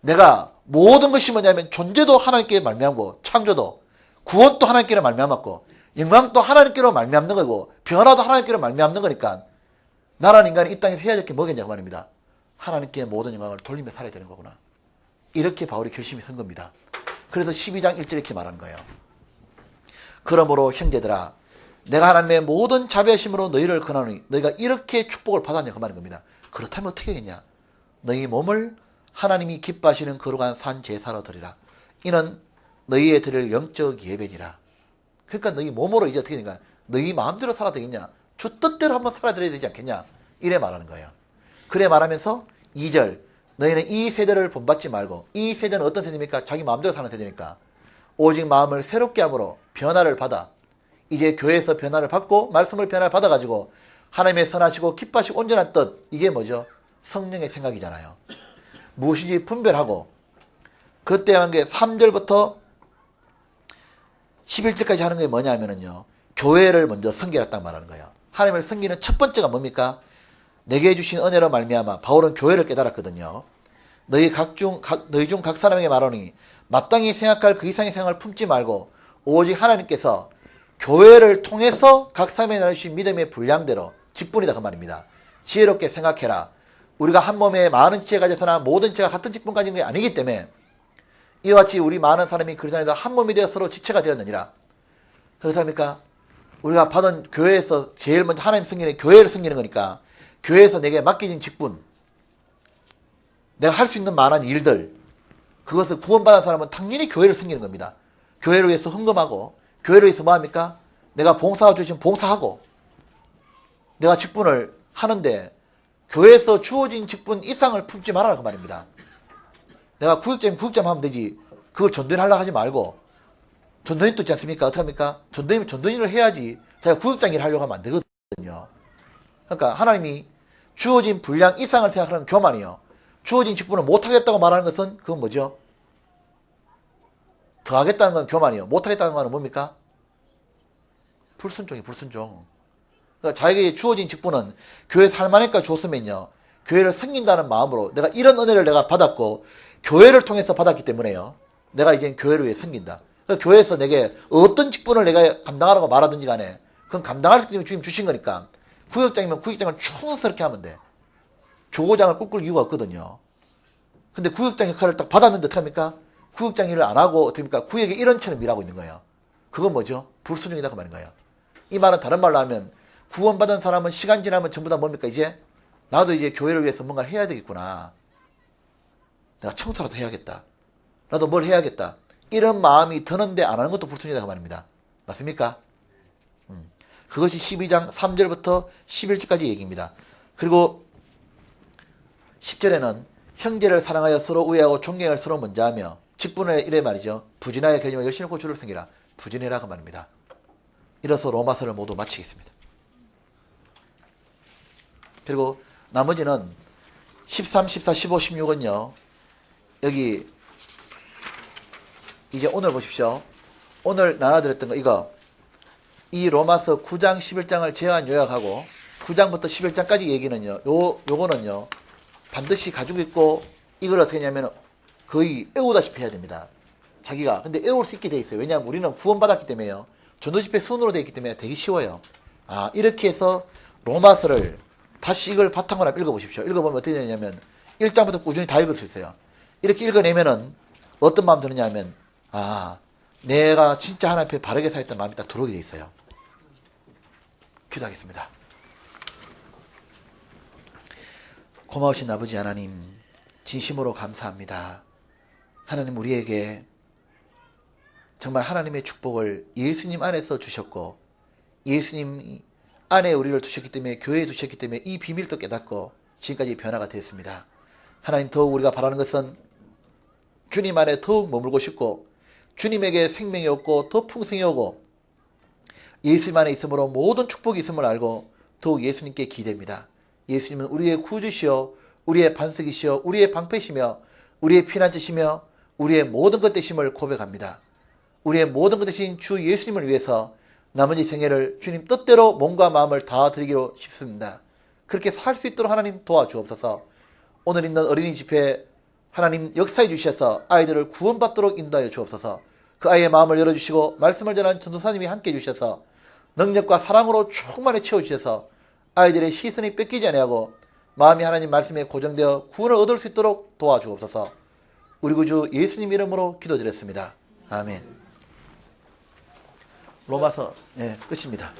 S1: 내가 모든 것이 뭐냐면 존재도 하나님께 말미암고 창조도 구원도 하나님께로 말미암았고 영광도 하나님께로 말미암는 거고 변화도 하나님께로 말미암는 거니까 나라는 인간이 이 땅에서 해야 될 게 뭐겠냐고 말입니다. 하나님께 모든 영광을 돌리며 살아야 되는 거구나. 이렇게 바울이 결심이 선 겁니다. 그래서 12장 1절에 이렇게 말하는 거예요. 그러므로 형제들아 내가 하나님의 모든 자비하심으로 너희를 권하노니 너희가 이렇게 축복을 받았냐고 말하는 겁니다. 그렇다면 어떻게 하겠냐. 너희 몸을 하나님이 기뻐하시는 거룩한 산 제사로 드리라. 이는 너희의 드릴 영적 예배니라. 그러니까 너희 몸으로 이제 어떻게 되는가? 너희 마음대로 살아야 되겠냐? 주 뜻대로 한번 살아드려야 되지 않겠냐? 이래 말하는 거예요. 그래 말하면서 2절 너희는 이 세대를 본받지 말고 이 세대는 어떤 세대입니까? 자기 마음대로 사는 세대니까 오직 마음을 새롭게 함으로 변화를 받아 이제 교회에서 변화를 받고 말씀을 변화를 받아가지고 하나님의 선하시고 기뻐하시고 온전한 뜻 이게 뭐죠? 성령의 생각이잖아요. 무엇인지 분별하고 그때 한 게 3절부터 11절까지 하는 게 뭐냐면요. 교회를 먼저 섬기랬단 말하는 거예요. 하나님을 섬기는 첫 번째가 뭡니까? 내게 주신 은혜로 말미암아 바울은 교회를 깨달았거든요. 너희 중 각 사람에게 말하니 마땅히 생각할 그 이상의 생각을 품지 말고 오직 하나님께서 교회를 통해서 각 사람에게 나누신 믿음의 분량대로 직분이다 그 말입니다. 지혜롭게 생각해라. 우리가 한 몸에 많은 지혜 가져서나 모든 지혜가 같은 직분 가진 게 아니기 때문에 이와 같이 우리 많은 사람이 그리스도 안에서 한 몸이 되어 서로 지체가 되었느니라. 그렇답니까? 우리가 받은 교회에서 제일 먼저 하나님 섬기는 교회를 섬기는 거니까 교회에서 내게 맡겨진 직분 내가 할 수 있는 많은 일들 그것을 구원받은 사람은 당연히 교회를 섬기는 겁니다. 교회를 위해서 헌금하고 교회를 위해서 뭐합니까? 내가 봉사가 주신 봉사하고 내가 직분을 하는데 교회에서 주어진 직분 이상을 품지 말아라 그 말입니다. 내가 구역장이면 구역장 하면 되지 그걸 전도인 하려고 하지 말고 전도인도 있지 않습니까? 어떻게 합니까? 전도인은 전도인을 해야지 제가 구역장 일을 하려고 하면 안 되거든요. 그러니까 하나님이 주어진 분량 이상을 생각하는 교만이요. 주어진 직분을 못하겠다고 말하는 것은 그건 뭐죠? 더 하겠다는 건 교만이요. 못하겠다는 건 뭡니까? 불순종이 불순종. 그러니까 자기에게 주어진 직분은 교회에서 할 만하니까 줬으면요. 교회를 섬긴다는 마음으로 내가 이런 은혜를 내가 받았고 교회를 통해서 받았기 때문에요. 내가 이제 교회를 위해 섬긴다. 그러니까 교회에서 내게 어떤 직분을 내가 감당하라고 말하든지 간에 그건 감당할 수 있는 주님 주신 거니까 구역장이면 구역장을 충성스럽게 하면 돼. 조고장을 꿀꿀 이유가 없거든요. 근데 구역장 역할을 딱 받았는데 어떡합니까? 구역장 일을 안 하고 어떡합니까? 구역의 일원처럼 일하고 있는 거예요. 그건 뭐죠? 불순종이다 그 말인 거예요. 이 말은 다른 말로 하면 구원받은 사람은 시간 지나면 전부 다 뭡니까? 이제 나도 이제 교회를 위해서 뭔가를 해야 되겠구나. 내가 청소라도 해야겠다. 나도 뭘 해야겠다. 이런 마음이 드는데 안 하는 것도 불순이다 그 말입니다. 맞습니까? 그것이 12장 3절부터 11절까지 얘기입니다. 그리고 10절에는 형제를 사랑하여 서로 우애하고 존경을 서로 먼저 하며 직분에 이래 말이죠. 부진하여 견디며 열심히 고주를 섬기라. 부진해라 그 말입니다. 이로써 로마서를 모두 마치겠습니다. 그리고 나머지는 13, 14, 15, 16은요. 여기 이제 오늘 보십시오. 오늘 나눠드렸던 거 이거 이 로마서 9장 11장을 제한 요약하고 9장부터 11장까지 얘기는요. 요거는요. 반드시 가지고 있고 이걸 어떻게 하냐면 거의 애우다시피 해야 됩니다. 자기가 근데 애울 수 있게 돼 있어요. 왜냐하면 우리는 구원받았기 때문에요. 전도집회 순으로 되어 있기 때문에 되게 쉬워요. 이렇게 해서 로마서를 다시 이걸 바탕으로 읽어보십시오. 읽어보면 어떻게 되냐면 1장부터 꾸준히 다 읽을 수 있어요. 이렇게 읽어내면은 어떤 마음 드느냐 하면 내가 진짜 하나님 앞에 바르게 살았던 마음이 딱 들어오게 돼 있어요. 기도하겠습니다. 고마우신 아버지 하나님, 진심으로 감사합니다. 하나님 우리에게 정말 하나님의 축복을 예수님 안에서 주셨고 예수님 안에 우리를 두셨기 때문에 교회에 두셨기 때문에 이 비밀도 깨닫고 지금까지 변화가 됐습니다. 하나님 더욱 우리가 바라는 것은 주님 안에 더욱 머물고 싶고 주님에게 생명이 없고 더 풍성이 오고 예수님 안에 있으므로 모든 축복이 있음을 알고 더욱 예수님께 기대입니다. 예수님은 우리의 구주시여 우리의 반석이시여 우리의 방패시며 우리의 피난처시며 우리의 모든 것 되심을 고백합니다. 우리의 모든 것 되신 주 예수님을 위해서 나머지 생애를 주님 뜻대로 몸과 마음을 다 드리기로 싶습니다. 그렇게 살 수 있도록 하나님 도와주옵소서. 오늘 있는 어린이 집회 하나님 역사해 주셔서 아이들을 구원받도록 인도하여 주옵소서. 그 아이의 마음을 열어주시고 말씀을 전하는 전도사님이 함께 해주셔서 능력과 사랑으로 충만히 채워주셔서 아이들의 시선이 뺏기지 아니하고 마음이 하나님 말씀에 고정되어 구원을 얻을 수 있도록 도와주옵소서. 우리 구주 예수님 이름으로 기도드렸습니다. 아멘. 로마서 끝입니다.